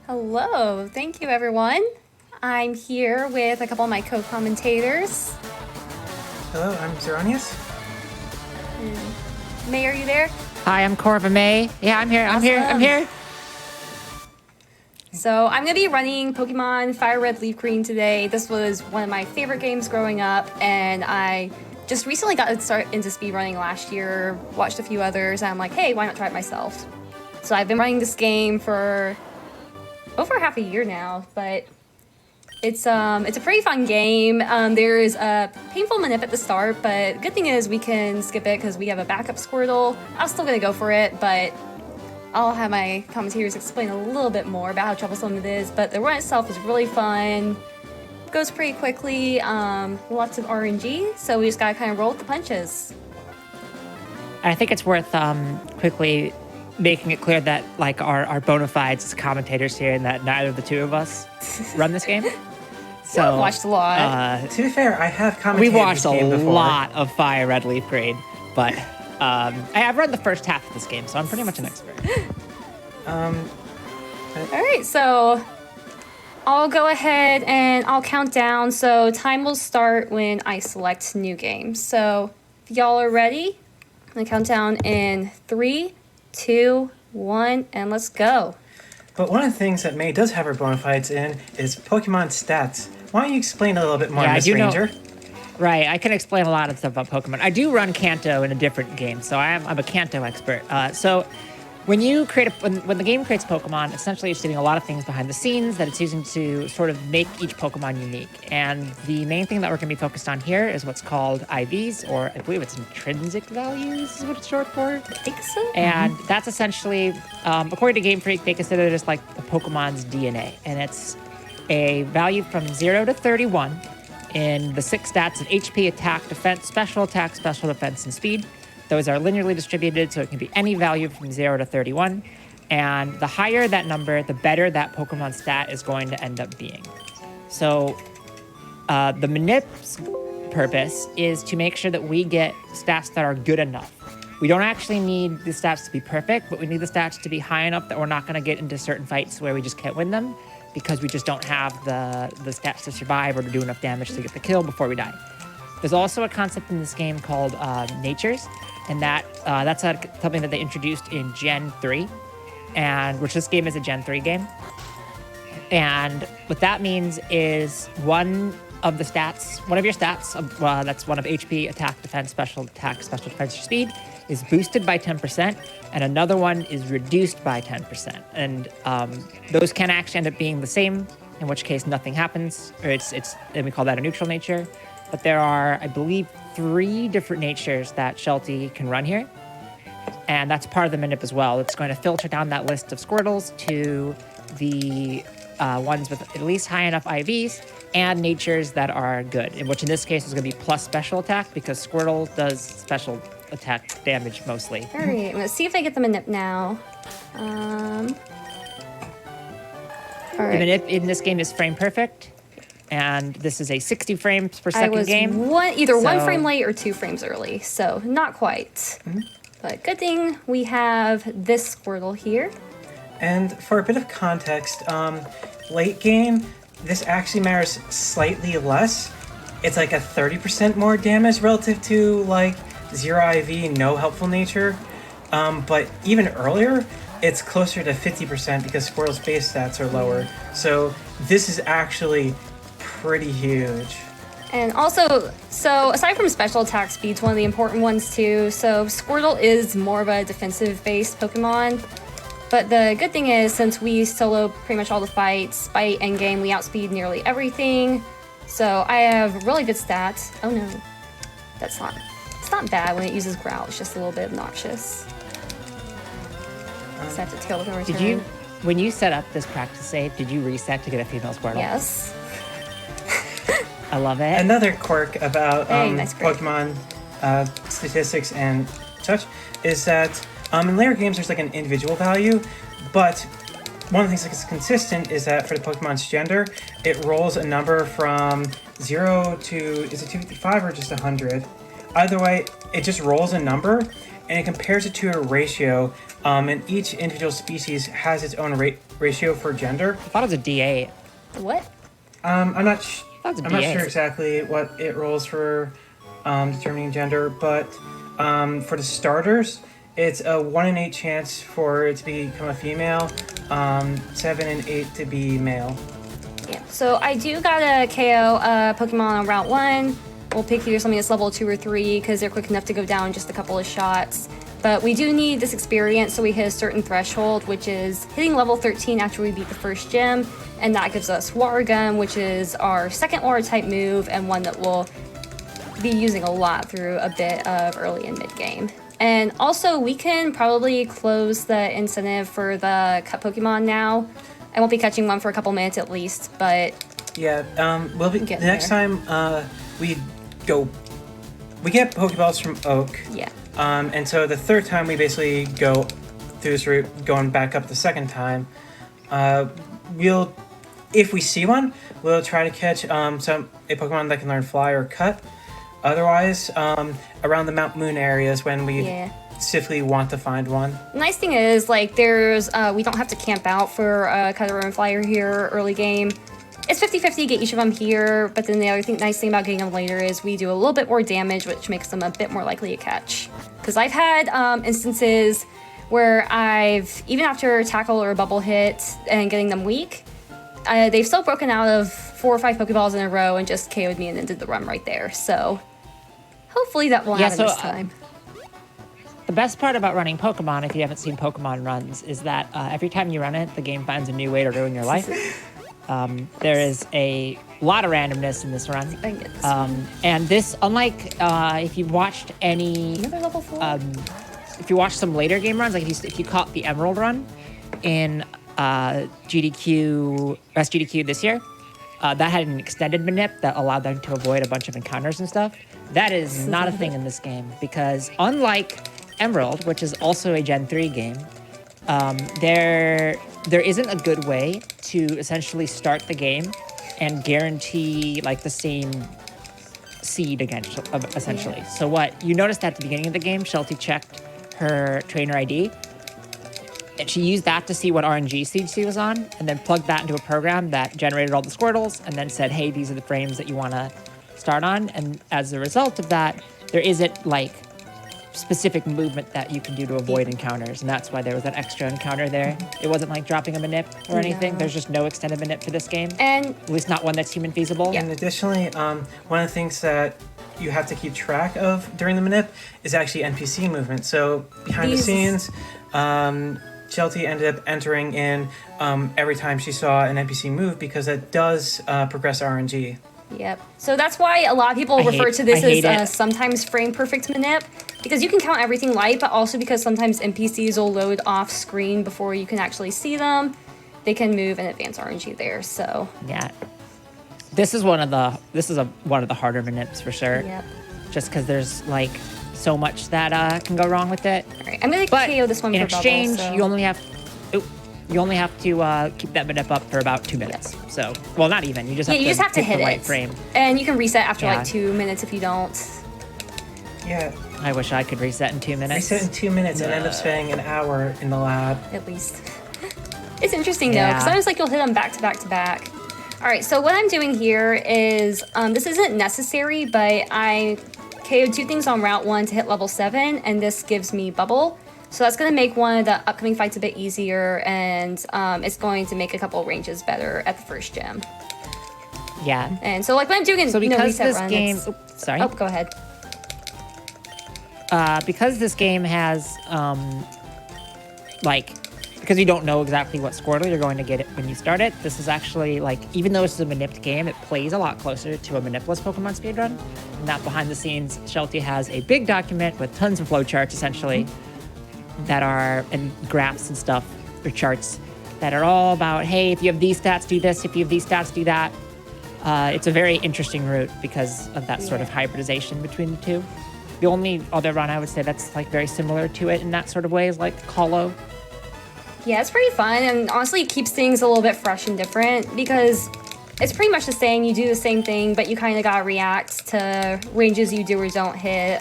Hello, thank you everyone. I'm here with a couple of my co-commentators. Hello, I'm Zoronius. May, are you there? Hi, I'm corvimae. Yeah, I'm here. I'm here. So I'm going to be running Pokemon Fire Red Leaf Green today. This was one of my favorite games growing up, and I just recently got to start into speedrunning last year, watched a few others, and I'm like, hey, why not try it myself? So I've been running this game for over half a year now, but it's a pretty fun game. There's a painful manip at the start, but good thing is we can skip it because we have a backup Squirtle. I'm still going to go for it, but I'll have my commentators explain a little bit more about how troublesome it is, but the run itself is really fun. Goes pretty quickly, lots of RNG, so we just gotta kind of roll with the punches. I think it's worth quickly making it clear that like our bona fides as commentators here, and that neither of the two of us run this game. So I've watched a lot. To be fair, I have commentated We watched this game a before. lot of Fire Red Leaf Green, but I've run the first half of this game, so I'm pretty much an expert. Alright, so I'll go ahead and I'll count down. So time will start when I select new game. So if y'all are ready, I'm gonna count down in 3, 2, 1, and let's go. But one of the things that May does have her bona fides in is Pokemon stats. Why don't you explain a little bit more, Yeah, I Miss do know- Ranger? Right, I can explain a lot of stuff about Pokemon. I do run Kanto in a different game, so I'm a Kanto expert. So when you create when the game creates Pokemon, essentially it's doing a lot of things behind the scenes that it's using to sort of make each Pokemon unique. And the main thing that we're going to be focused on here is what's called IVs, or I believe it's intrinsic values is what it's short for. I think so. And that's essentially, according to Game Freak, they consider it as like the Pokemon's DNA. And it's a value from 0 to 31 in the 6 stats of HP, attack, defense, special defense, and speed. Those are linearly distributed, so it can be any value from 0 to 31. And the higher that number, the better that Pokemon stat is going to end up being. So the manip's purpose is to make sure that we get stats that are good enough. We don't actually need the stats to be perfect, but we need the stats to be high enough that we're not going to get into certain fights where we just can't win them because we just don't have the stats to survive or to do enough damage to get the kill before we die. There's also a concept in this game called natures, and that's something that they introduced in Gen 3, and which this game is a Gen 3 game. And what that means is one of your stats, that's one of HP, attack, defense, special defense, or speed, is boosted by 10%, and another one is reduced by 10%. And those can actually end up being the same, in which case nothing happens, or and we call that a neutral nature. But there are, I believe, 3 different natures that Sheltiesci can run here. And that's part of the manip as well. It's going to filter down that list of Squirtles to the ones with at least high enough IVs and natures that are good, which in this case is going to be plus special attack because Squirtle does special attack damage mostly. All right, let's see if I get the manip now. All right. The manip in this game is frame perfect. And this is a 60 frames per second game. Either 1 frame late or 2 frames early, so not quite. Mm-hmm. But good thing we have this Squirtle here. And for a bit of context, late game, this actually matters slightly less. It's like a 30% more damage relative to like 0 IV, no helpful nature. But even earlier, it's closer to 50% because Squirtle's base stats are lower. So this is actually pretty huge. And also, so aside from special attack speed's one of the important ones too. So Squirtle is more of a defensive-based Pokemon. But the good thing is, since we solo pretty much all the fights, by endgame we outspeed nearly everything. So I have really good stats. Oh no, it's not bad when it uses Growl. It's just a little bit obnoxious. Just have to tail with a return. When you set up this practice save, did you reset to get a female Squirtle? Yes. I love it. Another quirk about nice grade. Pokemon statistics and such is that in later games there's like an individual value, but one of the things that's consistent is that for the Pokemon's gender, it rolls a number from 0 to, is it 255 or just 100? Either way, it just rolls a number and it compares it to a ratio and each individual species has its own ratio for gender. I thought it was a D8. What? I'm not That's a I'm not D8. sure exactly what it rolls for determining gender, but for the starters, it's a 1 in 8 chance for it to become a female, 7 in 8 to be male. Yeah. So I do gotta KO a Pokemon on Route 1. We'll pick either something that's level 2 or 3 because they're quick enough to go down just a couple of shots. But we do need this experience, so we hit a certain threshold, which is hitting level 13 after we beat the first gym, and that gives us Water Gun, which is our second Water type move and one that we'll be using a lot through a bit of early and mid game. And also, we can probably close the incentive for the cut Pokemon now. I won't be catching one for a couple minutes at least, but Yeah, we'll be the Getting next there. time we get Pokeballs from Oak. yeah. And so the third time we basically go through this route, going back up the second time, we'll, if we see one, we'll try to catch a Pokemon that can learn Fly or Cut. Otherwise, around the Mount Moon areas when we Yeah. specifically want to find one. The nice thing is, like, there's we don't have to camp out for Cutter and Flyer here early game. It's 50-50 to get each of them here, but then the other nice thing about getting them later is we do a little bit more damage, which makes them a bit more likely to catch. Because I've had instances where I've, even after tackle or bubble hit and getting them weak, they've still broken out of 4 or 5 Pokeballs in a row and just KO'd me and then did the run right there. So hopefully that won't happen this time. The best part about running Pokemon, if you haven't seen Pokemon runs, is that every time you run it, the game finds a new way to ruin your life. There is a lot of randomness in this run. I can get this And this, unlike if you've watched any, Another level 4? if you watch some later game runs, like if you caught the Emerald run in SGDQ this year, that had an extended manip that allowed them to avoid a bunch of encounters and stuff. That is not a thing in this game because unlike Emerald, which is also a Gen 3 game, there isn't a good way to essentially start the game and guarantee like the same seed against essentially. Yeah. So what you noticed at the beginning of the game, Sheltie checked her trainer ID, and she used that to see what RNG seed she was on, and then plugged that into a program that generated all the Squirtles, and then said, "Hey, these are the frames that you want to start on." And as a result of that, there isn't like specific movement that you can do to avoid encounters, and that's why there was that extra encounter there. It wasn't like dropping a manip or anything. No. There's just no extended manip for this game, And at least not one that's human feasible. Yeah. And additionally, one of the things that you have to keep track of during the manip is actually NPC movement. So behind the These- scenes, Sheltie ended up entering in every time she saw an NPC move because it does progress RNG. Yep. So that's why a lot of people I refer hate- to this I hate as it. sometimes frame perfect manip, because you can count everything light, but also because sometimes NPCs will load off screen before you can actually see them. They can move and advance RNG there. So Yeah. This is one of the harder manips for sure. yep. Just because there's like so much that can go wrong with it. All right, I'm gonna But KO this one in for exchange, bubble, so. you only have to keep that manip up for about 2 minutes. Yes. So, well, not even. You just have Yeah, you just have to pick hit the right it, frame. and you can reset after Yeah. like 2 minutes if you don't. Yeah, I wish I could reset in 2 minutes. reset in 2 minutes and end up spending an hour in the lab. At least. It's interesting though, Yeah. because sometimes like you'll hit them back to back to back. All right, so what I'm doing here is, this isn't necessary, but I KO'd 2 things on Route 1 to hit level 7, and this gives me Bubble. So that's going to make one of the upcoming fights a bit easier, and it's going to make a couple ranges better at the first gym. Yeah. And so like when I'm doing So because reset this run, game, it's- sorry. Oh, go ahead. Because this game has, because you don't know exactly what Squirtle you're going to get it when you start it, this is actually, like, even though this is a manipped game, it plays a lot closer to a manipless Pokemon speedrun. And that behind the scenes, Sheltie has a big document with tons of flowcharts, essentially, that are, and graphs and stuff, or charts, that are all about, hey, if you have these stats, do this, if you have these stats, do that. It's a very interesting route because of that sort of hybridization between the two. The only other run I would say that's like very similar to it in that sort of way is like Hollow. Yeah, it's pretty fun, and honestly, it keeps things a little bit fresh and different because it's pretty much the same. You do the same thing, but you kind of gotta react to ranges you do or don't hit.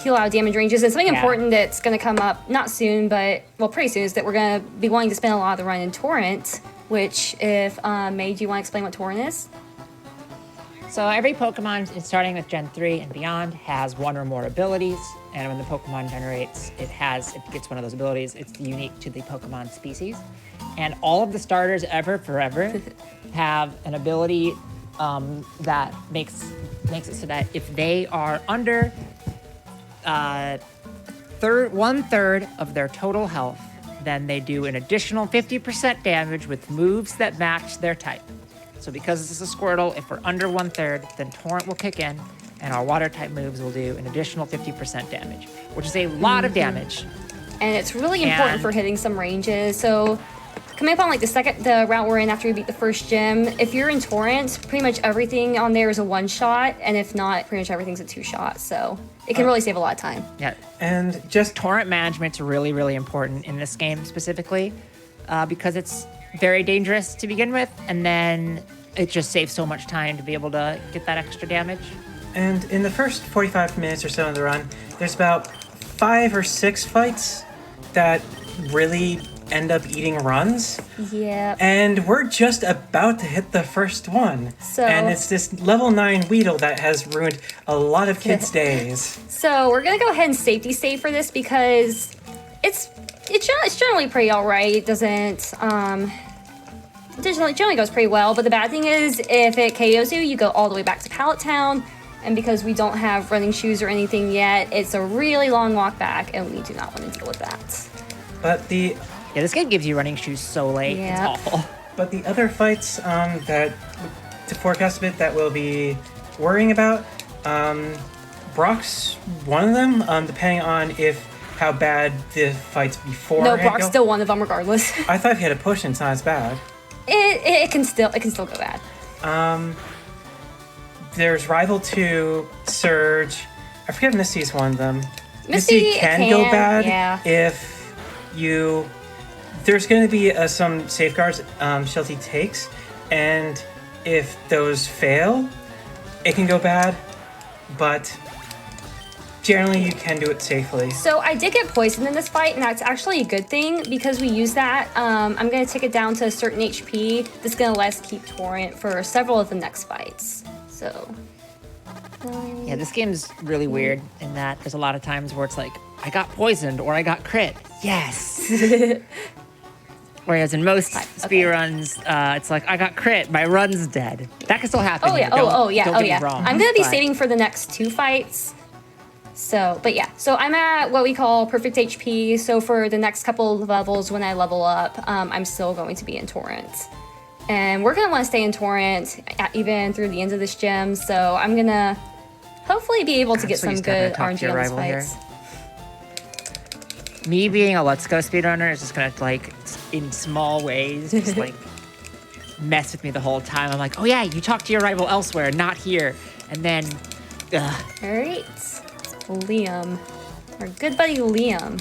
heal out damage ranges. And something important that's going to come up, not soon, but, well, pretty soon, is that we're going to be wanting to spend a lot of the run in Torrent, which, if, May, do you want to explain what Torrent is? So every Pokemon, starting with Gen 3 and beyond, has one or more abilities. And when the Pokemon generates, it gets one of those abilities. It's unique to the Pokemon species. And all of the starters ever, forever, have an ability that makes it so that if they are under 1/3 of their total health, then they do an additional 50% damage with moves that match their type. So because this is a Squirtle, if we're under 1/3, then Torrent will kick in, and our water type moves will do an additional 50% damage, which is a lot of damage. And it's really important for hitting some ranges. So coming up on like the route we're in after we beat the first gym, if you're in Torrent, pretty much everything on there is a 1-shot, and if not, pretty much everything's a 2-shot. So it can really save a lot of time. Yeah. And just Torrent management's really, really important in this game specifically, because it's very dangerous to begin with, and then it just saves so much time to be able to get that extra damage. And in the first 45 minutes or so of the run, there's about 5 or 6 fights that really end up eating runs. Yeah. And we're just about to hit the first one. So, and it's this level 9 Weedle that has ruined a lot of kids' days. So we're gonna go ahead and safety save for this because it's generally pretty alright. It doesn't generally goes pretty well, but the bad thing is if it KOs you, you go all the way back to Pallet Town, and because we don't have running shoes or anything yet, it's a really long walk back, and we do not want to deal with that. But this game gives you running shoes so late. Yeah. It's awful. But the other fights that to forecast a bit that we'll be worrying about, Brock's one of them, depending on how bad the fights before. No, Brock's still one of them regardless. I thought if you had a push, it's not as bad. It can still go bad. There's Rival 2, Surge. I forget if Misty's one of them. Misty can go bad if you. There's going to be some safeguards Sheltie takes, and if those fail, it can go bad. But generally, you can do it safely. So I did get poisoned in this fight, and that's actually a good thing because we use that. I'm going to take it down to a certain HP. That's going to let us keep Torrent for several of the next fights. So. Yeah, this game's really weird in that there's a lot of times where it's like, I got poisoned or I got crit. Yes! Whereas in most speedruns, it's like, I got crit, my run's dead. That can still happen. Oh, yeah. Don't get me wrong, I'm going to be saving for the next 2 fights. So, but yeah. So I'm at what we call perfect HP. So for the next couple of levels when I level up, I'm still going to be in Torrent. And we're going to want to stay in Torrent even through the end of this gym. So I'm going to hopefully be able to get some good RNG on these fights. Me being a Let's Go speedrunner is just gonna, like, in small ways, just like mess with me the whole time. I'm like, oh yeah, you talk to your rival elsewhere, not here. And then, Alright, Liam. Our good buddy Liam.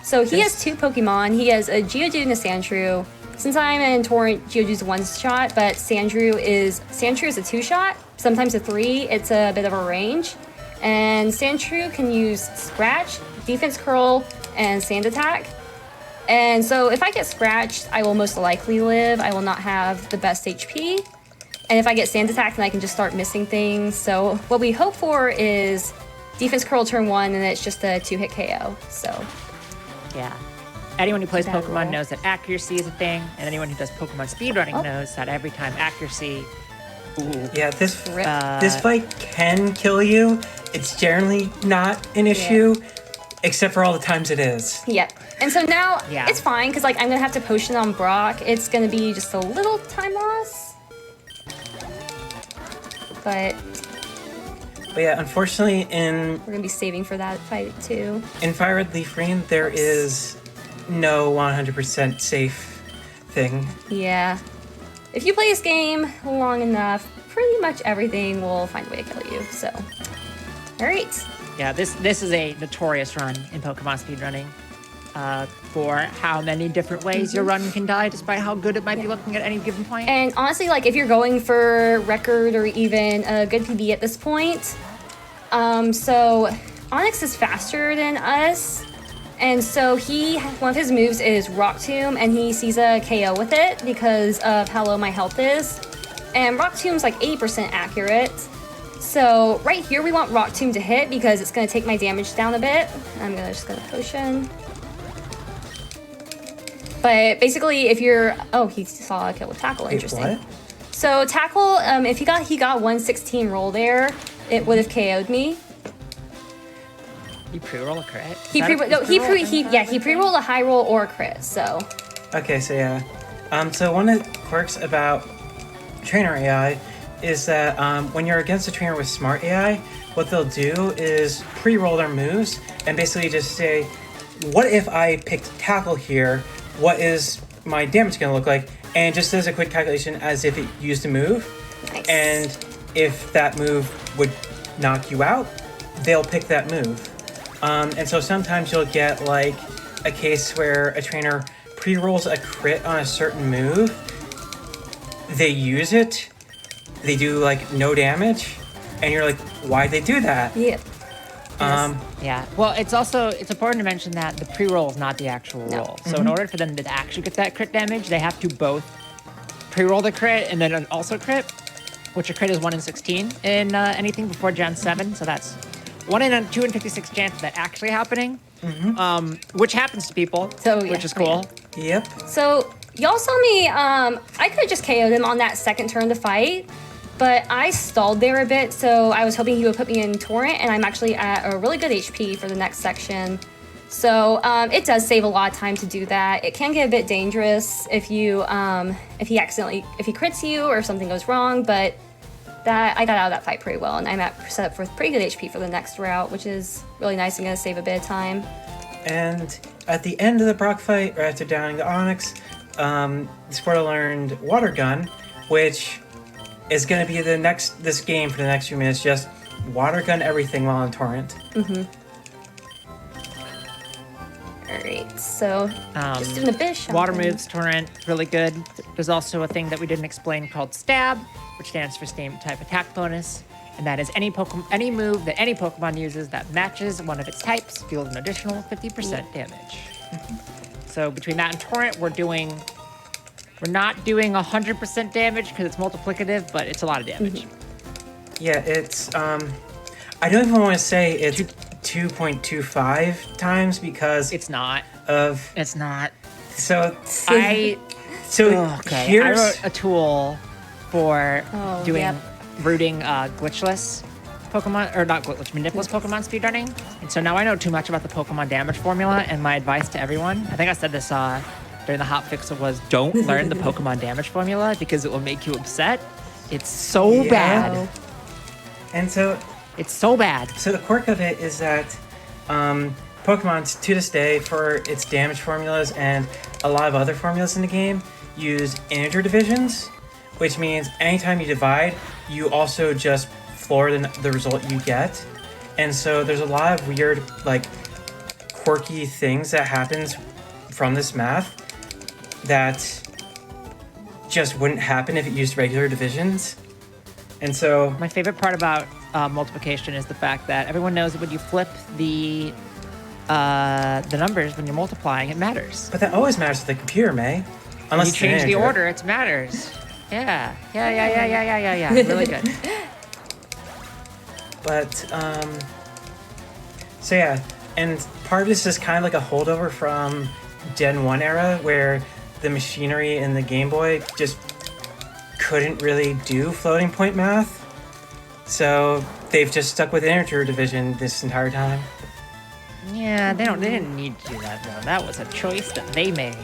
So he has 2 Pokemon. He has a Geodude and a Sandshrew. Since I'm in Torrent, Geodude's a 1-shot, but Sandshrew is a 2-shot, sometimes a 3. It's a bit of a range. And Sandshrew can use Scratch, Defense Curl, and Sand Attack. And so if I get scratched, I will most likely live. I will not have the best HP. And if I get Sand Attack, then I can just start missing things. So what we hope for is Defense Curl turn 1, and it's just a 2-hit KO. So yeah. Anyone who plays Bad Pokemon roll. knows that accuracy is a thing, and anyone who does Pokemon speedrunning knows that every time accuracy... Ooh. Yeah, this fight can kill you. It's generally not an issue, except for all the times it is. Yep. And so now it's fine because like I'm gonna have to potion on Brock. It's gonna be just a little time loss, but yeah, unfortunately, we're gonna be saving for that fight too. In Fire Red Leafgreen, there is no 100% safe thing. Yeah. If you play this game long enough, pretty much everything will find a way to kill you. So, all right. Yeah, this is a notorious run in Pokemon speedrunning for how many different ways your run can die, despite how good it might be looking at any given point. And honestly, like if you're going for record or even a good PB at this point, so Onyx is faster than us, and so one of his moves is Rock Tomb, and he sees a KO with it because of how low my health is. And Rock Tomb's like 80% accurate. So right here we want Rock Tomb to hit because it's going to take my damage down a bit. I'm just going to potion. But basically, if you're... Oh, he saw a kill with Tackle. Interesting. What? So Tackle, if he got 116 roll there, it would have KO'd me. You pre-roll a crit? He pre-rolled a high roll or a crit, so... Okay, so yeah. So one of the quirks about trainer AI is that when you're against a trainer with smart AI, what they'll do is pre-roll their moves and basically just say, what if I picked Tackle here? What is my damage going to look like? And just does a quick calculation as if it used a move. Nice. And if that move would knock you out, they'll pick that move. And so sometimes you'll get like a case where a trainer pre-rolls a crit on a certain move. They use it. They do like no damage. And you're like, why'd they do that? Yep. Yeah. Well, it's important to mention that the pre-roll is not the actual roll. So in order for them to actually get that crit damage, they have to both pre-roll the crit and then also crit, which a crit is 1 in 16 in anything before Gen 7. So that's 1 in a 2 in 56 chance of that actually happening, which happens to people, which is cool. Yep. So y'all saw me, I could have just KO'd him on that second turn to fight, but I stalled there a bit, so I was hoping he would put me in Torrent, and I'm actually at a really good HP for the next section. So it does save a lot of time to do that. It can get a bit dangerous if he crits you or something goes wrong, but I got out of that fight pretty well, and I'm set up for pretty good HP for the next route, which is really nice and gonna save a bit of time. And at the end of the Brock fight, right after downing the Onyx, Squirtle learned Water Gun, which is going to be this game for the next few minutes, just Water Gun everything while in Torrent. Alright, so just doing a bit of shopping. Water moves, Torrent, really good. There's also a thing that we didn't explain called Stab, which stands for Same Type Attack Bonus. And that is any move that any Pokemon uses that matches one of its types deals an additional 50% damage. So between that and Torrent, we're not doing 100% damage because it's multiplicative, but it's a lot of damage. Yeah, it's I don't even want to say it's 2.25 times because It's not. It's not. So I wrote a tool for rooting glitchless Pokemon, or not glitchless, manipulous Pokemon speedrunning. And so now I know too much about the Pokemon damage formula, and my advice to everyone, I think I said this during the hotfix, was don't learn the Pokemon damage formula because it will make you upset. It's so bad. And so it's so bad. So the quirk of it is that Pokemon's to this day, for its damage formulas and a lot of other formulas in the game, use integer divisions, which means anytime you divide, you also just floor the result you get. And so there's a lot of weird, like, quirky things that happens from this math that just wouldn't happen if it used regular divisions. And so my favorite part about multiplication is the fact that everyone knows that when you flip the numbers when you're multiplying, it matters. But that always matters to the computer, May. Unless you change the order, it matters. Yeah. Really good. But so yeah, and part of this is kind of like a holdover from Gen 1 era where the machinery in the Game Boy just couldn't really do floating point math. So they've just stuck with integer division this entire time. Yeah, they didn't need to do that though. That was a choice that they made.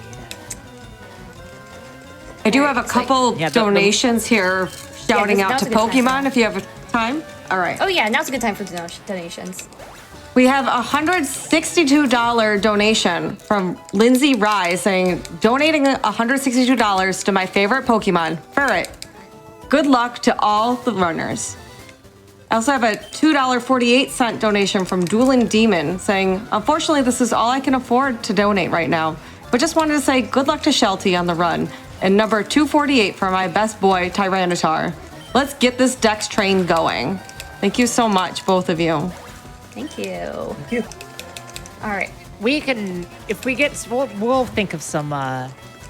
I do have a couple donations here shouting out to Pokemon if you have time. All right. Oh yeah, now's a good time for donations. We have a $162 donation from Lindsay Rye saying, donating $162 to my favorite Pokemon, Ferret. Good luck to all the runners. I also have a $2.48 donation from Dueling Demon saying, unfortunately, this is all I can afford to donate right now, but just wanted to say good luck to Sheltie on the run. And number 248 for my best boy, Tyranitar. Let's get this Dex train going. Thank you so much, both of you. Thank you. Thank you. All right. We can, if we get, we'll think of some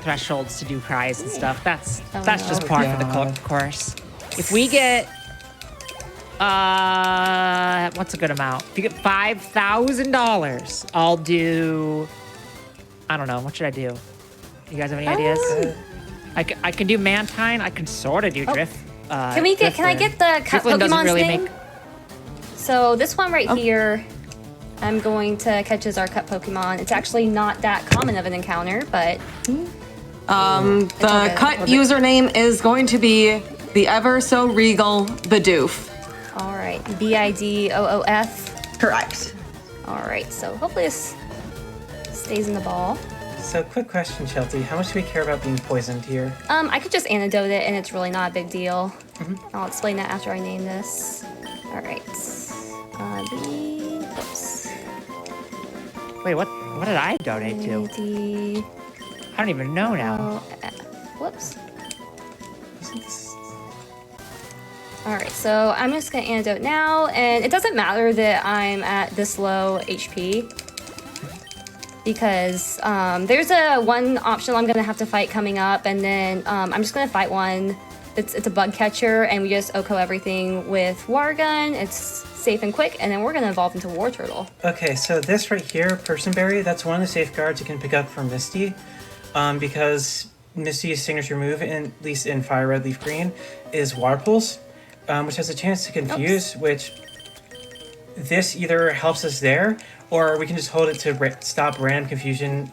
thresholds to do cries and stuff. That's just par for the course. If we get, what's a good amount? If you get $5,000, I'll do, I don't know, what should I do? You guys have any ideas? I can do Mantine. I can sort of do Drift. Can I get the Drifloon doesn't Pokemon's really name? So this one right here, I'm going to catch as our cut Pokemon. It's actually not that common of an encounter, but The cut username is going to be the ever so regal Bidoof. all right, BIDOOF. Correct. All right, so hopefully this stays in the ball. So, quick question, Sheltie. How much do we care about being poisoned here? I could just antidote it, and it's really not a big deal. I'll explain that after I name this. All right. Oops. Wait, what did I donate to? I don't even know now. Whoops. All right, so I'm just gonna antidote now, and it doesn't matter that I'm at this low HP because there's one option I'm gonna have to fight coming up, and then I'm just gonna fight one. It's a bug catcher, and we just OHKO everything with Water Gun. It's safe and quick, and then we're gonna evolve into War Turtle. Okay, so this right here, Person Berry, that's one of the safeguards you can pick up from Misty, because Misty's signature move, at least in Fire Red, Leaf Green, is Water Pulse, which has a chance to confuse, which this either helps us there, or we can just hold it to stop random confusion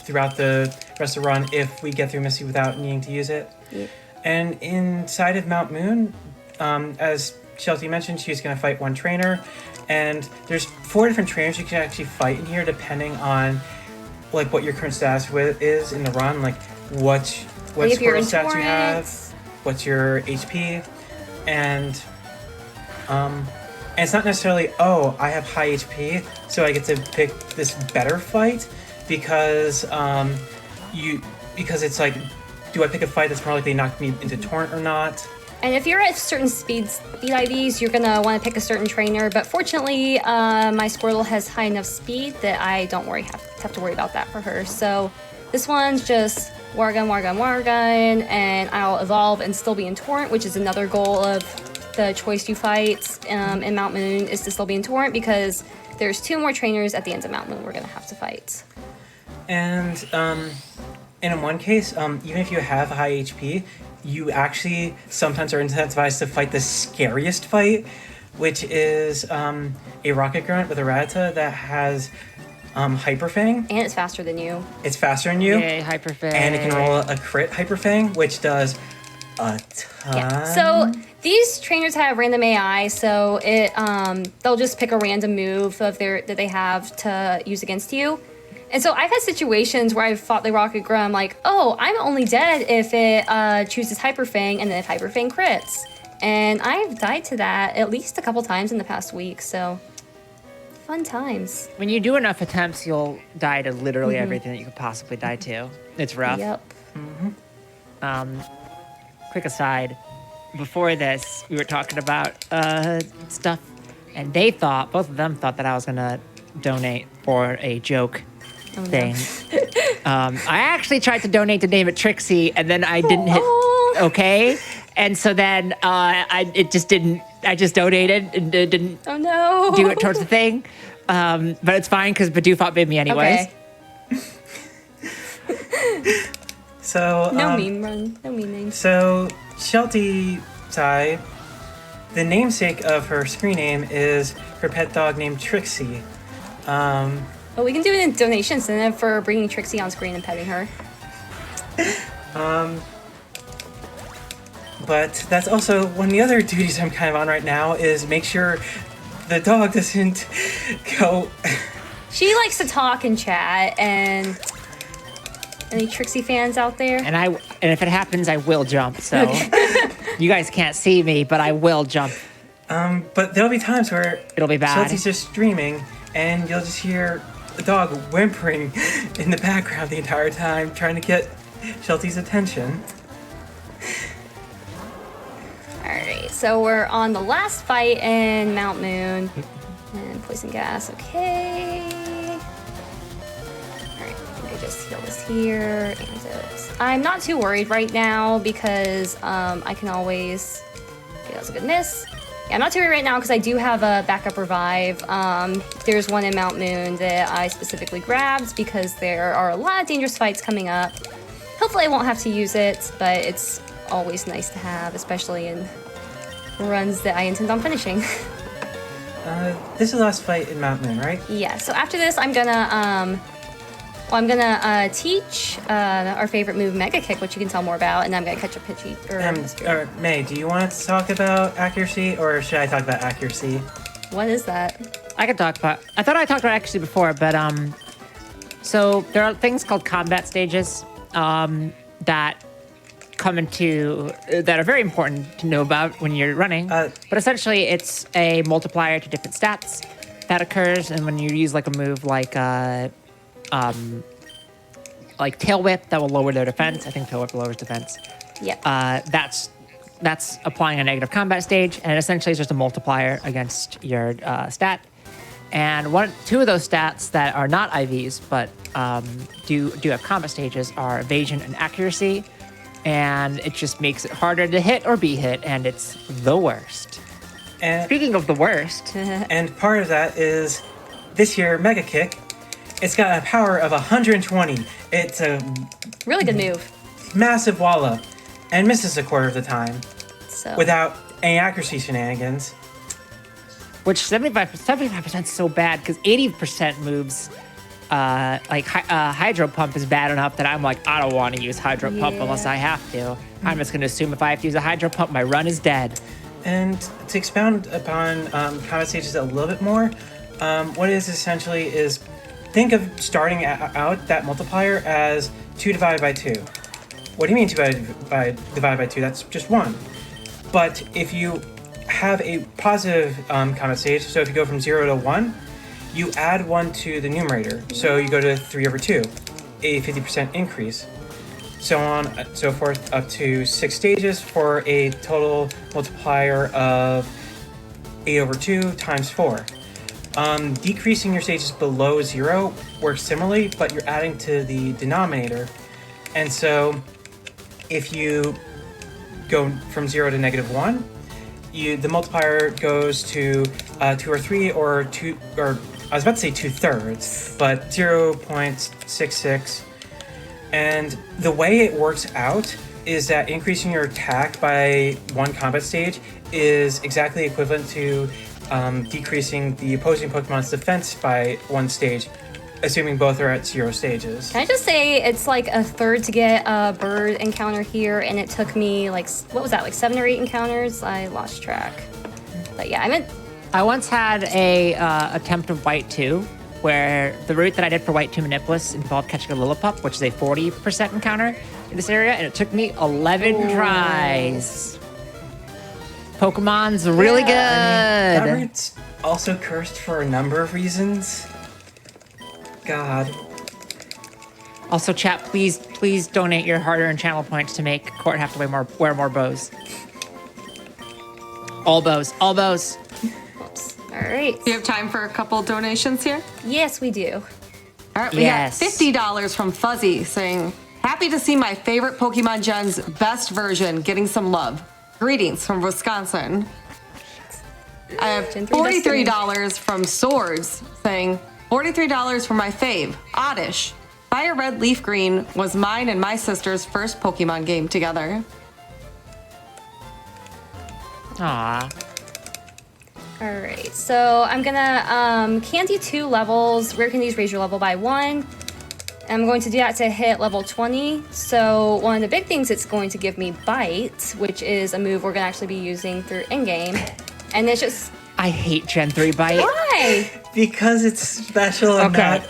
throughout the rest of the run if we get through Misty without needing to use it. Yep. And inside of Mount Moon, as Sheltie mentioned, she's going to fight one trainer, and there's 4 different trainers you can actually fight in here depending on like what your current status is in the run, like what squirrel stats you have, what's your HP, and it's not necessarily, oh, I have high HP, so I get to pick this better fight, because it's like, do I pick a fight that's more likely to knock me into Torrent or not? And if you're at certain speed IVs, you're gonna want to pick a certain trainer. But fortunately, my Squirtle has high enough speed that I don't have to worry about that for her. So this one's just Water Gun, and I'll evolve and still be in Torrent, which is another goal of the choice you fight in Mount Moon, is to still be in Torrent, because there's 2 more trainers at the end of Mount Moon we're gonna have to fight. And in one case, even if you have high HP, you actually sometimes are incentivized to fight the scariest fight, which is a Rocket Grunt with a Rattata that has Hyper Fang. And it's faster than you. It's faster than you. Yay, Hyper Fang. And it can roll a crit Hyper Fang, which does a ton. Yeah. So these trainers have random AI, so they'll just pick a random move that they have to use against you. And so I've had situations where I've fought the Rocket Grunt, I'm like, oh, I'm only dead if it chooses Hyper Fang, and then if Hyper Fang crits. And I've died to that at least a couple times in the past week, so fun times. When you do enough attempts, you'll die to literally everything that you could possibly die to. It's rough. Yep. Quick aside, before this, we were talking about stuff, and both of them thought that I was gonna donate for a joke thing. I actually tried to donate to David Trixie, and then I didn't hit okay, and so then I just donated and didn't do it towards the thing, but it's fine because Bidoof bid me anyways. Okay. So No meme names. So Sheltiesci, the namesake of her screen name is her pet dog named Trixie. Well, we can do it in donations and then for bringing Trixie on screen and petting her. But that's also one of the other duties I'm kind of on right now, is make sure the dog doesn't go. She likes to talk and chat, and any Trixie fans out there? And if it happens, I will jump. So you guys can't see me, but I will jump. But there'll be times where It'll be bad. Sheltie's just streaming, and you'll just hear the dog whimpering in the background the entire time, trying to get Sheltie's attention. Alright, so we're on the last fight in Mount Moon. And poison gas. Okay. Alright, I think I just heal this here. And I'm not too worried right now because I can always... Okay, that was a good miss. Yeah, I'm not too worried right now because I do have a backup revive. There's one in Mount Moon that I specifically grabbed because there are a lot of dangerous fights coming up. Hopefully I won't have to use it, but it's always nice to have, especially in runs that I intend on finishing. This is the last fight in Mount Moon, right? Yeah, so after this I'm gonna teach our favorite move, Mega Kick, which you can tell more about, and I'm gonna catch a Pidgey. May, do you want to talk about accuracy, or should I talk about accuracy? What is that? I could talk about. I thought I talked about accuracy before, but so there are things called combat stages that come into that are very important to know about when you're running. But essentially, it's a multiplier to different stats that occurs, and when you use like a move like Tail Whip, that will lower their defense. I think Tail Whip lowers defense. Yeah. That's applying a negative combat stage, and essentially it's just a multiplier against your stat. And two of those stats that are not IVs but do have combat stages are evasion and accuracy, and it just makes it harder to hit or be hit, and it's the worst. And speaking of the worst, and part of that is this year Mega Kick. It's got a power of 120. It's a really good move. Massive wallop, and misses a quarter of the time, so without any accuracy shenanigans. Which 75% is so bad because 80% moves, Hydro Pump is bad enough that I'm like, I don't want to use Hydro Pump unless I have to. I'm just going to assume if I have to use a Hydro Pump, my run is dead. And to expound upon combat stages a little bit more, what it is essentially is, think of starting out that multiplier as 2 divided by 2. What do you mean 2 divided by 2? That's just 1. But if you have a positive combat stage, so if you go from 0 to 1, you add 1 to the numerator. So you go to 3 over 2, a 50% increase. So on and so forth, up to 6 stages for a total multiplier of 8 over 2 times 4. Decreasing your stages below 0 works similarly, but you're adding to the denominator. And so if you go from 0 to -1, the multiplier goes to 2 or 3 or 2, or I was about to say 2/3, but 0.66. And the way it works out is that increasing your attack by 1 combat stage is exactly equivalent to decreasing the opposing Pokemon's defense by 1 stage, assuming both are at 0 stages. Can I just say it's like a third to get a bird encounter here, and it took me like, what was that, like 7 or 8 encounters? I lost track. But yeah, I once had a attempt of White 2, where the route that I did for White 2 Manipulus involved catching a Lillipup, which is a 40% encounter in this area, and it took me 11 tries. Pokemon's really good. That route's also cursed for a number of reasons. God. Also, chat, please donate your hard-earned channel points to make Court have to wear more bows. All bows. Oops. All right. Do you have time for a couple donations here? Yes, we do. All right, we got $50 from Fuzzy saying, happy to see my favorite Pokemon Gen's best version getting some love. Greetings from Wisconsin. I have $43 from Swords saying, $43 for my fave, Oddish. Fire Red Leaf Green was mine and my sister's first Pokemon game together. Aww. All right, so I'm gonna candy 2 levels. Rare candies raise your level by 1. I'm going to do that to hit level 20. So one of the big things it's going to give me Bite, which is a move we're gonna actually be using through in-game. And it's just... I hate Gen 3 Bite. Why? Because it's special and not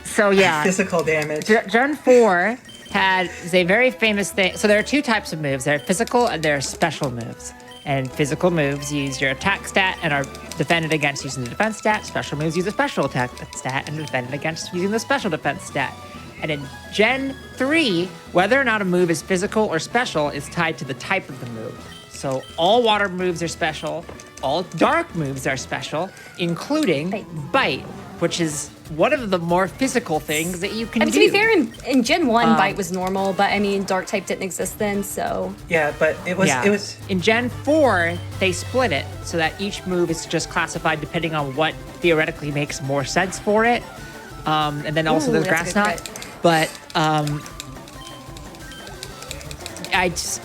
so yeah, physical damage. Gen 4 is a very famous thing. So there are 2 types of moves. There are physical and there are special moves. And physical moves use your attack stat and are defended against using the defense stat. Special moves use a special attack stat and are defended against using the special defense stat. And in Gen 3, whether or not a move is physical or special is tied to the type of the move. So all water moves are special, all dark moves are special, including Bite. Bite, which is one of the more physical things that you can I mean, do. to be fair, in Gen 1, Bite was normal, but I mean, Dark type didn't exist then, so. Yeah, but it was In Gen 4, they split it so that each move is just classified depending on what theoretically makes more sense for it. And then also Ooh, there's that's Grass a good Knot. But I just,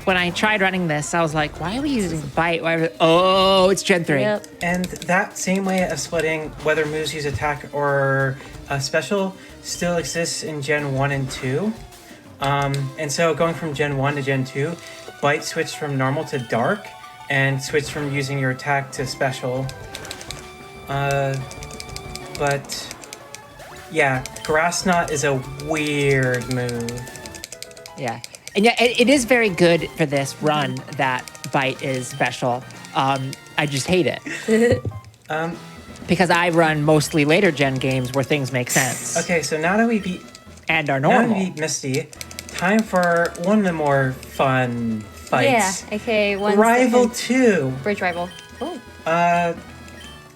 when I tried running this, I was like, why are we using Bite? It's Gen 3. Yep. And that same way of splitting whether moves use attack or special still exists in Gen 1 and 2. And so going from Gen 1 to Gen 2, Bite switched from normal to dark and switched from using your attack to special. But yeah, Grass Knot is a weird move. Yeah. And yeah, it is very good for this run that Bite is special. I just hate it. Because I run mostly later gen games where things make sense. Okay, so now that we beat And are normal. Misty, time for one of the more fun fights. Yeah, okay, one Rival second. 2. Bridge Rival. Oh.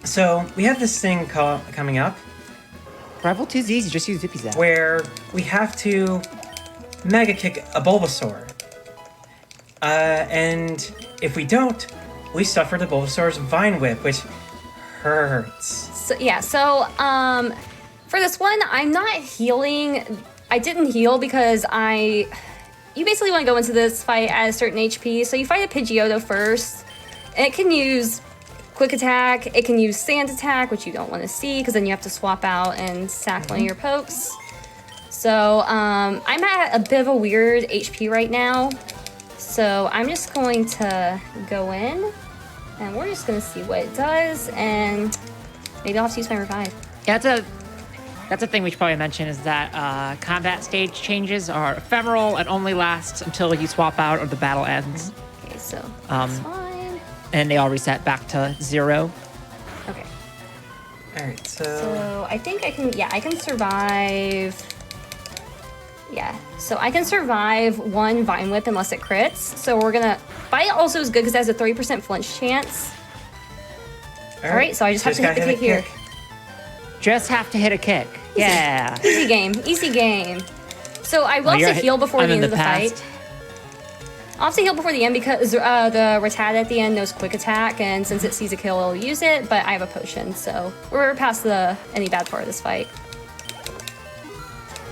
So we have this thing coming up Rival 2's easy, just use Zippy Zap. where we have to Mega Kick a Bulbasaur. And if we don't, we suffer the Bulbasaur's Vine Whip, which hurts. So, yeah, so for this one, I'm not healing. I didn't heal because you basically want to go into this fight at a certain HP. So you fight a Pidgeotto first, and it can use Quick Attack, it can use Sand Attack, which you don't want to see because then you have to swap out and sack one of your pokes. So I'm at a bit of a weird HP right now. So I'm just going to go in and we're just going to see what it does. And maybe I'll have to use my revive. Yeah, that's a thing we should probably mention is that combat stage changes are ephemeral and only last until you swap out or the battle ends. Okay, so that's fine. And they all reset back to 0. Okay. Alright, So I think I can survive. Yeah, so I can survive one Vine Whip unless it crits. So we're gonna... Bite also is good because it has a 30% flinch chance. Alright, so I just have to hit the kick here. Just have to hit a kick. Yeah. Easy game, easy game. So I will have to heal before the end of the fight. I'll have to heal before the end because the Rattata at the end knows Quick Attack, and since it sees a kill, it'll use it, but I have a potion, so we're past any bad part of this fight.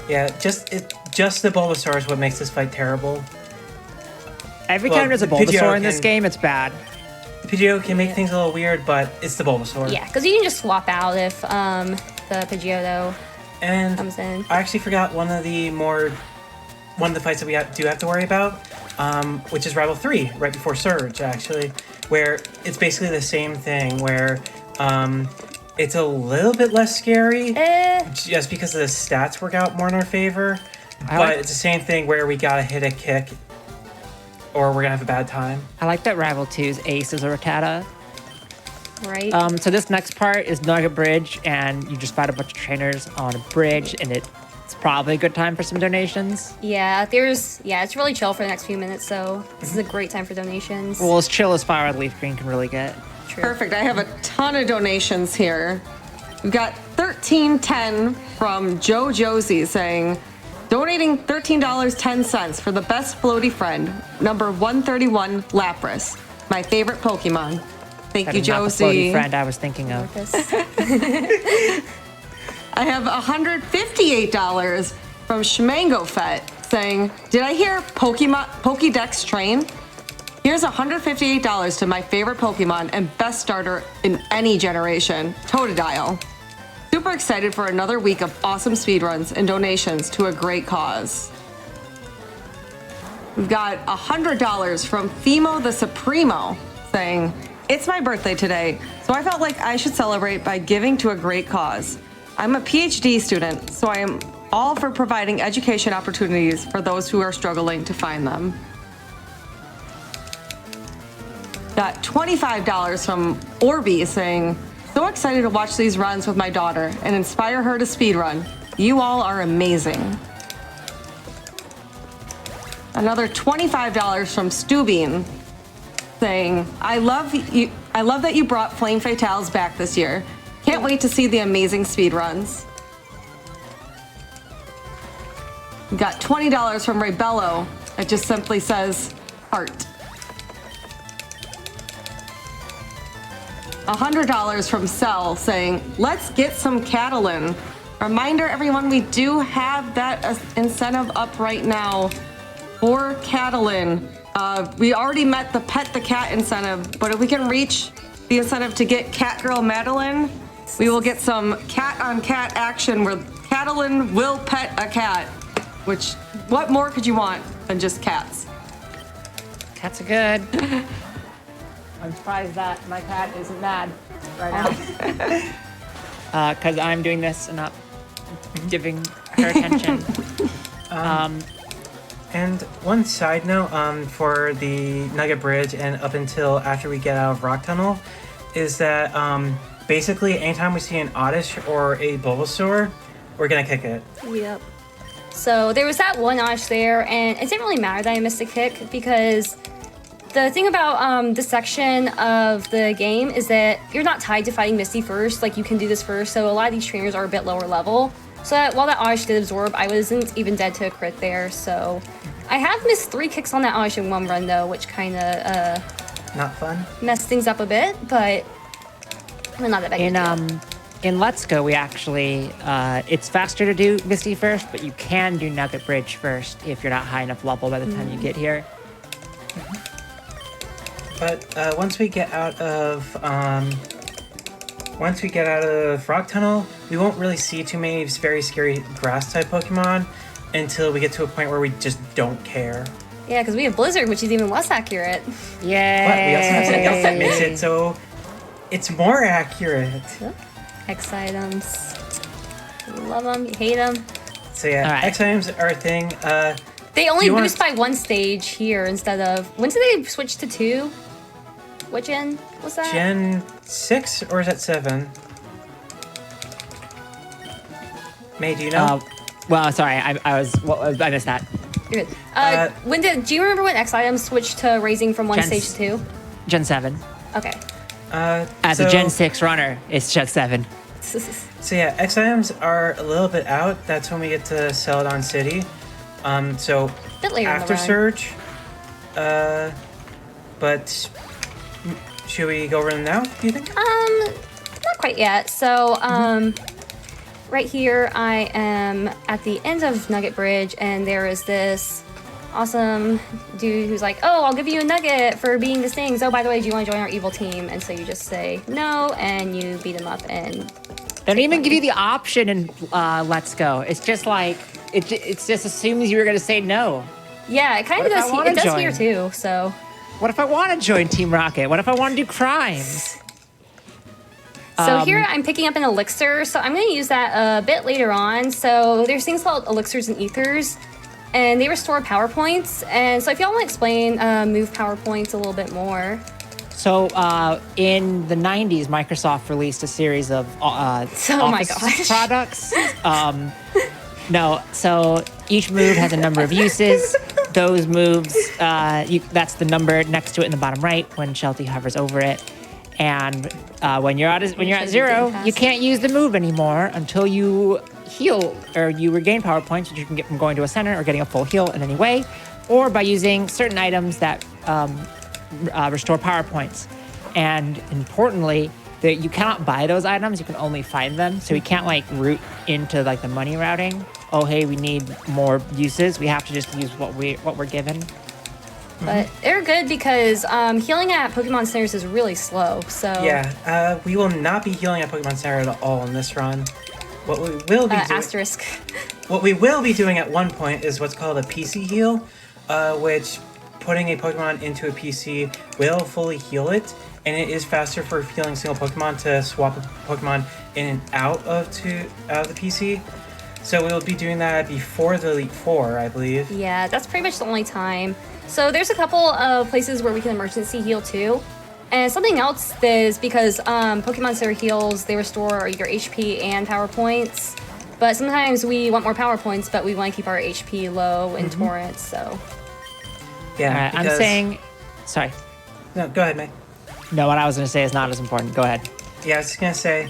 yeah, just the Bulbasaur is what makes this fight terrible. Every Well, time there's a Pidgeotto Bulbasaur in this can- game, it's bad. Pidgeotto can make things a little weird, but it's the Bulbasaur. Yeah, because you can just swap out if the Pidgeotto And comes in. I actually forgot one of the fights that we do have to worry about, which is Rival 3, right before Surge, actually, where it's basically the same thing, where it's a little bit less scary, just because the stats work out more in our favor, but it's the same thing where we gotta hit a kick, or we're gonna have a bad time. I like that Rival 2's ace is a Rattata. Right. So this next part is Nugget Bridge, and you just fight a bunch of trainers on a bridge, and it's probably a good time for some donations. Yeah, it's really chill for the next few minutes, so this is a great time for donations. Well, as chill as Fire Red Leafgreen can really get. True. Perfect. I have a ton of donations here. We've got 1310 from Joe Josie saying, donating $13.10 for the best floaty friend, number 131 Lapras, my favorite Pokemon. Thank That you, is not the floaty Josie. friend I was thinking of. I have $158 from Shmango Fett saying, did I hear Pokédex train? Here's $158 to my favorite Pokemon and best starter in any generation, Totodile. Super excited for another week of awesome speedruns and donations to a great cause. We've got $100 from Fimo the Supremo saying, it's my birthday today, so I felt like I should celebrate by giving to a great cause. I'm a PhD student, so I am all for providing education opportunities for those who are struggling to find them. Got $25 from Orby saying, so excited to watch these runs with my daughter and inspire her to speedrun. You all are amazing. Another $25 from Stubine saying, I love that you brought Flame Fatales back this year. Can't wait to see the amazing speed runs. We got $20 from Ray Bello. It just simply says heart. $100 from Cell saying, let's get some Catalan. Reminder, everyone, we do have that incentive up right now for Catalan. We already met the Pet the Cat incentive, but if we can reach the incentive to get Catgirl Madeline, we will get some cat-on-cat action where Catalan will pet a cat. Which, what more could you want than just cats? Cats are good. I'm surprised that my cat isn't mad right now. Because I'm doing this and not giving her attention. And one side note for the Nugget Bridge and up until after we get out of Rock Tunnel is that basically anytime we see an Oddish or a Bulbasaur, we're going to kick it. Yep. So there was that one Oddish there, and it didn't really matter that I missed a kick because the thing about this section of the game is that you're not tied to fighting Misty first, like you can do this first, so a lot of these trainers are a bit lower level. So that while that Oddish did absorb, I wasn't even dead to a crit there, so I have missed 3 kicks on that Oddish in one run though, which kind of not fun. Messed things up a bit, but not that bad. In Let's Go, we actually it's faster to do Misty first, but you can do Nugget Bridge first if you're not high enough level by the time you get here. But once we get out of Rock Tunnel, we won't really see too many very scary grass type Pokemon until we get to a point where we just don't care. Yeah, because we have Blizzard, which is even less accurate. Yay! But we also have something else that makes it so it's more accurate. X items. You love them, you hate them. So yeah, right. X items are a thing. They only boost by 1 stage here instead of... When did they switch to 2? What gen was that? Gen 6 or is that 7? May, do you know? Well, sorry, I missed that. You're good. Do you remember when X items switched to raising from 1 stage to 2? Gen 7. Okay. As a Gen 6 runner, it's Gen 7. So yeah, X items are a little bit out. That's when we get to Celadon City. So Bit later after in the run. Surge. But should we go over them now, do you think? Not quite yet. So, right here I am at the end of Nugget Bridge, and there is this awesome dude who's like, oh, I'll give you a nugget for being this thing. So, by the way, do you want to join our evil team? And so you just say no, and you beat him up, and They don't even give you the option in Let's Go. It's just like, it just assumes you're going to say no. yeah, it kind of does. It does here too. So, What if I want to join Team Rocket? What if I want to do crimes? here I'm picking up an elixir. So I'm going to use that a bit later on. So there's things called elixirs and ethers, and they restore power points. And so if y'all want to explain move power points a little bit more. So in the 90s, Microsoft released a series of office products. So each move has a number of uses. Those moves, that's the number next to it in the bottom right when Sheltie hovers over it. And when you're at 0, you can't use the move anymore until you heal or you regain power points, which you can get from going to a center or getting a full heal in any way, or by using certain items that restore power points. And importantly, that you cannot buy those items; you can only find them. So we can't like route into like the money routing. Oh, hey, we need more uses. We have to just use what we're given. But they're good because healing at Pokemon centers is really slow. So yeah, we will not be healing at Pokemon Center at all in this run. What we will be doing, asterisk. What we will be doing at one point is what's called a PC heal, which putting a Pokemon into a PC will fully heal it, and it is faster for healing single Pokemon to swap a Pokemon in and out of the PC. So we'll be doing that before the Elite Four, I believe. Yeah, that's pretty much the only time. So there's a couple of places where we can emergency heal too. And something else is because Pokemon Center heals, they restore your HP and power points. But sometimes we want more power points, but we want to keep our HP low in Torrent, so. Yeah, I'm saying, sorry. No, go ahead, May. No, what I was going to say is not as important. Go ahead. Yeah, I was just gonna say,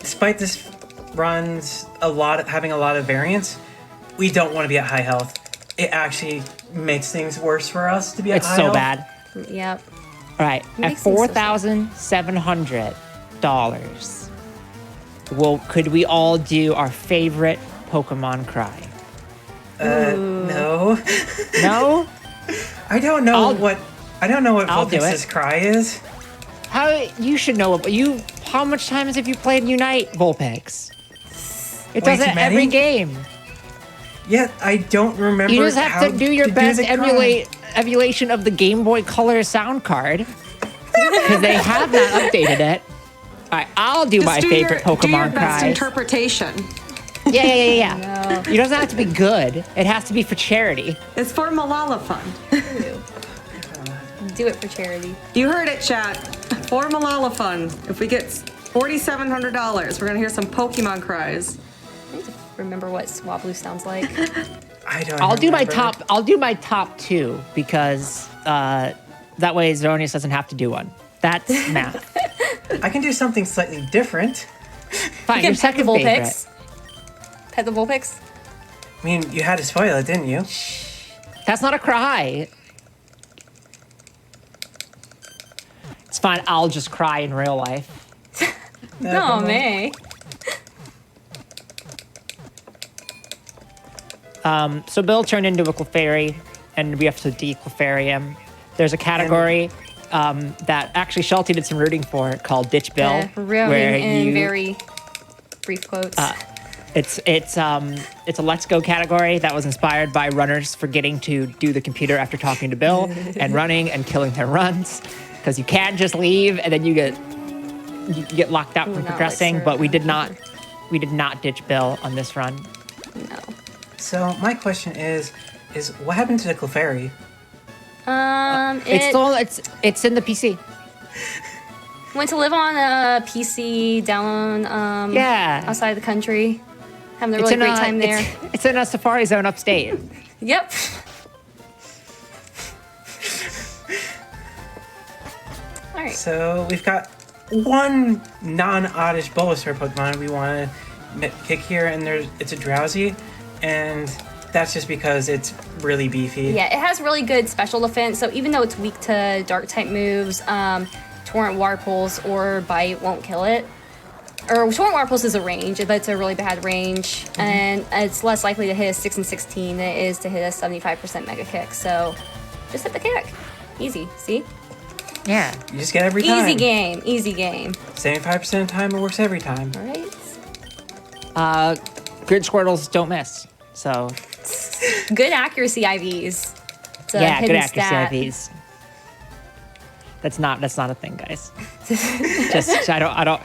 despite this run's having a lot of variance, we don't want to be at high health. It actually makes things worse for us to be at It's high so health. bad. Yep. All right, at Makes things so sad. $4,700, could we all do our favorite Pokemon cry? No. No? I don't know what I'll do Vulpix's it. cry is. How you should know how much times have you played Unite, Vulpix? It Way does too it every many? game. Yet I don't remember. You just have how to do your best the cry. emulation of the Game Boy Color sound card. Because they have not updated it. All right, I'll do my favorite do your Pokemon best cry. interpretation. Yeah. No. It doesn't have to be good. It has to be for charity. It's for Malala Fund. Do it for charity. You heard it, chat. For Malala Fund. If we get $4,700, we're gonna hear some Pokemon cries. I need to remember what Swablu sounds like. I don't. I'll do my remember. top two because that way Zoronius doesn't have to do one. That's math. I can do something slightly different. Fine, You your can pet the second favorite. Vulpix. Pet the Vulpix. I mean, you had to spoil it, didn't you? That's not a cry. It's fine. I'll just cry in real life. No, May. So Bill turned into a Clefairy, and we have to de-Clefairy him. There's a category that actually Sheltie did some rooting for called Ditch Bill, Really in very brief quotes. It's a Let's Go category that was inspired by runners forgetting to do the computer after talking to Bill and running and killing their runs, because you can't just leave and then you get locked out from Not progressing. like But we did Sarah. not ditch Bill on this run. No. So my question is what happened to the Clefairy? It's in the PC. Went to live on a PC down Yeah. outside the country. Having a really great time there. It's in a Safari Zone upstate. Yep. All right. So we've got one non-oddish Bulbasaur Pokemon we want to pick here, and it's a Drowsy, and that's just because it's really beefy. Yeah, it has really good special defense. So even though it's weak to dark type moves, Torrent Water Pulse or Bite won't kill it. Or Torrent Water Pulse is a range, but it's a really bad range, and it's less likely to hit a 6 and 16 than it is to hit a 75% Mega Kick. So just hit the kick. Easy. See? Yeah. You just get every time. Easy game. Easy game. 75% of the time, it works every time. All right. Grid Squirtles don't miss. So Good accuracy IVs. It's a yeah, good hidden accuracy stat. IVs. That's not a thing, guys. Just I don't.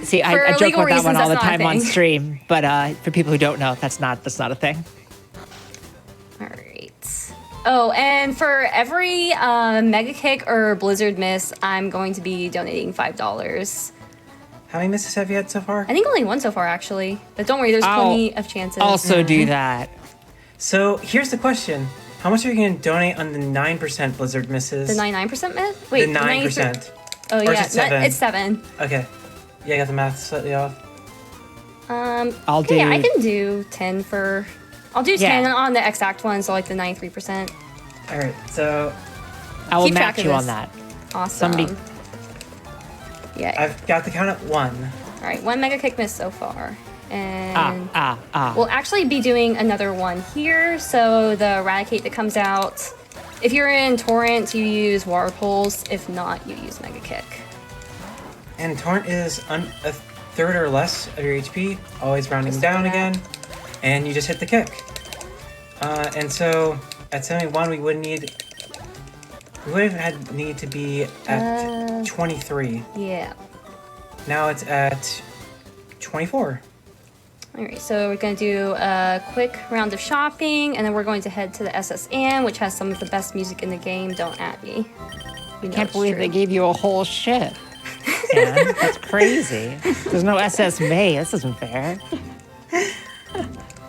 See, For I joke legal about that one reasons, all the that's not a time on thing. stream, but for people who don't know, that's not a thing. All right. Oh, and for every Mega Kick or Blizzard miss, I'm going to be donating $5. How many misses have you had so far? I think only one so far, actually. But don't worry, there's I'll plenty of chances. Also do that. So here's the question. How much are you going to donate on the 9% Blizzard misses? The 99% miss? Wait, The 9%. Oh, Or yeah. is it 7? It's 7. Okay. Yeah, I got the math slightly off. I'll Okay, do. I can do 10 for... I'll do 10 Yeah. on the exact one, so like the 93%. All right, so I will keep track match of you this. on that. Awesome. Somebody- Yeah. I've got the count at 1. All right, 1 Mega Kick miss so far. And... Ah. We'll actually be doing another one here. So the Eradicate that comes out, if you're in Torrent, you use Water Pulse. If not, you use Mega Kick. And Torrent is a third or less of your HP, always rounding Just down like that. again, and you just hit the kick. And so at 71, we would have need to be at 23. Yeah. Now it's at 24. All right, so we're going to do a quick round of shopping, and then we're going to head to the SSN, which has some of the best music in the game. Don't at me. You know Can't it's believe true. they gave you a whole ship. Man, that's crazy. There's no SS May. This isn't fair. Do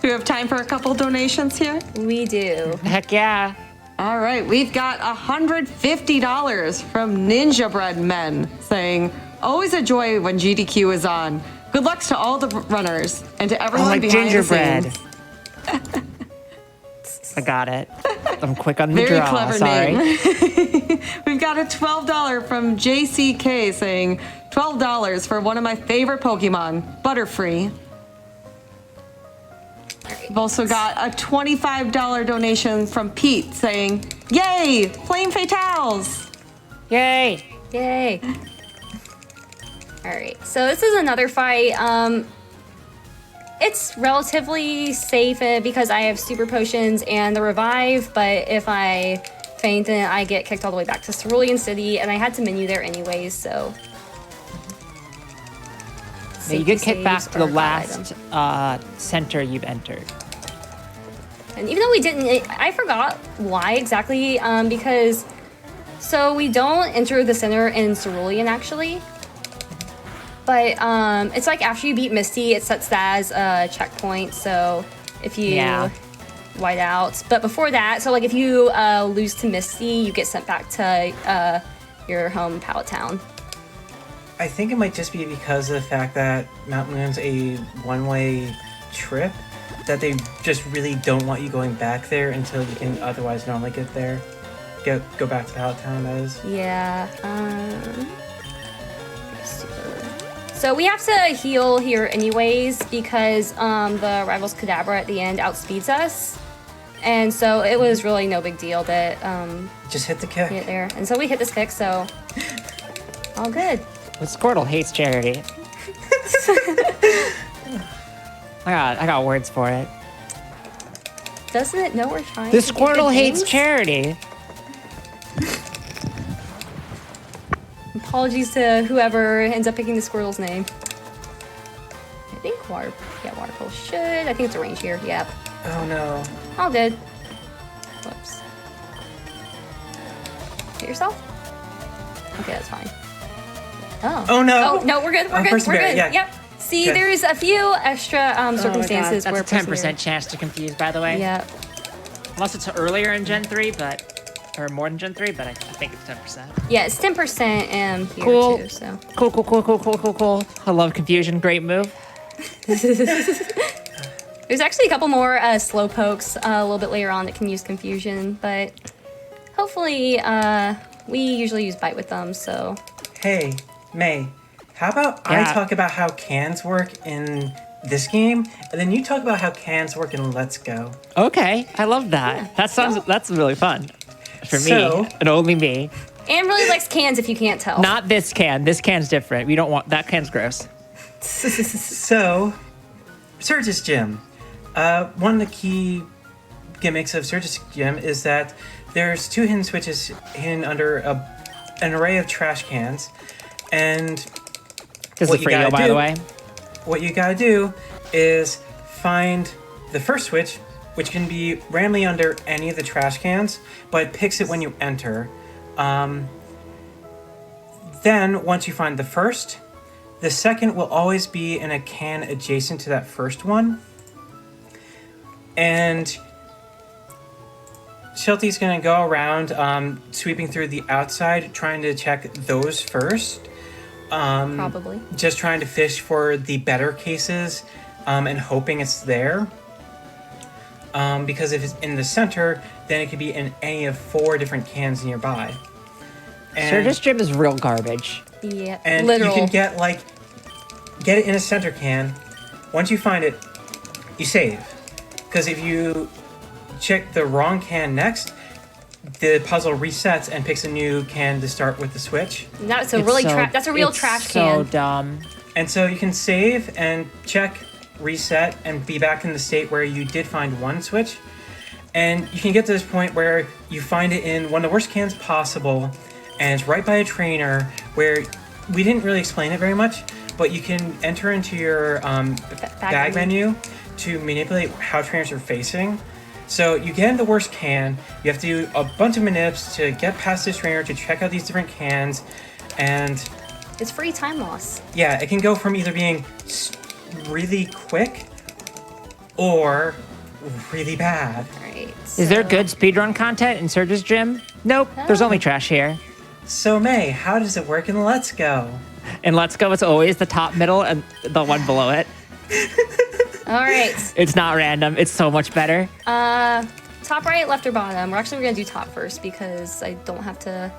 we have time for a couple donations here? We do. Heck yeah. All right, we've got $150 from Ninja Bread Men saying, always a joy when GDQ is on. Good luck to all the runners and to everyone like behind gingerbread. the scenes. I got it. I'm quick on the Very draw. clever Sorry. name. We've got a $12 from JCK saying, $12 for one of my favorite Pokemon, Butterfree. We've also got a $25 donation from Pete saying, yay, Flame Fatales. Yay! Yay. All right, so this is another fight. It's relatively safe because I have super potions and the revive, but if I faint, then I get kicked all the way back to Cerulean City, and I had to menu there anyways, so. Now you get kicked back Saves to the are a bad last item. center you've entered. And even though we didn't, I forgot why exactly, because, so we don't enter the center in Cerulean actually, but it's like after you beat Misty, it sets that as a checkpoint, so if you white out, but before that, so like if you lose to Misty, you get sent back to your home Pallet Town. I think it might just be because of the fact that Mount Moon's a one-way trip, that they just really don't want you going back there until you can otherwise normally get there. Go back to Pallet Town, that is. Yeah. So we have to heal here anyways because the Rival's Kadabra at the end outspeeds us. And so it was really no big deal that Just hit the kick. get there. And so we hit this kick, so all good. The Squirtle hates charity. I got words for it. Doesn't it know we're trying The to do good Squirtle hates things? charity. Apologies to whoever ends up picking the Squirtle's name. I think Water Pulse should. I think it's a range here. Yep. Oh no. All good. Whoops. Hit yourself? Okay, that's fine. Oh. Oh, no. Oh, no, we're good. We're good. Person We're Berry, good. yeah. Yep. See, Good. there's a few extra circumstances That's where a 10% Person chance to confuse, by the way. Berry- Yep. Unless it's earlier in Gen 3, or more than Gen 3, but I think it's 10%. Yeah, it's 10% here Cool. too, so. Cool. I love confusion. Great move. There's actually a couple more slow pokes a little bit later on that can use confusion, but hopefully we usually use bite with them, so. Hey, May, how about I Yeah. talk about how cans work in this game, and then you talk about how cans work in Let's Go. Okay, I love that. That's really fun. For So- me, and only me. Anne really likes cans if you can't tell. Not this can. This can's different. We don't want that can's gross. So, Sheltiesci Gym. One of the key gimmicks of Sheltiesci Gym is that there's 2 hidden switches hidden under an array of trash cans, and This What is you for you, gotta by do- the way. what you gotta do is find the first switch, which can be randomly under any of the trash cans, but it picks it when you enter. Then, once you find the first, the second will always be in a can adjacent to that first one. And Shelty's gonna go around sweeping through the outside, trying to check those first. Probably. Just trying to fish for the better cases and hoping it's there. Because if it's in the center, then it could be in any of 4 different cans nearby. Sheltiesci Gym is real garbage. Yeah, And literal. you can get it in a center can. Once you find it, you save. Because if you check the wrong can next, the puzzle resets and picks a new can to start with the switch. That's a It's really so- that's a real it's trash so can. dumb. And so you can save and check, reset, and be back in the state where you did find one switch. And you can get to this point where you find it in one of the worst cans possible, and it's right by a trainer where we didn't really explain it very much, but you can enter into your bag menu to manipulate how trainers are facing. So you get in the worst can, you have to do a bunch of manips to get past this trainer to check out these different cans, and It's free time loss. yeah, it can go from either being really quick or really bad. All right. right. Is there good speedrun content in Surge's gym? Nope. There's only trash here. So May, how does it work in Let's Go? In Let's Go, it's always the top, middle, and the one below it. All right. It's not random. It's so much better. Top right, left, or bottom? We're gonna do top first because I don't have to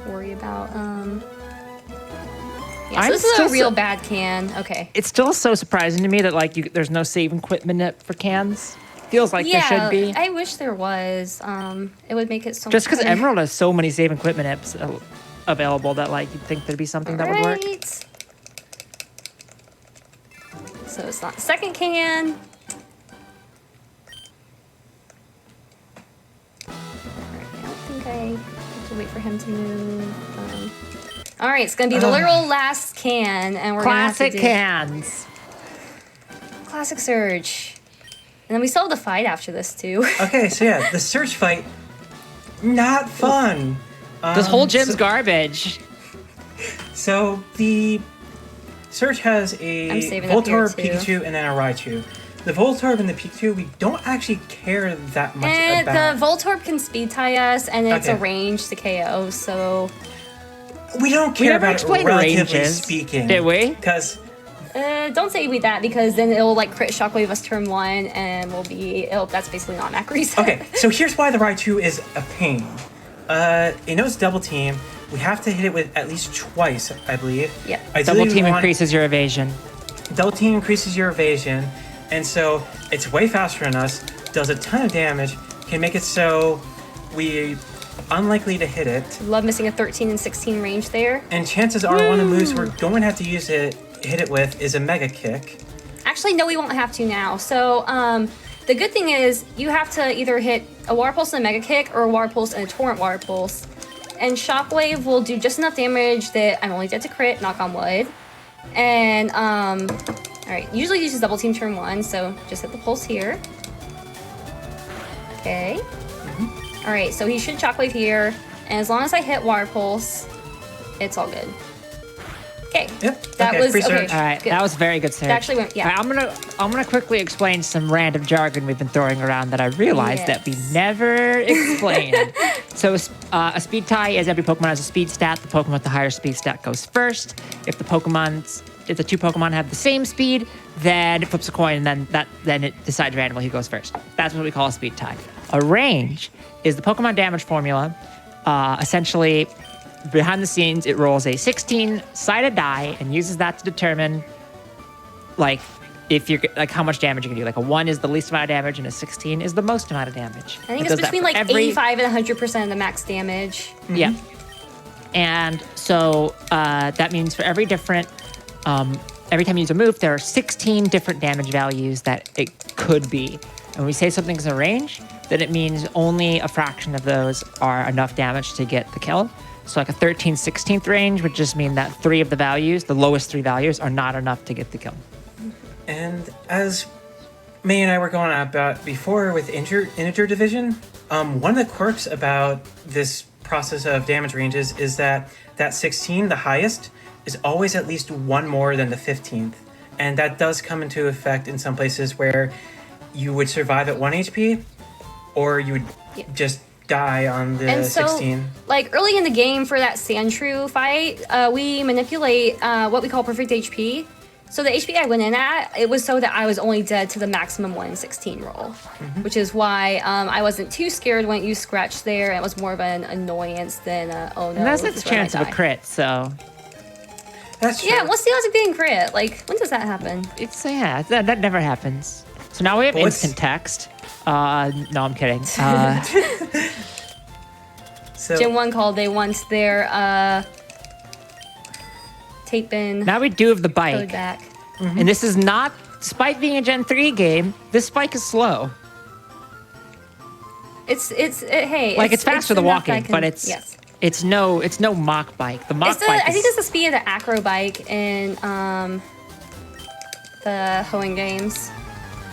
worry about. Yeah, so this is a real bad can. Okay. It's still so surprising to me that like there's no save and quit minute for cans. Feels like there should be. I wish there was. It would make it so. Just because much better. Emerald has so many save and quit minutes available that like you'd think there'd be something that would work. Right. So it's not the second can. I don't think I have to wait for him to move. All right, it's gonna be the literal last can, and we're Classic gonna have to cans. do classic Surge. And then we still have the fight after this too. Okay, so yeah, the Surge fight, not fun. This whole gym's garbage. So the Surge has I'm a saving up here, Voltorb, too. Pikachu, and then a Raichu. The Voltorb and the Pikachu, we don't actually care that much And about. the Voltorb can speed tie us, and it's a Okay. range to KO. So We don't We care never about it, explained relatively ranges, speaking. did we? Because don't say we that because then it'll like crit shockwave us turn one, and that's basically not Mac reset. okay, so here's why the Raichu is a pain. It knows double team. We have to hit it with at least twice, I believe. Yeah. Ideally, Double we team want- increases your evasion. Double team increases your evasion, and so it's way faster than us, does a ton of damage, can make it so we unlikely to hit it, Love missing a 13 and 16 range there. and chances are one of the moves we're going to have to hit it with is a Mega Kick. Actually, no, we won't have to now. So the good thing is you have to either hit a Water Pulse and a Mega Kick or a Water Pulse and a Torrent Water Pulse. And Shockwave will do just enough damage that I'm only dead to crit, knock on wood. And, all right, usually uses double team turn one, so just hit the pulse here. Okay. All right, so he should Shockwave here. And as long as I hit Water Pulse, it's all good. Okay. Yep, That okay, was, free okay. Surge. All right, good. that was very good, Sarah. That actually went, yeah. All right, I'm gonna quickly explain some random jargon we've been throwing around that I realized that we Yes. never explained. So a speed tie is every Pokemon has a speed stat. The Pokemon with the higher speed stat goes first. If the two Pokemon have the same speed, then it flips a coin, and then it decides randomly who goes first. That's what we call a speed tie. A range is the Pokemon damage formula. Essentially, behind the scenes, it rolls a 16-sided die and uses that to determine, like, if you're like how much damage you can do. Like a 1 is the least amount of damage, and a 16 is the most amount of damage. I think It it's does that between for like every- 85 and 100% of the max damage. Yeah. And so that means for every different, every time you use a move, there are 16 different damage values that it could be. And when we say something's a range, then it means only a fraction of those are enough damage to get the kill. So like a 13/16th range would just mean that 3 of the values, the lowest 3 values, are not enough to get the kill. And as May and I were going on about before with integer division, one of the quirks about this process of damage ranges is that 16, the highest, is always at least one more than the 15th. And that does come into effect in some places where you would survive at 1 HP, or you would just die on the And so, 16. like early in the game for that Sandshrew fight, we manipulate what we call perfect HP. So the HP I went in at, it was so that I was only dead to the maximum 116 roll, which is why I wasn't too scared when it used Scratch there. It was more of an annoyance than oh no. And that's this its is when I chance of a die. crit, so That's true. Yeah, what's the odds of getting crit? Like, when does that happen? it's that never happens. So now we have Well, it's- instant text. No, I'm kidding. So, Gen 1 called, they want their tape in Now we do have the code bike. back. And this is not, despite being a Gen 3 game, this bike is slow. Hey, Like it's faster than enough that I walking, can- but it's yes. it's no mock bike. The mock It's bike I think is, it's the speed of the acro bike in the Hoenn games.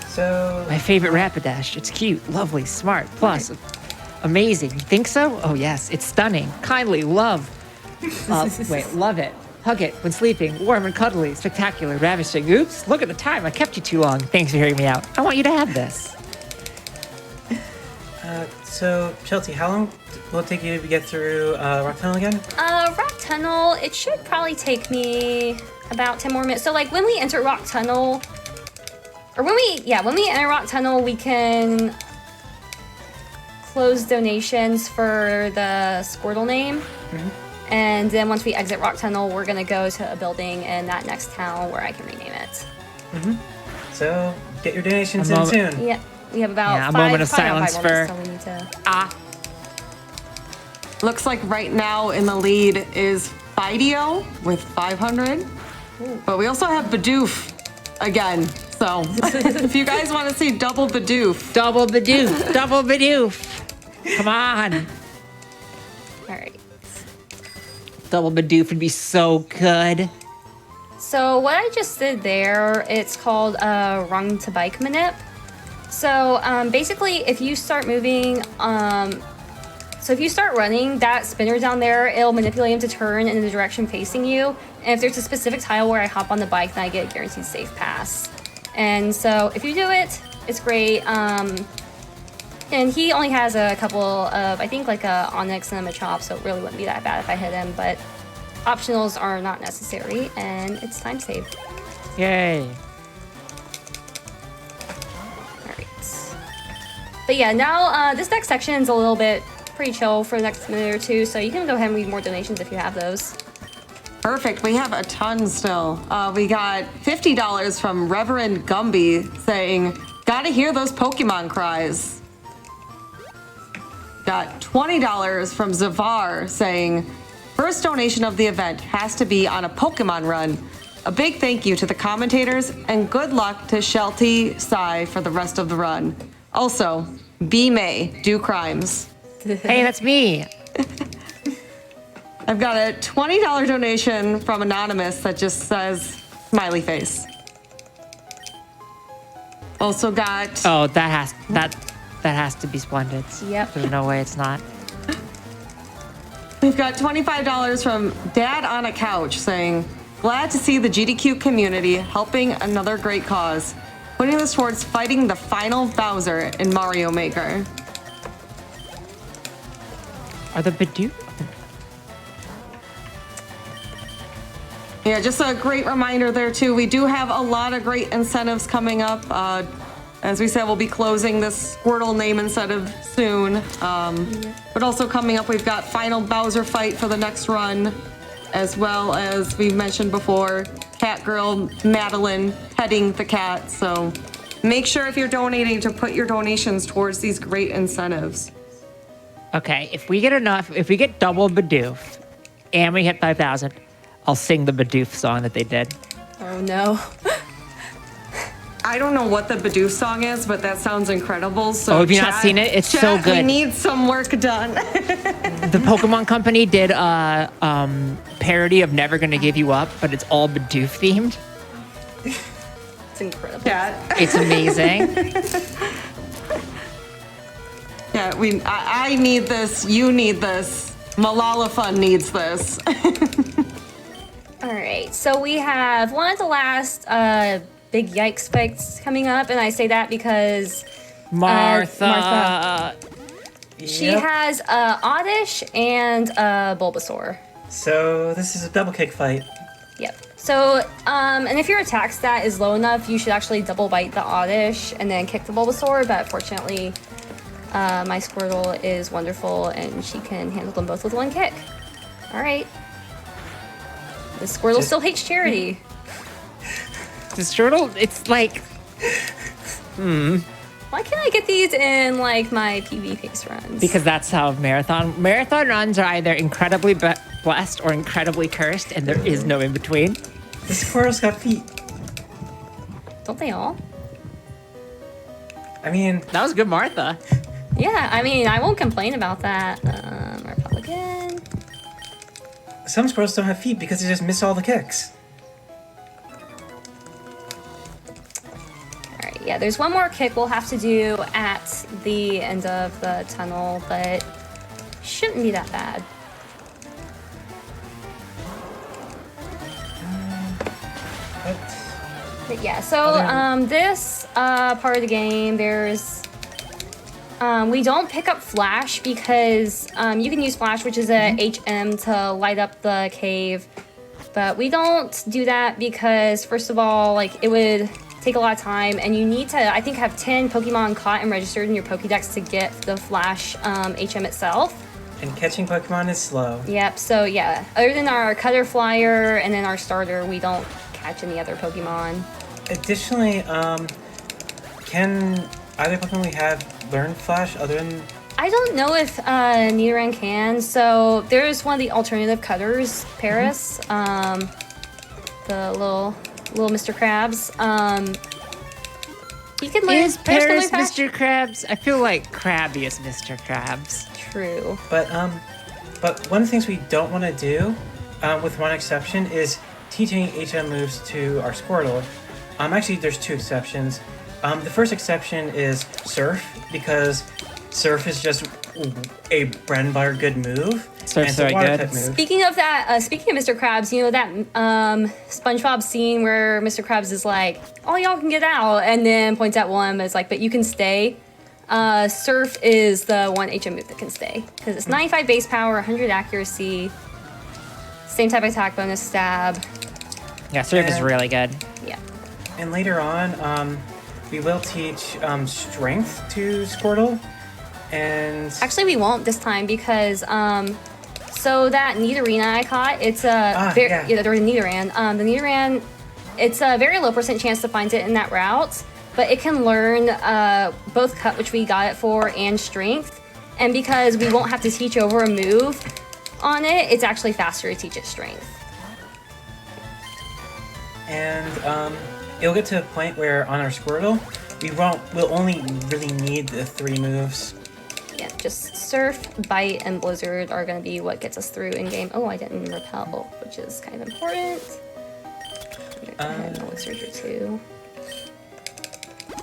so my favorite Rapidash. It's cute, lovely, smart, plus amazing. You think so? Oh yes, it's stunning. Kindly love. Love it. Hug it when sleeping. Warm and cuddly. Spectacular. Ravishing. Oops, look at the time. I kept you too long. Thanks for hearing me out. I want you to have this. So, Chelsea, how long will it take you to get through Rock Tunnel again? Rock Tunnel, it should probably take me about 10 more minutes. So, like, when we enter Rock Tunnel, or when we enter Rock Tunnel, we can close donations for the Squirtle name. Mm-hmm. And then once we exit Rock Tunnel, we're going to go to a building in that next town where I can rename it. Mm-hmm. So, get your donations in soon. Yeah. We have about a moment of silence for Looks like right now in the lead is Fidio with 500. Ooh. But we also have Bidoof again. So if you guys want to see double Bidoof. Double Bidoof. Double Bidoof. Come on. All right. Double Bidoof would be so good. So what I just did there, it's called rung to bike manip. So basically, if you start moving, so if you start running, that spinner down there, it'll manipulate him to turn in the direction facing you. And if there's a specific tile where I hop on the bike, then I get a guaranteed safe pass. And so if you do it, it's great. And he only has a couple of, I think, like a Onyx and a Machop, so it really wouldn't be that bad if I hit him. But optionals are not necessary, and it's time saved. Yay. But yeah, now this next section is a little bit pretty chill for the next minute or two, so you can go ahead and read more donations if you have those. Perfect. We have a ton still. We got $50 from Reverend Gumby saying, "Gotta hear those Pokemon cries." Got $20 from Zavar saying, "First donation of the event has to be on a Pokemon run. A big thank you to the commentators and good luck to Sheltiesci for the rest of the run. Also, B May, do crimes." Hey, that's me. I've got a $20 donation from Anonymous that just says smiley face. Also got... Oh, that has to be Splendid. Yep. There's no way it's not. We've got $25 from Dad on a Couch saying, "Glad to see the GDQ community helping another great cause. Putting this towards fighting the final Bowser in Mario Maker." Are the Bidoof? Yeah, just a great reminder there too. We do have a lot of great incentives coming up. As we said, we'll be closing this Squirtle name incentive soon. But also coming up, we've got final Bowser fight for the next run, as well as we mentioned before, Cat Girl Madeline petting the cat. So make sure if you're donating to put your donations towards these great incentives. Okay, if we get double Bidoof and we hit 5,000, I'll sing the Bidoof song that they did. Oh no. I don't know what the Bidoof song is, but that sounds incredible. So have you not seen it? It's so good. We need some work done. The Pokemon Company did a parody of Never Gonna Give You Up, but it's all Bidoof themed. It's incredible. Yeah. It's amazing. Yeah, I need this. You need this. Malala Fun needs this. All right, so we have one of the last big yikes fights coming up, and I say that because Martha. She has Oddish and Bulbasaur. So this is a double kick fight. Yep. So, and if your attack stat is low enough, you should actually double bite the Oddish and then kick the Bulbasaur, but fortunately, my Squirtle is wonderful and she can handle them both with one kick. All right. The Squirtle still hates Charity. The Squirtle, it's like... Why can't I get these in, like, my PB pace runs? Because that's how marathon runs are either incredibly blessed or incredibly cursed, and there is no in between. The Squirtle's got feet. Don't they all? I mean... That was good, Martha. Yeah, I mean, I won't complain about that. Republican. Some Squirtles don't have feet because they just miss all the kicks. Alright, yeah, there's one more kick we'll have to do at the end of the tunnel, but shouldn't be that bad. But yeah, so this part of the game, there's We don't pick up Flash because you can use Flash, which is a HM, to light up the cave. But we don't do that because, first of all, like, it would take a lot of time, and you need to, I think, have 10 Pokemon caught and registered in your Pokédex to get the Flash HM itself. And catching Pokemon is slow. Yep, so yeah, other than our Cutter Flyer and then our starter, we don't catch any other Pokemon. Additionally, can either Pokemon we have learn Flash other than... I don't know if Nidoran can. So there's one of the alternative cutters, Paris. The little Mr. Krabs. He can learn. Is Paris can learn Flash. Mr. Krabs? I feel like Krabby is Mr. Krabs. True. But one of the things we don't want to do, with one exception, is teaching HM moves to our Squirtle. Actually, there's two exceptions. The first exception is Surf, because Surf is just a bread and butter good move. Surf's and it's a very water good. type move. Speaking of that, speaking of Mr. Krabs, you know that SpongeBob scene where Mr. Krabs is like, "Oh, y'all can get out," and then points at one, but it's like, "But you can stay." Surf is the one HM move that can stay because it's 95 base power, 100 accuracy, same type of attack bonus, stab. Yeah, Surf is really good. Yeah. And later on, we will teach Strength to Squirtle. And Actually, we won't this time because so that Nidorina I caught, it's a the Nidoran. The Nidoran, it's a very low % chance to find it in that route, but it can learn both Cut, which we got it for, and Strength. And because we won't have to teach over a move on it, it's actually faster to teach it Strength. And it'll get to a point where on our Squirtle, we'll only really need the 3 moves. Yeah, just Surf, Bite, and Blizzard are going to be what gets us through in game. Oh, I didn't repel, which is kind of important. I'm going to go ahead and Blizzard you too.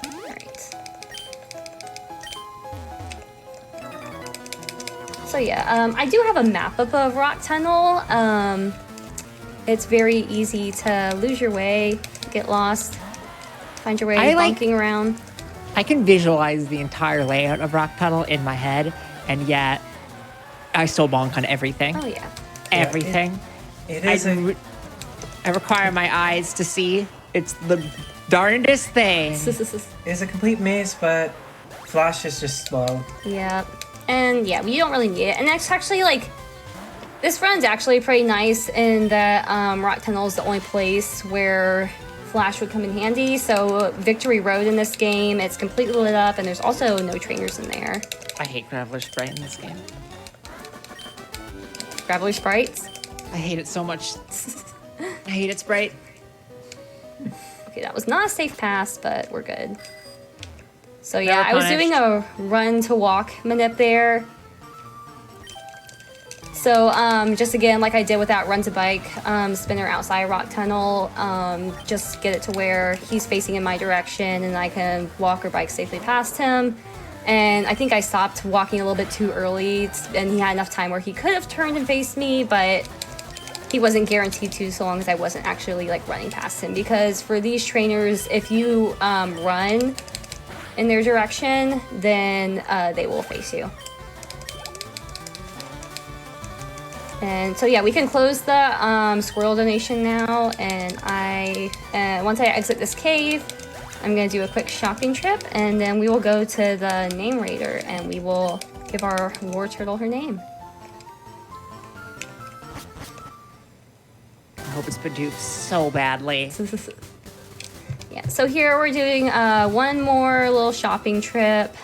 Alright. So yeah, I do have a map up of Rock Tunnel. It's very easy to lose your way, get lost, find your way bonking around. I can visualize the entire layout of Rock Tunnel in my head, and yet I still bonk on everything. Oh yeah. Everything. It is I require my eyes to see. It's the darndest thing. It's a complete maze, but Flash is just slow. Yeah. And yeah, we don't really need it. And it's actually like, this run's actually pretty nice in that Rock Tunnel is the only place where Flash would come in handy. So Victory Road in this game, it's completely lit up, and there's also no trainers in there. I hate Graveler Sprite in this game. Graveler Sprites. I hate it so much. I hate it, Sprite. Okay, that was not a safe pass, but we're good. So yeah, Never I was punished. doing a run to walk manip there. So just again, like I did with that run to bike spinner outside Rock Tunnel, just get it to where he's facing in my direction and I can walk or bike safely past him. And I think I stopped walking a little bit too early, and he had enough time where he could have turned and faced me, but he wasn't guaranteed to so long as I wasn't actually like running past him. Because for these trainers, if you run in their direction, then they will face you. And so yeah, we can close the Squirrel donation now, and once I exit this cave, I'm gonna do a quick shopping trip, and then we will go to the name raider, and we will give our war turtle her name. I hope it's Bidoof so badly. Yeah, so here we're doing one more little shopping trip.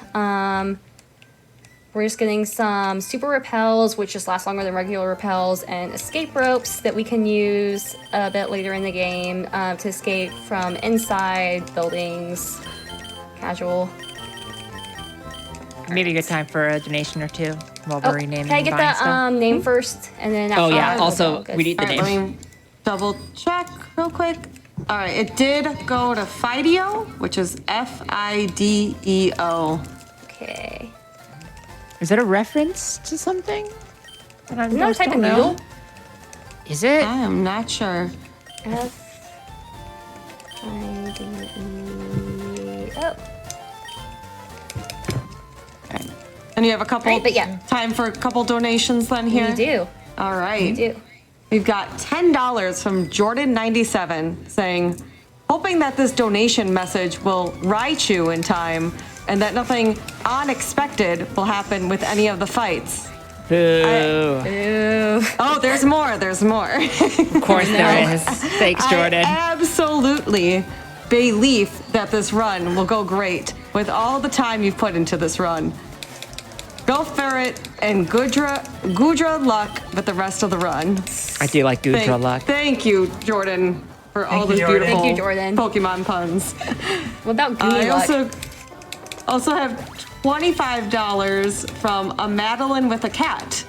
We're just getting some super repels, which just last longer than regular repels, and escape ropes that we can use a bit later in the game to escape from inside buildings. Casual. Maybe a good time for a donation or two while we're renaming. Can I get buying the stuff. name first, and then Oh yeah. we'll Also, go. we need the All right, name. let me double check real quick. All right, it did go to Fideo, which is Fideo. Okay. Is that a reference to something? That I Isn't that a just type of don't know? noodle? Is it? I am not sure. F-I-D-E. Oh. All right, And you have a couple Right, but yeah. time for a couple donations then here? We do. All We right. do. We've got $10 from Jordan97 saying, hoping that this donation message will reach you in time and that nothing unexpected will happen with any of the fights. Boo. Ooh. Oh, there's more. There's more. Of course there is. Thanks, Jordan. I absolutely believe that this run will go great with all the time you've put into this run. Go Ferret and Gudra luck with the rest of the run. I do like Gudra luck. Thank you, Jordan, for all you, those Jordan. beautiful Thank you, Jordan. Pokemon puns. What about Gooey I Luck? also have $25 from a Madeline with a cat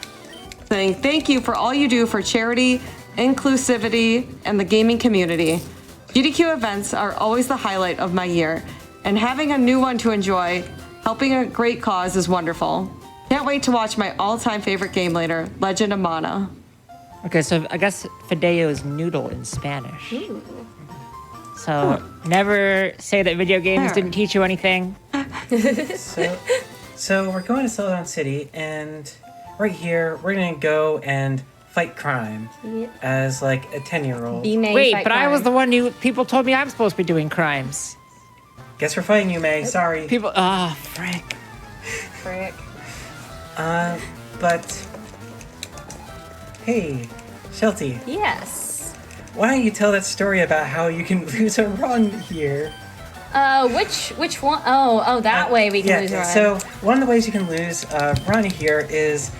saying, thank you for all you do for charity, inclusivity, and the gaming community. GDQ events are always the highlight of my year, and having a new one to enjoy, helping a great cause is wonderful. Can't wait to watch my all-time favorite game later, Legend of Mana. Okay, so I guess Fideo is noodle in Spanish. So never say that video games Fair. didn't teach you anything. So we're going to Celadon City, and right here we're gonna go and fight crime Yep. as like a 10-year-old. Be May Wait, fight but I crime. was the one who people told me I'm supposed to be doing crimes. Guess we're fighting you, May. Sorry. People, frick. Frick. But hey, Sheltie, Yes. why don't you tell that story about how you can lose a run here? Which one? Oh, that way we can lose a run. So one of the ways you can lose a run here is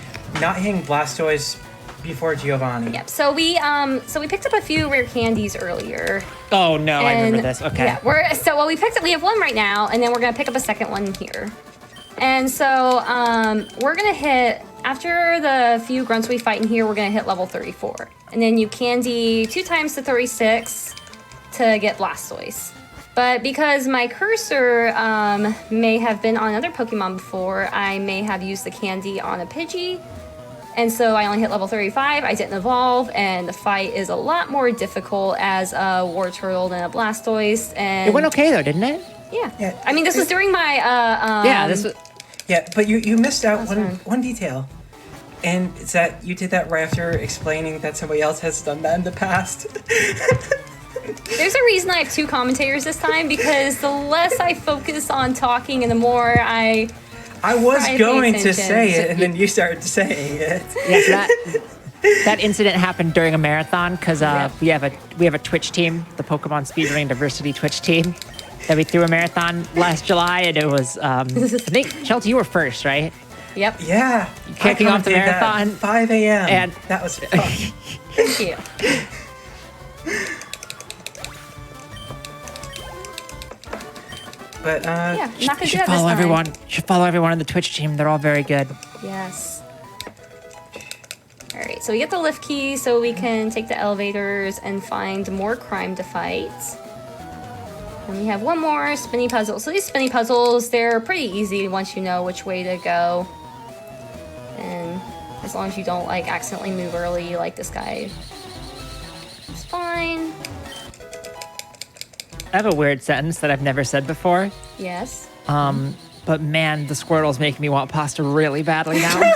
not hitting Blastoise before Giovanni. Yep. So we picked up a few rare candies earlier. Oh no, I remember And, this. Okay. Yeah, we have one right now, and then we're gonna pick up a second one here. And so we're gonna hit after the few grunts we fight in here. We're gonna hit level 34, and then you candy 2 times to 36 to get Blastoise. But because my cursor may have been on another Pokemon before, I may have used the candy on a Pidgey. And so I only hit level 35, I didn't evolve, and the fight is a lot more difficult as a War Turtle than a Blastoise. And It went okay though, didn't it? Yeah. Yeah. I mean, this was during my Yeah, this was. Yeah, but you missed out That's fine. one detail. And it's that you did that right after explaining that somebody else has done that in the past. There's a reason I have 2 commentators this time, because the less I focus on talking and the more I was Try to pay going to attention. say it, and then you started saying it. Yes, that incident happened during a marathon because we have a Twitch team, the Pokemon Speedrunning Diversity Twitch team, that we threw a marathon last July, and it was I think Sheltie, you were first, right? Yep. Yeah. Kicking I off the commented that at marathon. 5 a.m. And- that was fun. Thank you. But Yeah, I'm not gonna You do should that this follow time. everyone. You should follow everyone on the Twitch team. They're all very good. Yes. All right, so we get the lift key so we can take the elevators and find more crime to fight. And we have one more spinny puzzle. So these spinny puzzles, they're pretty easy once you know which way to go. And as long as you don't like accidentally move early like this guy, it's fine. I have a weird sentence that I've never said before. Yes. But man, the Squirtle's making me want pasta really badly now.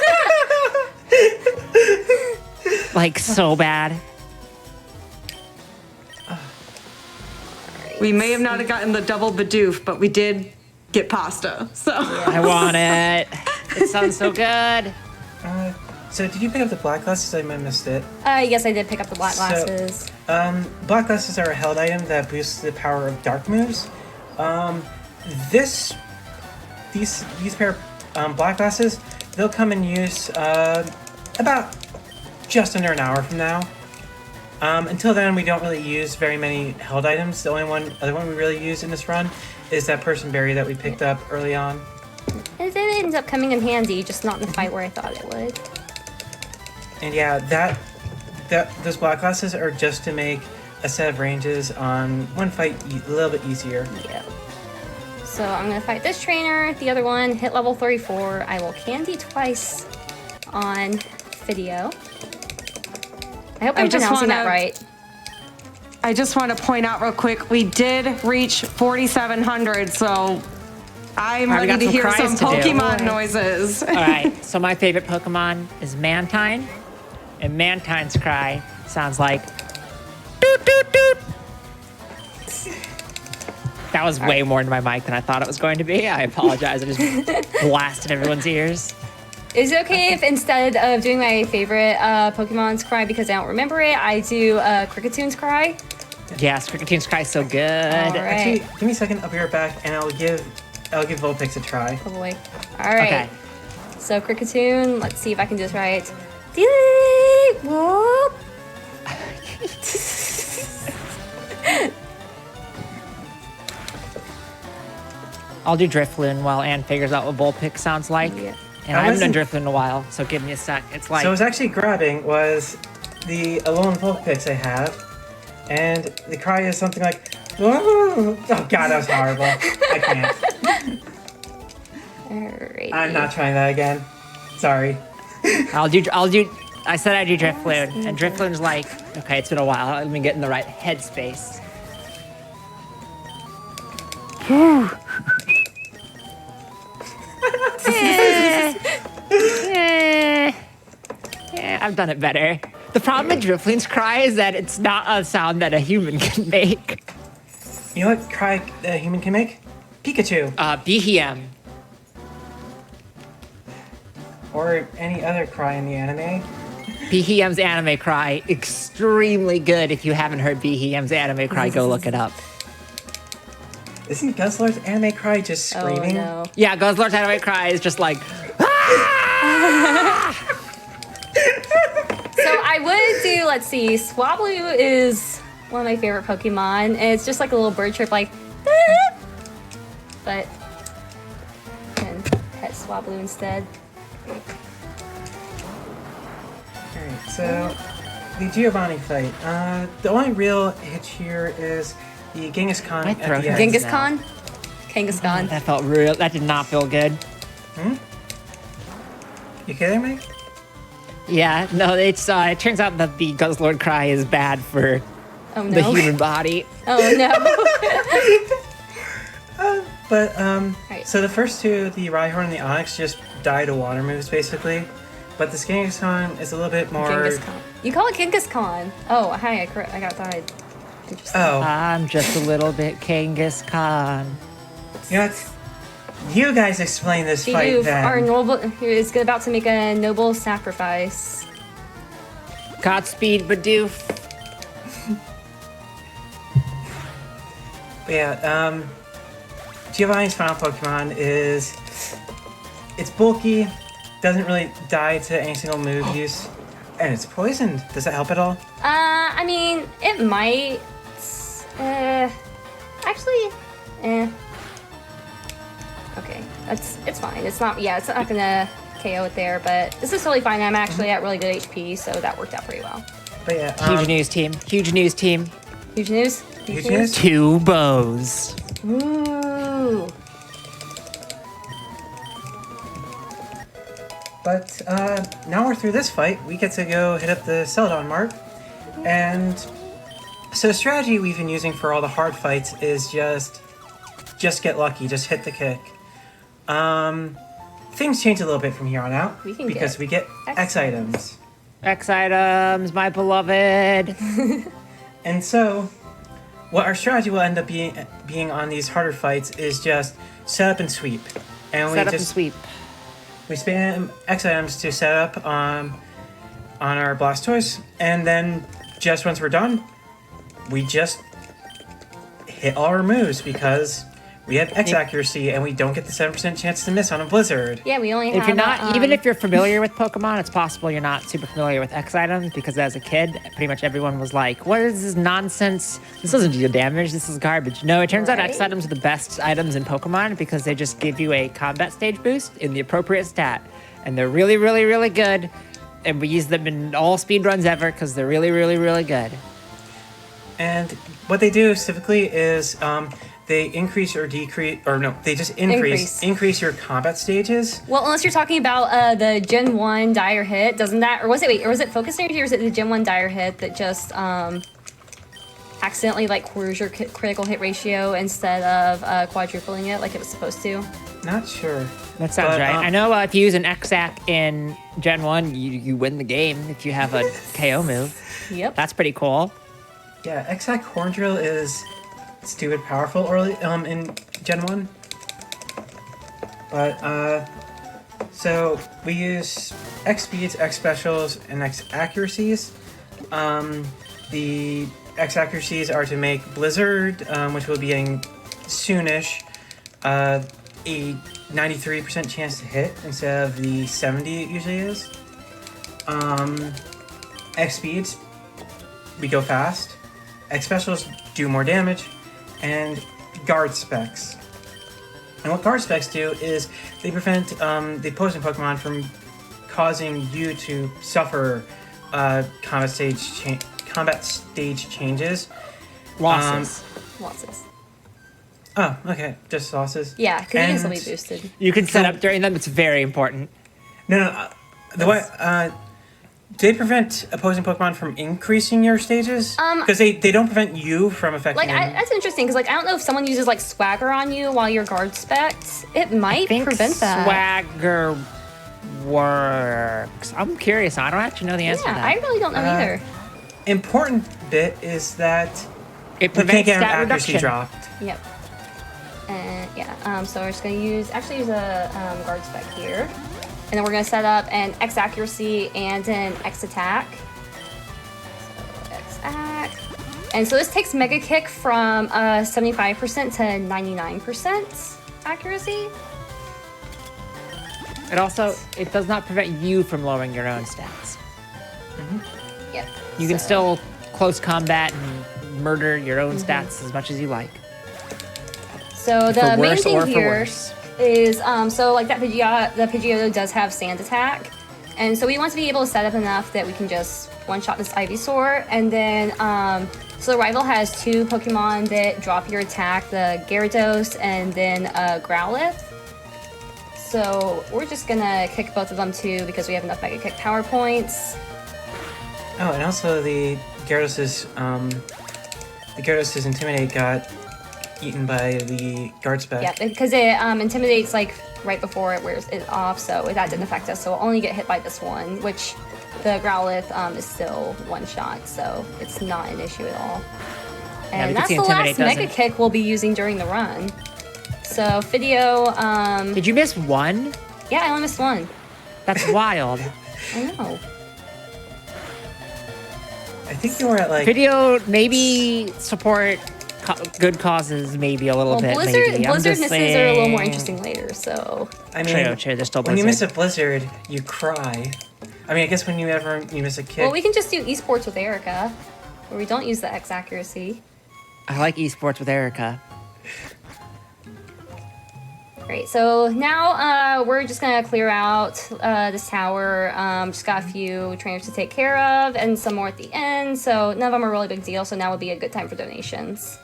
Like so bad. We may have not have gotten the double Bidoof, but we did get pasta. So I want it. It sounds so good. so did you pick up the black glasses? I might have missed it. Yes, I did pick up the black So- glasses. Black glasses are a held item that boosts the power of dark moves. These pair of black glasses, they'll come in use about just under an hour from now. Until then, we don't really use very many held items. The only other one we really use in this run is that person berry that we picked up early on. And it ends up coming in handy, just not in the fight where I thought it would. And yeah, those black glasses are just to make a set of ranges on one fight a little bit easier. Yeah. So I'm gonna fight this trainer, the other one, hit level 34. I will candy twice on video. I hope I'm just pronouncing that wanna- right. I just want to point out real quick, we did reach 4,700, so I'm All right, we ready got to some hear cries some to do. Pokemon noises. All right, so my favorite Pokemon is Mantine, and Mantine's cry sounds like doot doot doot. That was way more into my mic than I thought it was going to be. I apologize. I just blasted everyone's ears. Is it okay if instead of doing my favorite Pokemon's cry because I don't remember it, I do Cricketune cry? Yes, Cricketune cry is so good. All right. Actually, give me a second. I'll be right back, and I'll give Vulpix a try. Oh boy. All right. Okay. So Cricketune, let's see if I can do this right. Dee-dee, whoop. I'll do Drifloon while Anne figures out what Vulpix sounds like. Yeah. And I haven't done Drifloon in a while, so give me a sec. It's like... So I was actually grabbing was the Alolan Vulpix I have, and the cry is something like, "Whoa!" Oh god, that was horrible. I can't. Alrighty. I'm not trying that again. Sorry. I'll do. I said I'd do Drifloon, and Drifloon's like, okay, it's been a while. Let me get in the right headspace. Yeah, I've done it better. The problem with Drifloon's cry is that it's not a sound that a human can make. You know what cry a human can make? Pikachu. BHM. Or any other cry in the anime. BHM's anime cry, extremely good. If you haven't heard BHM's anime cry, go look it up. Isn't Guzzler's anime cry just screaming? Oh no. Yeah, Guzzler's anime cry is just like, So I would do, let's see, Swablu is one of my favorite Pokemon, and it's just like a little bird chirp, like, but I can pet Swablu instead. Alright, so the Giovanni fight. The only real hitch here is the Genghis Khan My at throat the end. hurts. Genghis Khan? Kangaskhan. that felt real. That did not feel good. You kidding me? Yeah, no, it's it turns out that the Guzzlord cry is bad for Oh the no. human body. Oh no. But, Right. so the first two, the Rhyhorn and the Onyx, just die to water moves, basically. But this Genghis Khan is a little bit more... Genghis Khan. You call it Genghis Khan. Oh, hi, I got died. Interesting. Oh, I'm just a little bit Genghis Khan. you know what? You guys explain this fight Bidoof, then. our noble, is about to make a noble sacrifice. Godspeed, Bidoof. But yeah, Giovanni's final Pokemon is... It's bulky, doesn't really die to any single move use, and it's poisoned. Does that help at all? I mean, it might. Actually, okay, it's fine. It's not. Yeah, it's not gonna KO it there, but this is totally fine. I'm actually at really good HP, so that worked out pretty well. But yeah, Huge news team. Huge news team. Huge news. Huge news? 2 bows. Ooh. But now we're through this fight, we get to go hit up the Celadon Mart. And so the strategy we've been using for all the hard fights is just get lucky, just hit the kick. Things change a little bit from here on out We can because get we get X X items. X items, my beloved. And so what our strategy will end up being on these harder fights is just set up and sweep. And Set up and sweep. We spam X items to set up on our Blastoise, and then just once we're done, we just hit all our moves because we have X accuracy and we don't get the 7% chance to miss on a Blizzard. Yeah, we only have. If you're not, even if you're familiar with Pokemon, it's possible you're not super familiar with X items because as a kid, pretty much everyone was like, what is this nonsense? This doesn't do damage. This is garbage. No, it turns out X Right. items are the best items in Pokemon because they just give you a combat stage boost in the appropriate stat. And they're really, really, really good. And we use them in all speedruns ever because they're really, really, really good. And what they do specifically is they increase or decrease, or no, they just increase your combat stages. Well, unless you're talking about the Gen 1 Dire Hit, doesn't that, or was it Focus Energy, or was it the Gen 1 Dire Hit that just accidentally like quarters your critical hit ratio instead of quadrupling it like it was supposed to. Not sure. That sounds But, right. I know if you use an X-Ack in Gen 1, you win the game if you have a KO move. Yep. That's pretty cool. Yeah, X-Ack Horn Drill is stupid powerful early in Gen 1. But, so we use X speeds, X specials, and X accuracies. The X accuracies are to make Blizzard, which will be getting soonish, a 93% chance to hit instead of the 70 it usually is. X speeds, we go fast. X specials do more damage, and guard specs. And what guard specs do is they prevent the opposing Pokemon from causing you to suffer combat stage changes. Losses. Losses. Oh, okay, just losses. Yeah, because you can still And- be boosted. You can set up during them. It's very important. No, the way do they prevent opposing Pokemon from increasing your stages? Because they don't prevent you from affecting Like, them. that's interesting, because, like, I don't know if someone uses, like, Swagger on you while you're guard specs. It might I think prevent that. Swagger works. I'm curious. I don't actually know the answer to Yeah, that. I really don't know either. Important bit is that It we can't prevents get an stat accuracy reduction. dropped. Yep. And, yeah, so we're just going to use a guard spec here. And then we're going to set up an X accuracy and an X attack. So, X attack. And so this takes Mega Kick from 75% to 99% accuracy. It does not prevent you from lowering your own stats. Yep. You can So- still close combat and murder your own stats as much as you like. So the For main worse thing or for here worse. is so like the Pidgeotto does have Sand Attack, and so we want to be able to set up enough that we can just one-shot this Ivysaur, and then so the rival has two Pokemon that drop your attack, the Gyarados and then Growlithe. So we're just gonna kick both of them too because we have enough Mega Kick power points. Oh, and also the Gyarados' Intimidate got eaten by the guard spec. Yeah, because it intimidates like right before it wears it off, so that didn't affect us. So we'll only get hit by this one, which the Growlithe is still one shot, so it's not an issue at all. And because that's the the last Intimidate Mega doesn't- Kick we'll be using during the run. So Fidio, Did you miss one? yeah, I only missed one. That's wild. I know. I think you were at like Video maybe support good causes maybe a little Well, bit. Blizzard maybe. I'm misses just are a little more saying. interesting later, so I mean, True, there's still when you miss Blizzard. a blizzard, you cry. I mean, I guess when you miss a kick. well, we can just do esports with Erica, where we don't use the X accuracy. I like esports with Erica. Great, so now we're just gonna clear out this tower. Just got a few trainers to take care of and some more at the end, so none of them are really big deal, so now would be a good time for donations.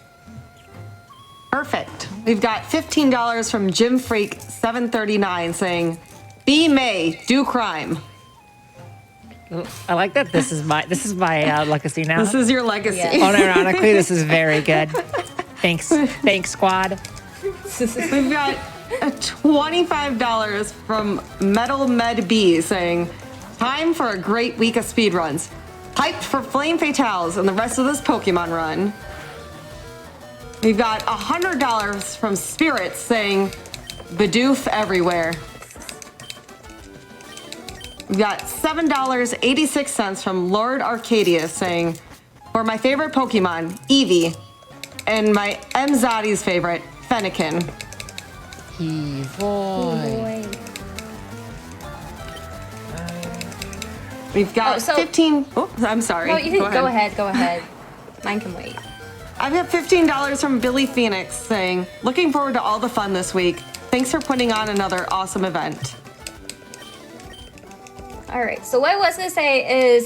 Perfect. We've got $15 from Jim Freak 739 saying, "Be May, do crime." I like that. This is my legacy now. This is your legacy. Yeah. Unironically, this is very good. Thanks, squad. We've got $25 from Metal Med B saying, "Time for a great week of speedruns. Hyped for Flame Fatales and the rest of this Pokemon run." We've got $100 from Spirits saying, "Bidoof everywhere." We've got $7.86 from Lord Arcadius saying, "For my favorite Pokemon, Eevee, and my M. Zadi's favorite, Fennekin." Boy. We've got Oh, so- 15. Oh, I'm sorry. No, you can go ahead. Mine can wait. I've got $15 from Billy Phoenix saying, "Looking forward to all the fun this week. Thanks for putting on another awesome event." All right, so what I was gonna say is,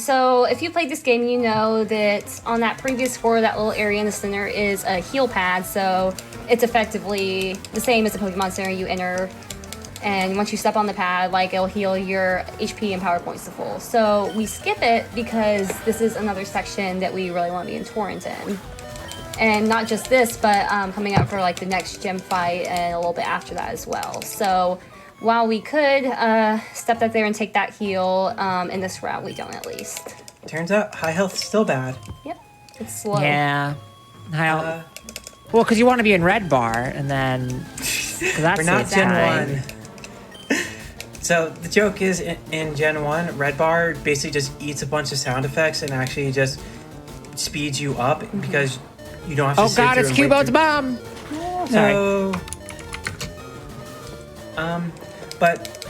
so if you played this game, you know that on that previous score, that little area in the center is a heal pad, so it's effectively the same as the Pokemon Center. You enter And once you step on the pad, like it'll heal your HP and power points to full. So we skip it because this is another section that we really want to be in Torrent in. And not just this, but coming up for like the next gym fight and a little bit after that as well. So while we could step up there and take that heal, in this route we don't at least. Turns out high health's still bad. Yep, it's slow. Yeah. Well, because you want to be in red bar, and then... 'cause that's We're not the Gen time. 1. So the joke is in Gen 1, red bar basically just eats a bunch of sound effects and actually just speeds you up because you don't have to Oh sit god, through it's and wait Cubo's through- bomb! Sorry. No. But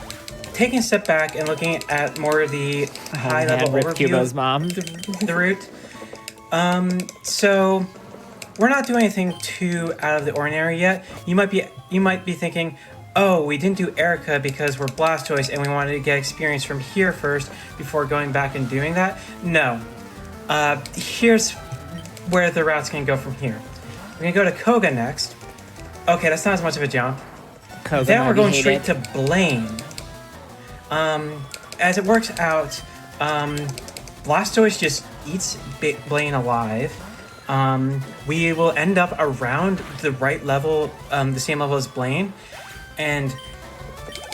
taking a step back and looking at more of the high level Rip overview Cubo's of mom. the route. So we're not doing anything too out of the ordinary yet. You might be thinking, oh, we didn't do Erica because we're Blastoise and we wanted to get experience from here first before going back and doing that. No. Here's where the route's gonna go from here. We're gonna go to Koga next. Okay, that's not as much of a jump. Koga Then we're might going be straight hated. to Blaine. As it works out, Blastoise just eats Blaine alive. We will end up around the right level, the same level as Blaine. And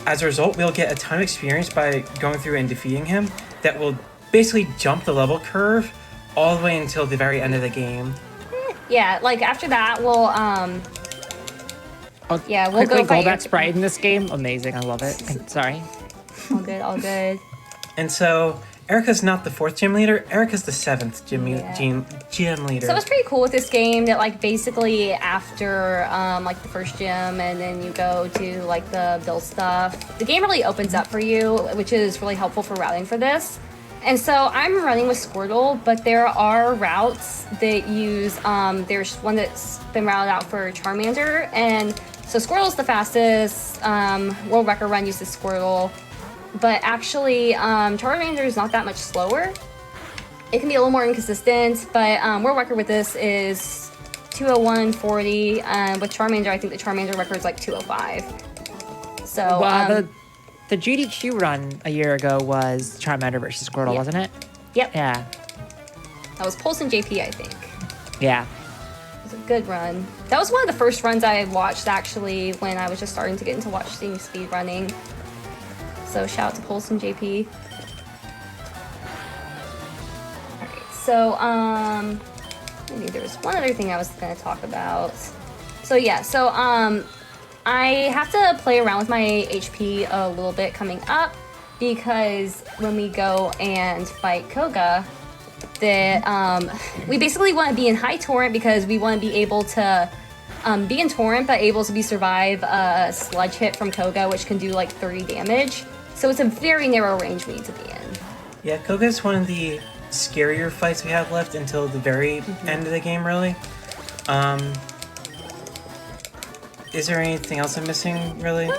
as a result, we'll get a ton of experience by going through and defeating him that will basically jump the level curve all the way until the very end of the game. Yeah, like after that, we'll yeah, we'll Quickly, go fight. Golbat Sprite in this game, amazing. I love it. Sorry. All good, all good. And so Erica's not the 4th gym leader. Erica's the 7th gym leader. So what's pretty cool with this game that like basically after like the first gym and then you go to like the build stuff, the game really opens up for you, which is really helpful for routing for this. And so I'm running with Squirtle, but there are routes that use, there's one that's been routed out for Charmander, and so Squirtle's the fastest, world record run uses Squirtle, but actually Charmander is not that much slower. It can be a little more inconsistent, but world record with this is 201.40, with Charmander, I think the Charmander record is like 205. So, Well, the GDQ run a year ago was Charmander versus Squirtle, Yeah. wasn't it? Yep, Yeah. that was Pulse and JP, I think. Yeah. It was a good run. That was one of the first runs I watched actually when I was just starting to get into watching speed running. So shout out to Pulse and JP. Alright, so maybe there was one other thing I was gonna talk about. So yeah, so I have to play around with my HP a little bit coming up because when we go and fight Koga, that we basically want to be in high torrent because we want to be able to be in torrent but able to survive a sludge hit from Koga, which can do like 30 damage. So it's a very narrow range we need to be in. Yeah, Koga's one of the scarier fights we have left until the very end of the game, really. Is there anything else I'm missing, really?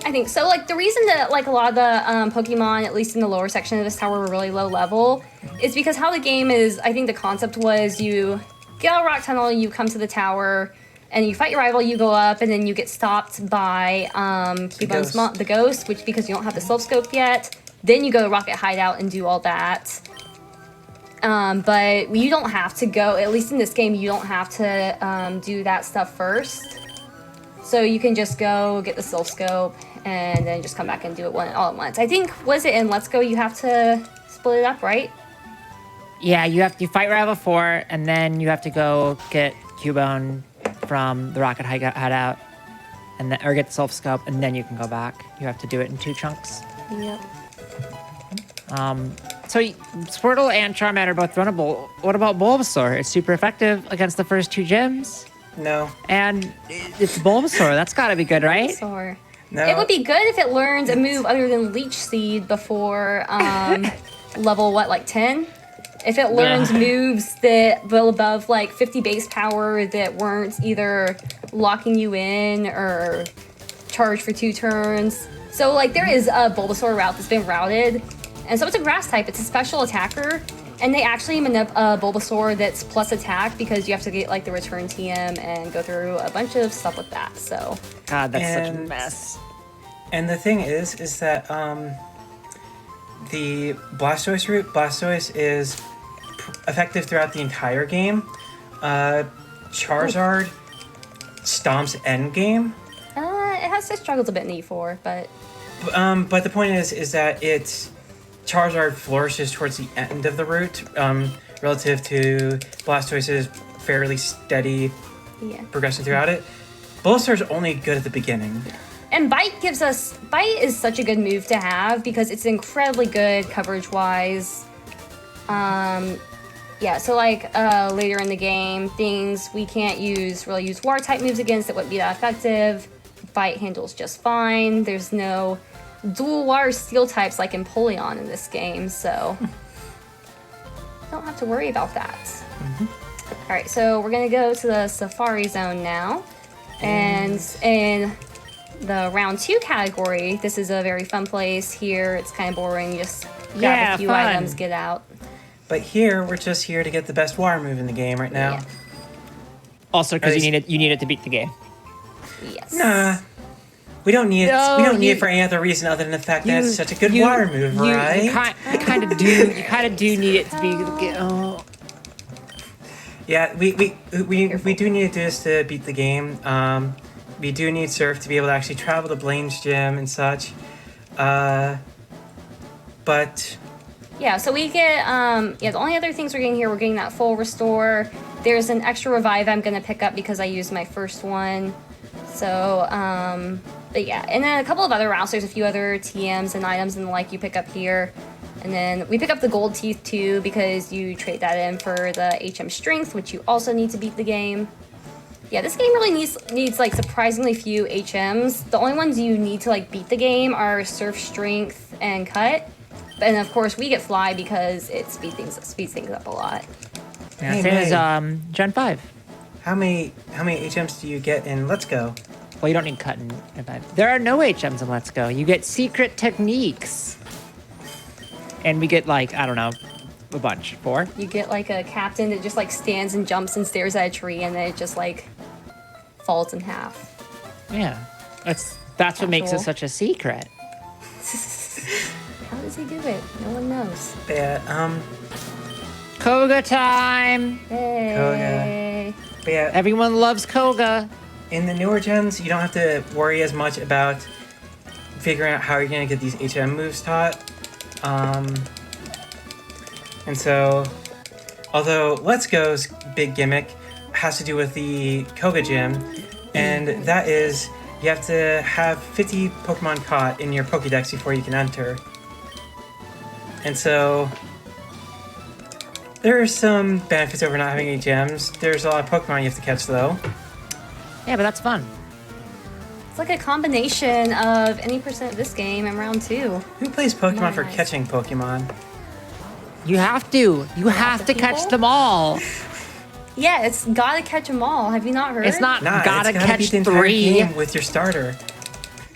I think so. Like the reason that like a lot of the Pokemon, at least in the lower section of this tower, were really low level, is because how the game is. I think the concept was you get out of rock tunnel, you come to the tower, and you fight your rival. You go up, and then you get stopped by the ghost, which because you don't have the self scope yet. Then you go to Rocket Hideout and do all that. But you don't have to go. At least in this game, you don't have to do that stuff first. So you can just go get the Soul Scope and then just come back and do it all at once. I think, was it in Let's Go you have to split it up, right? Yeah, you fight Rival 4, and then you have to go get Cubone from the Rocket Hideout, and then, or get the Self Scope, and then you can go back. You have to do it in 2 chunks. Yep. So Squirtle and Charmander are both runnable. What about Bulbasaur? It's super effective against the first 2 gyms. No. And it's Bulbasaur. That's got to be good, right? So No. it would be good if it learns a move other than Leech Seed before level, like 10? If it learns moves that go above, like, 50 base power that weren't either locking you in or charge for 2 turns. So, like, there is a Bulbasaur route that's been routed. And so it's a grass type. It's a special attacker. And they actually made up a Bulbasaur that's plus attack because you have to get, like, the return TM and go through a bunch of stuff with that, so... God, that's such a And- mess. And the thing is that the Blastoise route, Blastoise is effective throughout the entire game. Charizard stomps endgame. It has struggled a bit in E4, but But the point is that it's Charizard flourishes towards the end of the route, relative to Blastoise's fairly steady yeah. progression throughout it. Bulbasaur's only good at the beginning. And Bite is such a good move to have because it's incredibly good coverage-wise. Yeah, so like later in the game, things we can't really use Water type moves against that wouldn't be that effective. Bite handles just fine. There's no dual Water Steel types like Empoleon in this game, so don't have to worry about that. All right, so we're gonna go to the Safari Zone now, and in the round 2 category, this is a very fun place. Here, it's kind of boring. You just grab a few fun. items, get out. But here, we're just here to get the best water move in the game right now. Yeah. Also, because Are they- you need it to beat the game. Yes. Nah. We don't need it. No, We don't need you- it for any other reason other than the fact that You- it's such a good you- water move, right? You kind of do. You kind of do need it to be. Oh. Yeah, we do need to do this to beat the game. We do need Surf to be able to actually travel to Blaine's gym and such. But Yeah, so we get, the only other things we're getting here, we're getting that full restore. There's an extra revive I'm gonna pick up because I used my first one. So, but yeah, and then a couple of other routes. There's a few other TMs and items and the like you pick up here. And then we pick up the gold teeth too because you trade that in for the HM strength, which you also need to beat the game. Yeah, this game really needs like surprisingly few HMs. The only ones you need to like beat the game are Surf, Strength, and Cut. And of course, we get Fly because it speeds things up a lot. Yeah, Hey, same as May. Gen 5. how many HMs do you get in Let's Go? Well, you don't need cut in Gen 5. There are no HMs in Let's Go. You get secret techniques. And we get like, I don't know, a bunch. 4? You get like a captain that just like stands and jumps and stares at a tree and then it just like falls in half. Yeah. That's what makes it Casual. such a secret. How does he do it? No one knows. Yeah, Koga time! Hey. but yeah, Everyone loves Koga. in the newer gens, you don't have to worry as much about figuring out how you're gonna get these HM moves taught. And so, although Let's Go's big gimmick has to do with the Koga gym, and that is you have to have 50 Pokemon caught in your Pokédex before you can enter. And so, there are some benefits over not having any gems. There's a lot of Pokemon you have to catch, though. Yeah, but that's fun. It's like a combination of any percent of this game and round 2. Who plays Pokemon for Nice. catching Pokemon? You have to. You have to catch people? them all. Yeah, it's gotta catch them all. Have you not heard? It's not Nah, gotta it's gotta catch beat the entire 3. game with your starter.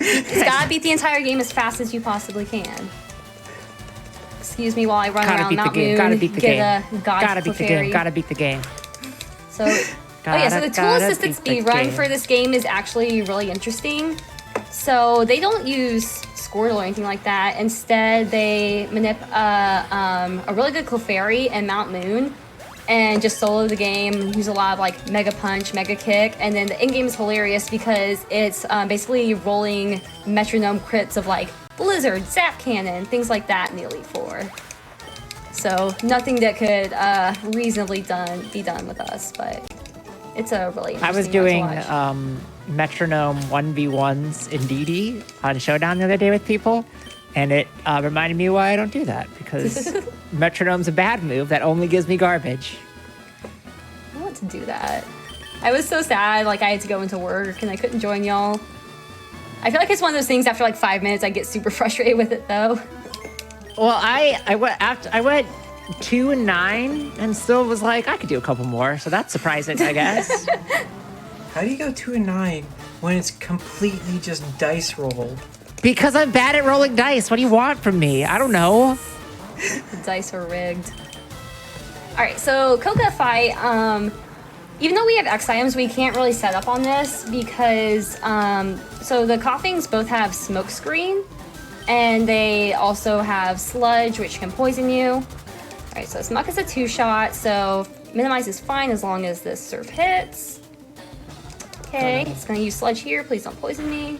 It's gotta beat the entire game as fast as you possibly can. Excuse me while I run Gotta around beat the Mount game. Moon, Gotta beat the get game. a God Gotta beat the Clefairy. game. Gotta beat the game. So, so the tool Gotta assisted beat the speed run game. for this game is actually really interesting. So they don't use Squirtle or anything like that. Instead, they manip a really good Clefairy and Mount Moon and just solo the game, use a lot of like Mega Punch, Mega Kick, and then the in-game is hilarious because it's basically rolling metronome crits of like Blizzard, Zap Cannon, things like that in the Elite Four. So nothing that could reasonably be done with us, but it's a really interesting I was one to doing watch. metronome 1v1s in DD on Showdown the other day with people, and it reminded me why I don't do that, because metronome's a bad move that only gives me garbage. I want to do that. I was so sad, like I had to go into work and I couldn't join y'all. I feel like it's one of those things after like 5 minutes I get super frustrated with it though. Well, I went 2 and 9 and still was like, I could do a couple more, so that's surprising, I guess. How do you go 2 and 9 when it's completely just dice roll? Because I'm bad at rolling dice. What do you want from me? I don't know. The dice are rigged. Alright, so Koga fight, even though we have X items, we can't really set up on this because, so the Coughings both have smoke screen, and they also have sludge, which can poison you. All right, so Smuck is a 2-shot, so minimize is fine as long as this surf hits. Okay, it's gonna use sludge here. Please don't poison me.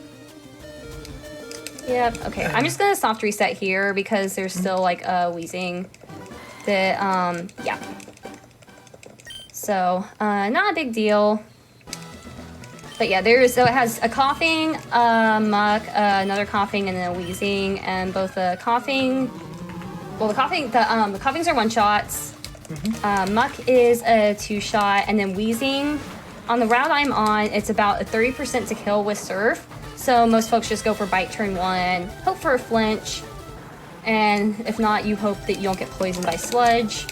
Yep, okay. I'm just gonna soft reset here because there's still like a wheezing. Yeah. So, not a big deal. But yeah, so it has a coughing, muck, another coughing, and then a wheezing, and both the coughing, well, the coughings are 1-shots. Muck is a 2-shot, and then wheezing, on the route I'm on, it's about a 30% to kill with surf. So most folks just go for bite turn 1, hope for a flinch, and if not, you hope that you don't get poisoned by sludge.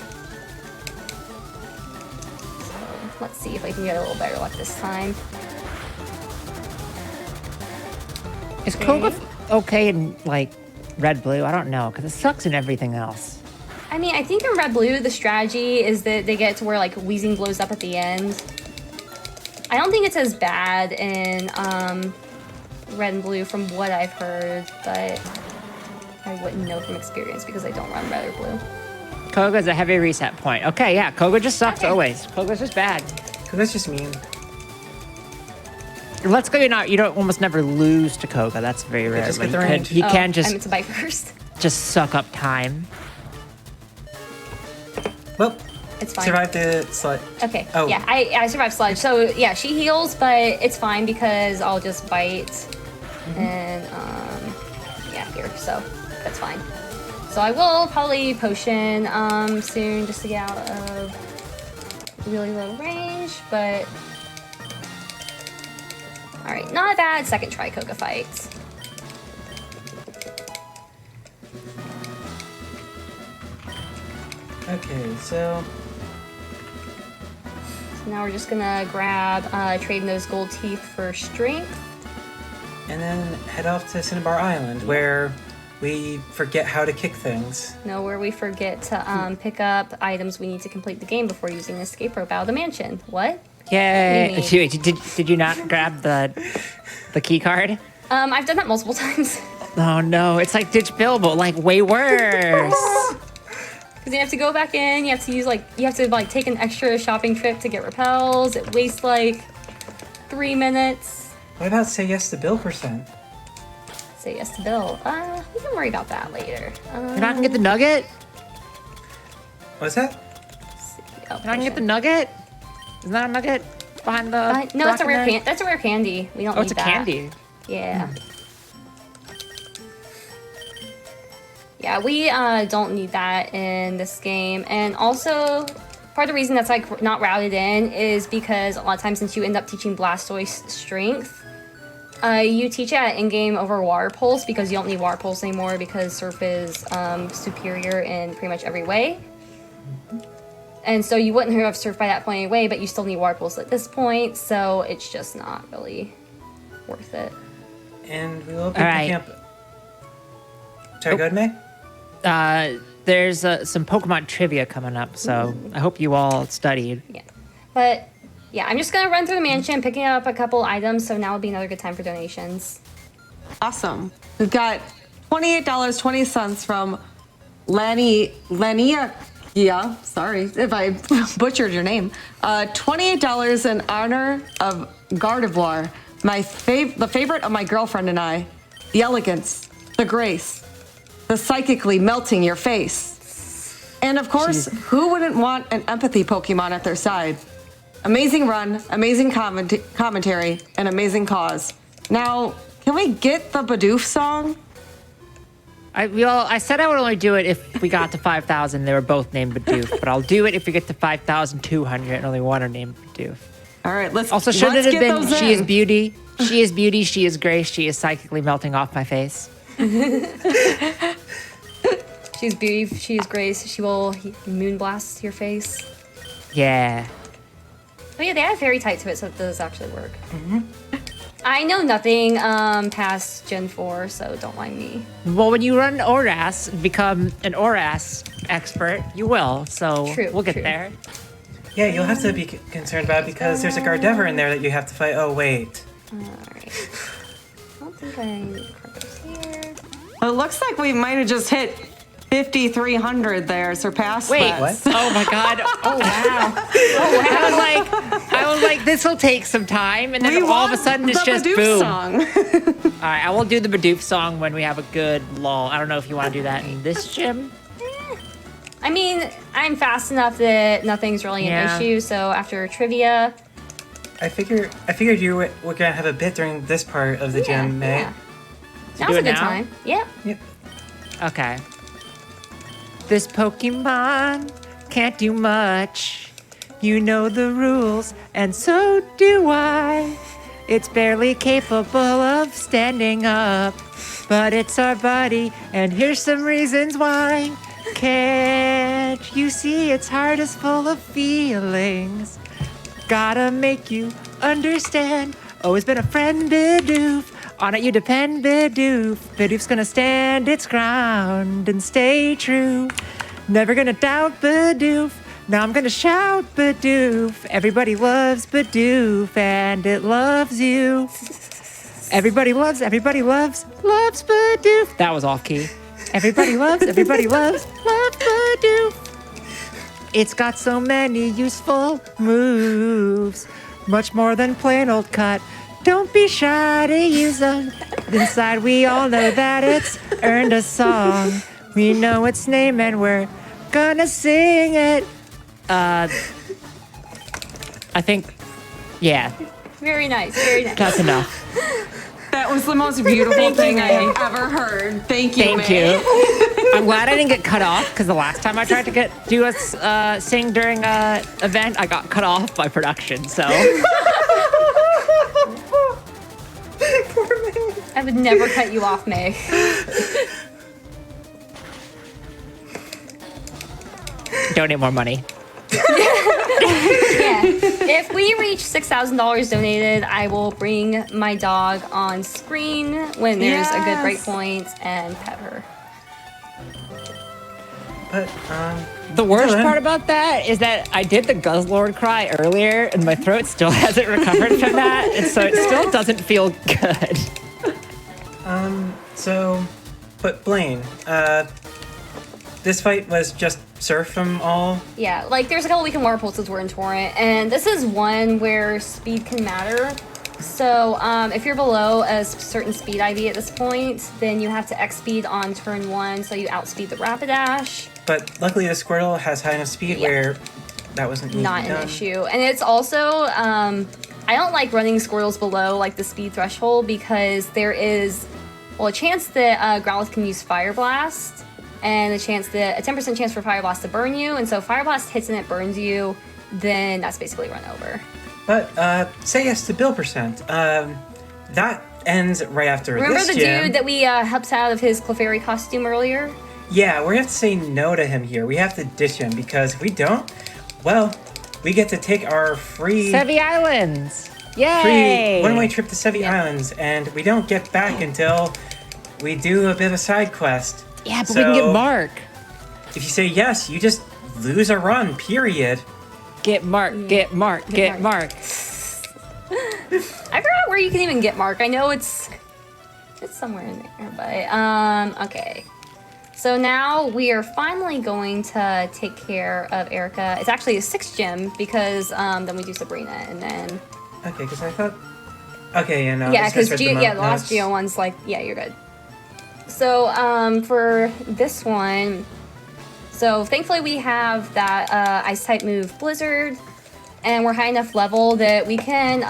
So let's see if I can get a little better luck this time. Is Koga okay in, like, red blue? I don't know, because it sucks in everything else. I mean, I think in red blue, the strategy is that they get to where, like, wheezing blows up at the end. I don't think it's as bad in red and blue from what I've heard, but I wouldn't know from experience because I don't run red or blue. Koga's a heavy reset point. Okay, yeah, Koga just sucks Okay. always. Koga's just bad. That's just mean. Let's go, you don't almost never lose to Koga. That's very rare. just but get the range. He can I meant just to bite first. suck up time. Well, It's fine. survived the sludge. Okay. Oh. Yeah, I survived sludge. So yeah, she heals, but it's fine because I'll just bite and yeah, here. So that's fine. So I will probably potion soon just to get out of really low range, but all right, not a bad second try Koga fight. Okay, so So now we're just gonna grab trading those gold teeth for strength. and then head off to Cinnabar Island where we forget how to kick things. No, where we forget to pick up items we need to complete the game before using the escape rope out of the mansion. What? Yay! What do you Did you not grab the key card? I've done that multiple times. Oh no, it's like Ditch Bilbo, like way worse. Because you have to go back in, you have to take an extra shopping trip to get repels. It wastes like 3 minutes. What about say yes to Bill %? Say yes to Bill. We can worry about that later. You're not gonna get the nugget? What's that? You're not gonna get the nugget? Isn't that a nugget behind the? No, that's a rock rare in there? candy. That's a rare candy. We don't Oh, need it's a that. candy. Yeah. Yeah, we don't need that in this game. And also, part of the reason that's like not routed in is because a lot of times since you end up teaching Blastoise strength, you teach it at in-game over Water Pulse because you don't need Water Pulse anymore because Surf is superior in pretty much every way. And so you wouldn't have Surf by that point anyway, but you still need Water Pulse at this point, so it's just not really worth it. And we will open All the right. camp. Sorry, go ahead, May. There's some Pokemon trivia coming up, so I hope you all studied. Yeah. But yeah, I'm just gonna run through the mansion, picking up a couple items, so now would be another good time for donations. Awesome. We've got $28.20 from Lania. Yeah, sorry if I butchered your name. $28 in honor of Gardevoir, the favorite of my girlfriend and I. The elegance, the grace, the psychically melting your face. And of course, who wouldn't want an empathy Pokemon at their side? Amazing run, amazing commentary, and amazing cause. Now, can we get the Bidoof song? I said I would only do it if we got to 5,000. They were both named Bidoof, but I'll do it if we get to 5,200 and only one are named Bidoof. All right, let's Also, should it have get been those she is in. beauty, she is beauty, she is grace, she is psychically melting off my face. She's beauty, she is grace, she will moonblast your face. Yeah. But yeah, they add fairy type to it, so it does actually work. I know nothing past Gen 4, so don't mind me. Well, when you run Oras, become an Oras expert, you will. So True, we'll get true. there. Yeah, you'll have to be concerned about it because there's a Gardevoir in there that you have to fight. Oh, wait. Alright. I don't think I need Carpus here. It looks like we might have just hit 5,300 there, surpassed Wait, that. what? Oh my god. Oh wow. I was like, this will take some time, and then We all of a want sudden it's the just Bidoof boom. song. All right, I will do the Bidoof song when we have a good lull. I don't know if you want to do that in this gym. I mean, I'm fast enough that nothing's really an Yeah. issue, so after trivia, I figured you were gonna have a bit during this part of the gym, May. yeah. So Now's do a it good now? time. Yep. Yep. Okay. This Pokemon can't do much. You know the rules, and so do I. It's barely capable of standing up, but it's our buddy, and here's some reasons why. Can't you see its heart is full of feelings? Gotta make you understand. Always been a friend, Bidoof. On it you depend, Bidoof. Bidoof's gonna stand its ground and stay true. Never gonna doubt Bidoof. Now I'm gonna shout Bidoof. Everybody loves Bidoof and it loves you. Everybody loves Bidoof. That was off key. Everybody loves Bidoof. It's got so many useful moves. Much more than plain old cut. Don't be shy to use them. Inside we all know that it's earned a song. We know its name and we're gonna sing it. I think, yeah, Very nice. Very nice. that's enough. That was the most beautiful thing I have ever heard. Thank you, Thank May. you. I'm glad I didn't get cut off because the last time I tried to do a sing during a event, I got cut off by production. So I would never cut you off, May. donate more money. Yeah. If we reach $6,000 donated, I will bring my dog on screen when there's a good break Yes. point and pet her. But The worst Dylan. part about that is that I did the Guzzlord cry earlier, and my throat still hasn't recovered from that, and so it still doesn't feel good. But Blaine, this fight was just surf from all. Yeah, like there's a couple weekend water pulses we're in Torrent, and this is one where speed can matter. So if you're below a certain speed IV at this point, then you have to X speed on turn 1, so you outspeed the Rapidash. But luckily, the Squirtle has high enough speed Yeah. where that wasn't Not done. an issue. And it's also, I don't like running Squirtles below like the speed threshold because there is, well, a chance that Growlithe can use Fire Blast, and a 10% chance for Fire Blast to burn you. And so if Fire Blast hits and it burns you, then that's basically run over. But say yes to Bill percent. That ends right after Remember this the gym. dude that we helped out of his Clefairy costume earlier? Yeah, we have to say no to him here. We have to ditch him because if we don't, well, we get to take our free Sevi Islands! Yay! one-way trip to Sevi Islands, and we don't get back until we do a bit of a side quest. Yeah, but we can get So, Mark. If you say yes, you just lose a run, period. Get Mark, get Mark, get Mark. I forgot where you can even get Mark. I know it's somewhere in there, but okay. So now we are finally going to take care of Erica. It's actually a 6th gym because then we do Sabrina and then Okay, because I thought. Okay, yeah, no. yeah, just because misread the last notes. Geo one's like yeah, you're good. So for this one, so thankfully we have that ice type move Blizzard, and we're high enough level that we can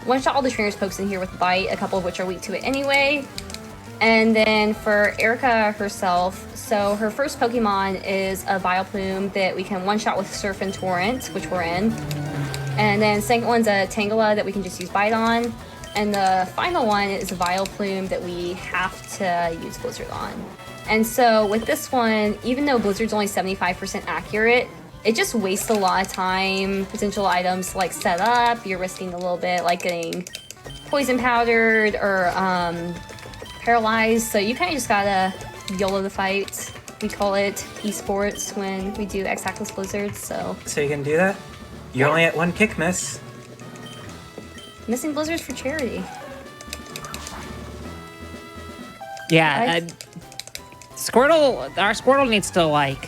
one shot all the trainers pokes in here with Bite, a couple of which are weak to it anyway. And then for Erica herself, so her first Pokemon is a Vileplume that we can one shot with Surf and Torrent, which we're in. And then second one's a Tangela that we can just use Bite on. And the final one is a Vileplume that we have to use Blizzard on. And so with this one, even though Blizzard's only 75% accurate, it just wastes a lot of time, potential items to, like set up. You're risking a little bit, like getting poison powdered or paralyzed. So you kind of just gotta YOLO the fight. We call it esports when we do X-Axis Blizzards, so. So you can do that? You're only at one kick miss. Missing blizzards for charity. Yeah, our Squirtle needs to like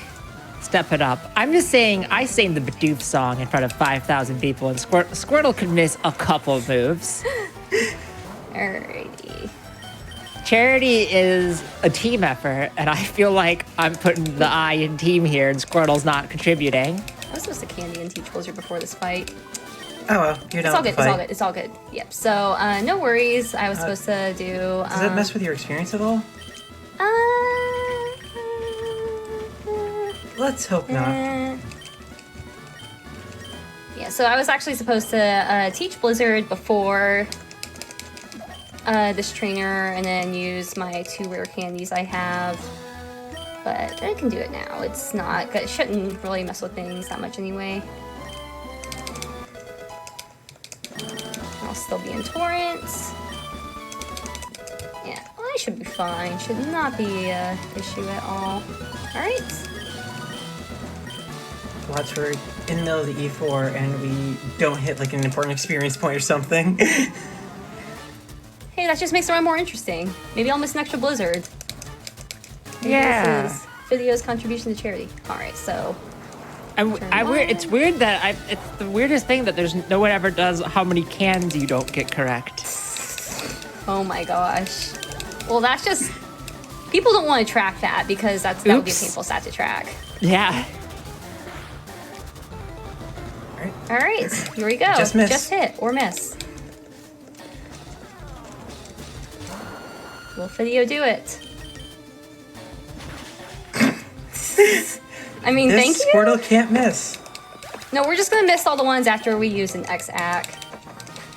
step it up. I'm just saying, I sang the Bidoof song in front of 5,000 people, and Squirtle could miss a couple moves. Alrighty. Charity is a team effort, and I feel like I'm putting the I in team here, and Squirtle's not contributing. I was supposed to candy and teach Blizzard before this fight. Oh well, you're It's done all with good. the It's all fight. good. It's all good. Yep. So no worries. I was supposed to do. Does that mess with your experience at all? Let's hope not. Yeah. So I was actually supposed to teach Blizzard before this trainer, and then use my 2 rare candies I have. But I can do it now. It's not. It shouldn't really mess with things that much anyway. I'll still be in torrents. Yeah, well, I should be fine. Should not be an issue at all. Alright. Watch, we're in the middle of the E4 and we don't hit like an important experience point or something. Hey, that just makes the run more interesting. Maybe I'll miss an extra blizzard. Maybe Yeah. This is video's contribution to charity. Alright, so. It's weird that it's the weirdest thing that there's no one ever does how many cans you don't get correct. Oh my gosh. Well, that's just. People don't want to track that because that would be a Oops. painful stat to track. Yeah. Alright, here we go. Just miss. Just hit or miss. Will video do it? I mean, thank This you. Squirtle can't miss. No, we're just gonna miss all the ones after we use an X-Ack,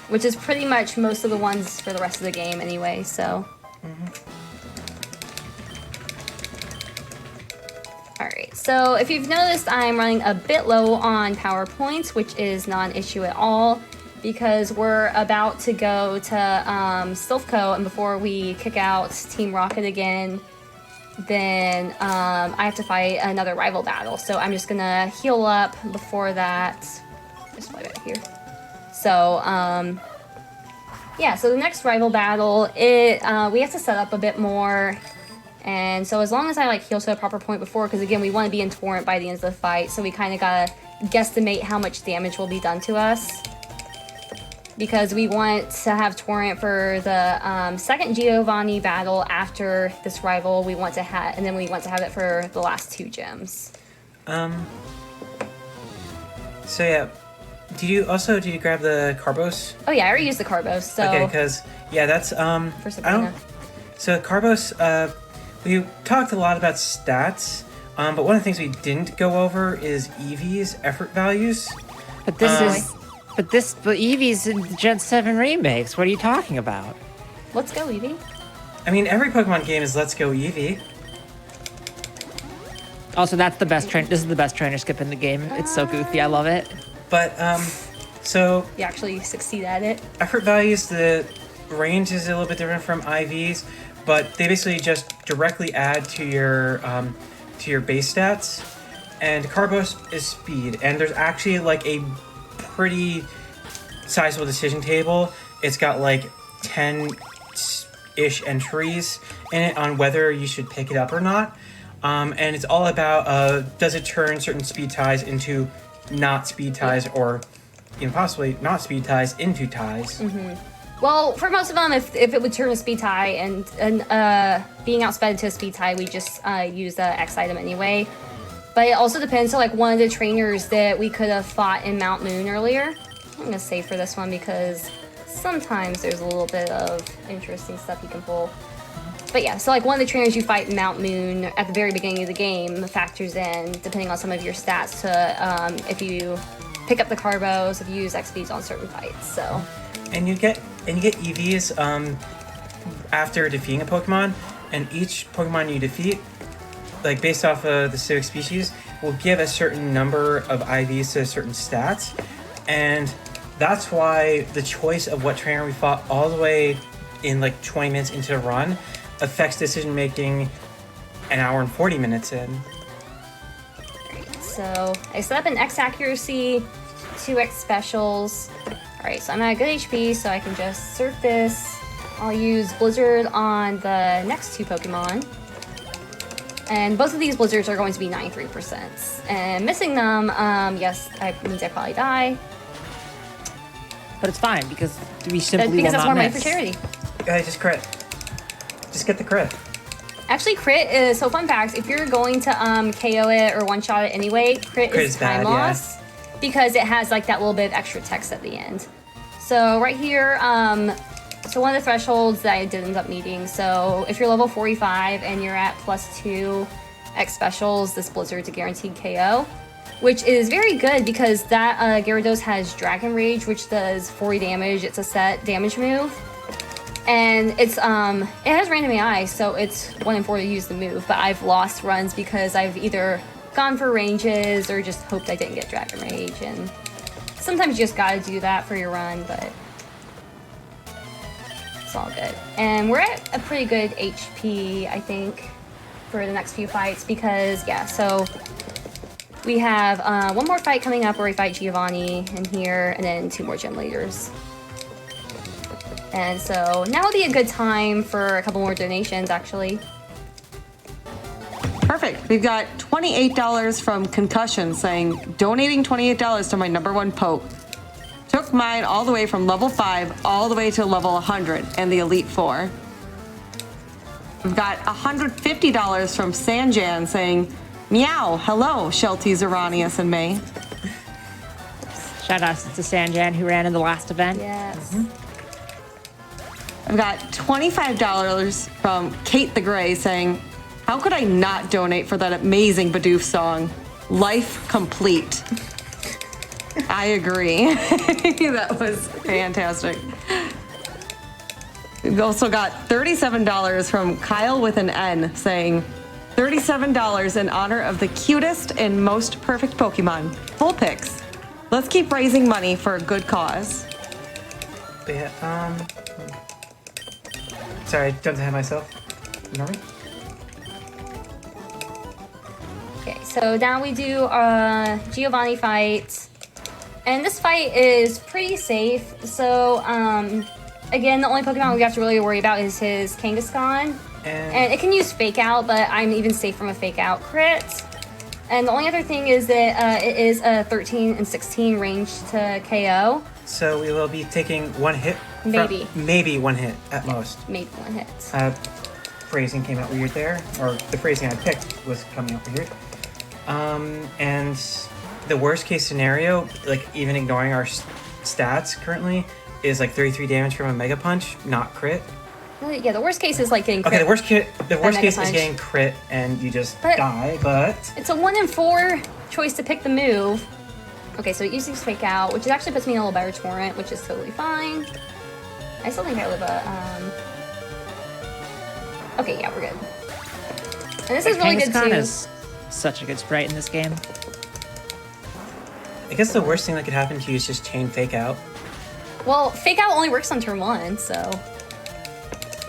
which is pretty much most of the ones for the rest of the game anyway, so. Alright, so if you've noticed, I'm running a bit low on power points, which is not an issue at all, because we're about to go to Stilfco, and before we kick out Team Rocket again, then I have to fight another rival battle. So I'm just gonna heal up before that. Just fly back here. So, yeah, so the next rival battle, we have to set up a bit more. And so as long as I like heal to a proper point before, because again, we want to be in torrent by the end of the fight, so we kind of gotta guesstimate how much damage will be done to us. Because we want to have torrent for the second Giovanni battle after this rival. We want to have, and then we want to have it for the last 2 gyms. So yeah, did you grab the Carbos? Oh yeah, I already used the Carbos. So Okay, because yeah, that's for Sabrina. So Carbos, we talked a lot about stats, but one of the things we didn't go over is Eevee's effort values. But Eevee's in the Gen 7 remakes. What are you talking about? Let's go, Eevee. I mean, every Pokemon game is Let's Go Eevee. Also, that's the best train. This is the best trainer skip in the game. It's so goofy. I love it. But so You actually succeed at it. effort values, the range is a little bit different from IVs, but they basically just directly add to your base stats. And Carbos is speed, and there's actually like a pretty sizable decision table. It's got like 10-ish entries in it on whether you should pick it up or not. And it's all about does it turn certain speed ties into not speed ties, or possibly not speed ties into ties. Well, for most of them, if it would turn a speed tie and being outsped to a speed tie, we just use the X item anyway. But it also depends. So, like, one of the trainers that we could have fought in Mount Moon earlier, I'm gonna save for this one because sometimes there's a little bit of interesting stuff you can pull. But yeah, so like one of the trainers you fight in Mount Moon at the very beginning of the game factors in, depending on some of your stats, to if you pick up the Carbos, if you use XPs on certain fights. So. And you get EVs after defeating a Pokemon, and each Pokemon you defeat, like based off of the civic species, will give a certain number of IVs to certain stats, and that's why the choice of what trainer we fought all the way in like 20 minutes into the run affects decision making an hour and 40 minutes in. So I set up an X accuracy 2x specials. Alright, so I'm at good HP, so I can just surf this. I'll use Blizzard on the next 2 Pokemon. And both of these Blizzards are going to be 93%. And missing them, yes, that means I probably die. But it's fine because we simply Because will that's not more money miss. for charity. Just crit. Just get the crit. Actually, crit is, so fun fact, if you're going to KO it or one-shot it anyway, crit is time bad, loss. Because it has like that little bit of extra text at the end. So right here, so one of the thresholds that I did end up meeting, so if you're level 45 and you're at +2 X specials, this Blizzard's a guaranteed KO, which is very good because that Gyarados has Dragon Rage, which does 40 damage. It's a set damage move. And it's it has random AI, so it's 1 in 4 to use the move, but I've lost runs because I've either gone for ranges or just hoped I didn't get Dragon Rage, and sometimes you just gotta do that for your run, but it's all good. And we're at a pretty good HP, I think, for the next few fights because, yeah, so we have one more fight coming up where we fight Giovanni in here, and then 2 more gym leaders. And so now would be a good time for a couple more donations, actually. Perfect. We've got $28 from Concussion saying, donating $28 to my #1 poke. Took mine all the way from level 5 all the way to level 100 and the Elite 4. We've got $150 from Sanjan saying, meow, hello, Sheltiesci, zoronius, and May. Shout out to Sanjan who ran in the last event. Yes. I've got $25 from Kate the Grey saying, how could I not donate for that amazing Bidoof song? Life complete. I agree. That was fantastic. We've also got $37 from Kyle with an N saying, $37 in honor of the cutest and most perfect Pokemon, Vulpix. Let's keep raising money for a good cause. But yeah, sorry, don't have myself. Ignore me. Okay, so now we do a Giovanni fight. And this fight is pretty safe. So, again, the only Pokemon we have to really worry about is his Kangaskhan. And it can use Fake Out, but I'm even safe from a Fake Out crit. And the only other thing is that it is a 13 and 16 range to KO. So we will be taking 1 hit. Maybe. Maybe 1 hit at most. Maybe 1 hit. Phrasing came out weird there, or the phrasing I picked was coming out weird. And the worst case scenario, like even ignoring our stats currently, is like 33 damage from a Mega Punch, not crit. Well, yeah, the worst case is like getting crit. Okay, the worst case Punch. is getting crit and you just But- die, but It's a 1 in 4 choice to pick the move. Okay, so it uses Fake Out, which actually puts me in a little better torrent, which is totally fine. I still think I live a, Okay, yeah, we're good. And this is really good Kangaskhan too. is such a good sprite in this game. I guess the worst thing that could happen to you is just chain Fake Out. Well, Fake Out only works on turn 1, so...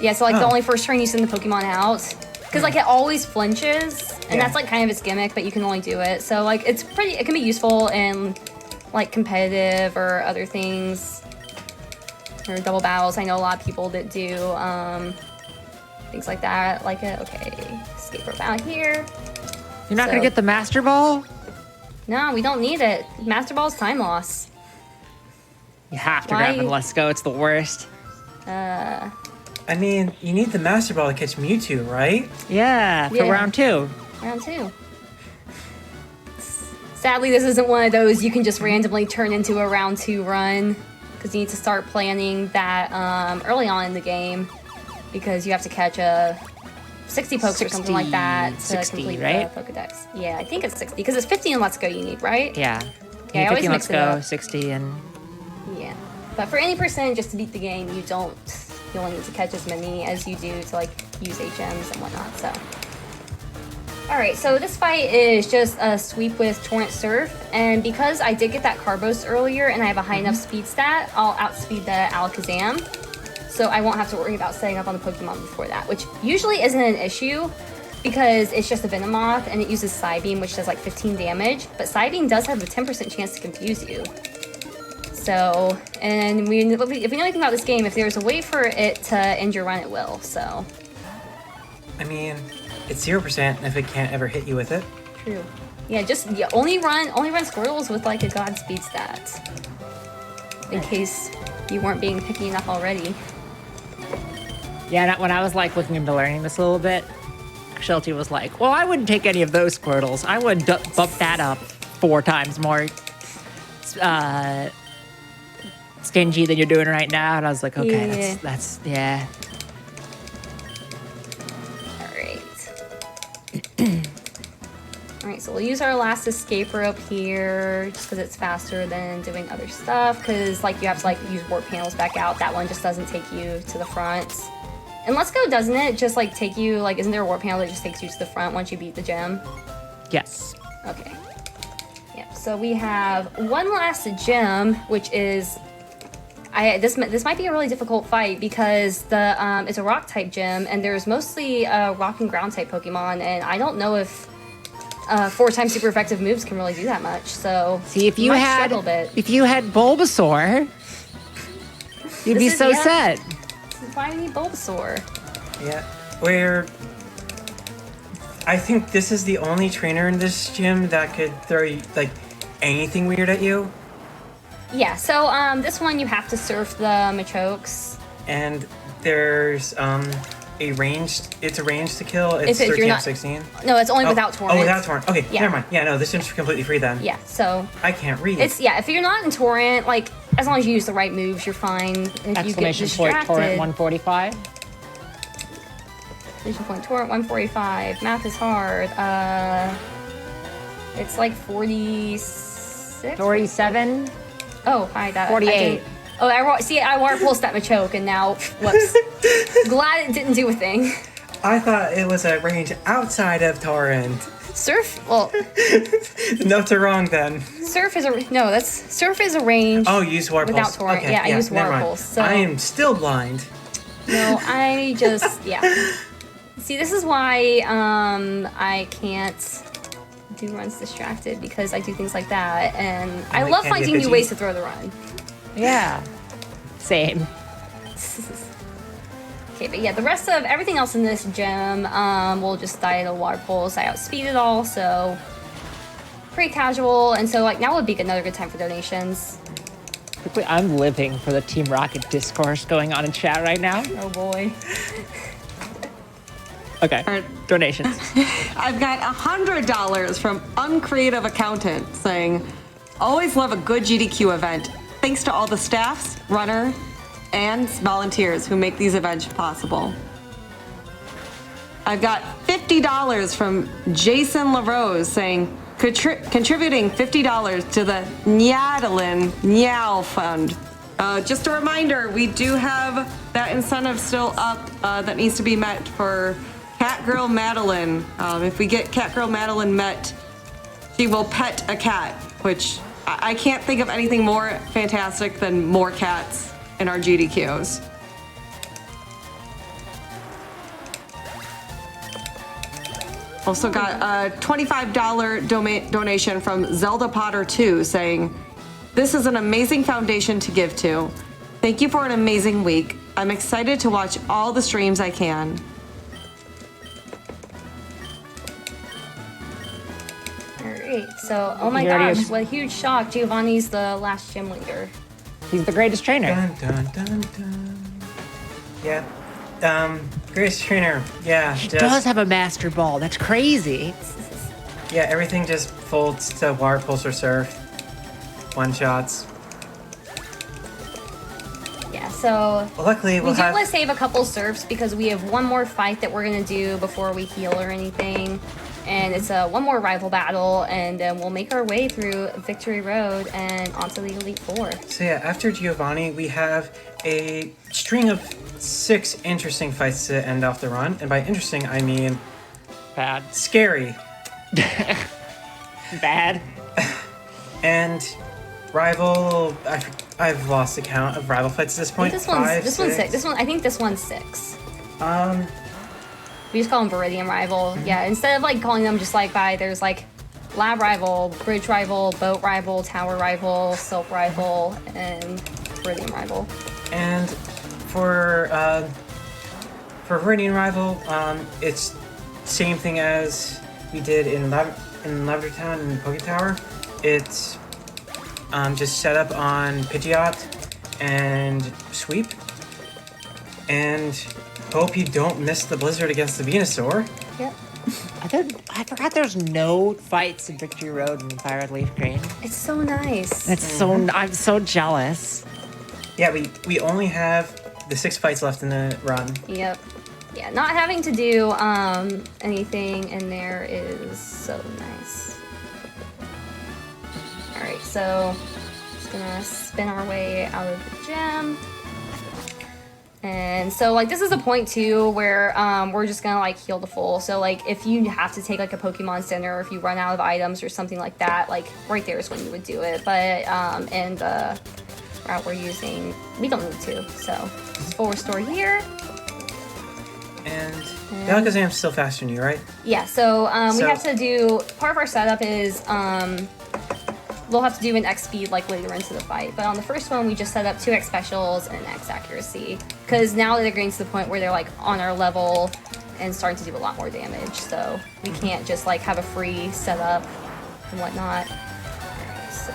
Yeah, so like the only first turn you send the Pokemon out. Because like it always flinches, and that's like kind of its gimmick, but you can only do it. So like it can be useful in like competitive or other things. Or double battles. I know a lot of people that do things like that like it. Okay, escape rope out here. You're not So- gonna get the Master Ball? No, we don't need it. Master Ball's time loss. You have to Why- grab it in Let's Go, it's the worst. I mean, you need the Master Ball to catch Mewtwo, right? Yeah, for Yeah. round 2. Round 2. Sadly, this isn't one of those you can just randomly turn into a round 2 run, because you need to start planning that early on in the game, because you have to catch a 60 pokes or something like that to 60, complete right? the Pokedex. Yeah, I think it's 60, because it's 50 in Let's Go you need, right? Yeah. Yeah, I always 50 mix Let's it Go, up. 60, and Yeah. But for any percent, just to beat the game, you only need to catch as many as you do to like use HMs and whatnot, so. Alright, so this fight is just a sweep with Torrent Surf, and because I did get that Carbos earlier and I have a high enough speed stat, I'll outspeed the Alakazam, so I won't have to worry about setting up on the Pokemon before that, which usually isn't an issue, because it's just a Venomoth and it uses Psybeam, which does like 15 damage, but Psybeam does have a 10% chance to confuse you. So, and if we know anything about this game, if there's a way for it to end your run, it will. So, I mean, it's 0% if it can't ever hit you with it. true. Yeah, only run Squirtles with like a Godspeed stat, in case you weren't being picky enough already. Yeah, when I was like looking into learning this a little bit, Sheltie was like, well, I wouldn't take any of those Squirtles. I would bump that up 4 times more stingy than you're doing right now. And I was like, okay, that's yeah. All right, so we'll use our last escape rope here, just because it's faster than doing other stuff. Because like you have to like use warp panels back out. That one just doesn't take you to the front. And Let's Go, doesn't it? Just like take you like, isn't there a warp panel that just takes you to the front once you beat the gym? Yes. Okay. Yeah. So we have one last gym, which is this might be a really difficult fight because it's a rock type gym and there's mostly rock and ground type Pokemon, and I don't know if 4-time super effective moves can really do that much. So see, if you had Bulbasaur, you'd be so set. Why do you need Bulbasaur? Yeah, I think this is the only trainer in this gym that could throw like anything weird at you. Yeah, so this one you have to surf the Machokes. And there's a ranged to kill. It's if 13 you're out of 16. No, it's only without Torrent. Oh, without Torrent. Okay, Yeah. never mind. Yeah, no, this gym's completely free then. Yeah, so I can't read. if you're not in Torrent, like as long as you use the right moves, you're fine. If you get Exclamation distracted, point, Torrent 145. exclamation point, Torrent 145. Math is hard. It's like 46. 47. Oh, hi, that 48. I water pulsed that Machoke, and now, whoops. Glad it didn't do a thing. I thought it was a range outside of Torrent. Surf, well, Notes are wrong then. Surf is a range. Oh, you use Water without Pulse. Torrent. Okay, Yeah, I use never Water mind. Pulse. So I am still blind. no, I just See, this is why I can't do runs distracted, because I do things like that, and I love can't finding get new bitchy. ways to throw the run. Yeah. Same. Okay, but yeah, the rest of everything else in this gym, we'll just die to Water Pulse. I outspeed it all, so pretty casual. And so like now would be another good time for donations. Quickly, I'm living for the Team Rocket discourse going on in chat right now. Oh boy. Okay, Alright. donations. I've got $100 from Uncreative Accountant saying, always love a good GDQ event. Thanks to all the staffs, runner, and volunteers who make these events possible. I've got $50 from Jason LaRose saying, contributing $50 to the Nyadalin Nyao Fund. Just a reminder, we do have that incentive still up that needs to be met for Catgirl Madeline. If we get Catgirl Madeline met, she will pet a cat, which I can't think of anything more fantastic than more cats in our GDQs. Also got a $25 donation from Zelda Potter 2 saying, this is an amazing foundation to give to. Thank you for an amazing week. I'm excited to watch all the streams I can. Alright, so oh my You already gosh, have- what a huge shock. Giovanni's the last gym leader. He's the greatest trainer. Dun dun dun dun. Yeah. Greatest trainer. Yeah. He does have a master ball. That's crazy. Yeah, everything just folds to Water Pulse or Surf. One shots. Yeah, so Well, luckily we we'll do have. want to save a couple surfs because we have one more fight that we're gonna do before we heal or anything. And it's one more rival battle, and then we'll make our way through Victory Road and onto the Elite Four. So yeah, after Giovanni, we have a string of 6 interesting fights to end off the run. And by interesting, I mean Bad. scary. Bad. And rival, I've lost the count of rival fights at this I point. think this one's 5, 6. I think this one's 6. Um, We just call them Viridian Rival. Yeah, instead of like calling them just like by, there's like lab rival, bridge rival, boat rival, tower rival, silk rival, and iridium rival. And for Viridian Rival, it's same thing as we did in Lavender Town and Poke Tower. It's just set up on Pidgeot and sweep, and hope you don't miss the blizzard against the Venusaur. Yep. I forgot there's no fights in Victory Road and Fire Red Leafgreen. It's so nice. It's I'm so jealous. Yeah, we only have the 6 fights left in the run. Yep. Yeah, not having to do anything in there is so nice. Alright, so just gonna spin our way out of the gym. And so like this is a point too where we're just gonna like heal the full. So like if you have to take like a Pokemon Center, or if you run out of items or something like that, like right there is when you would do it. But in the route we're using, we don't need to. So full restore here. And Alakazam's still faster than you, right? Yeah, so we So- have to do, part of our setup is we'll have to do an X speed like later into the fight. But on the first one, we just set up 2X specials and an X accuracy. Because now they're getting to the point where they're like on our level and starting to do a lot more damage. So we can't just like have a free setup and whatnot. So,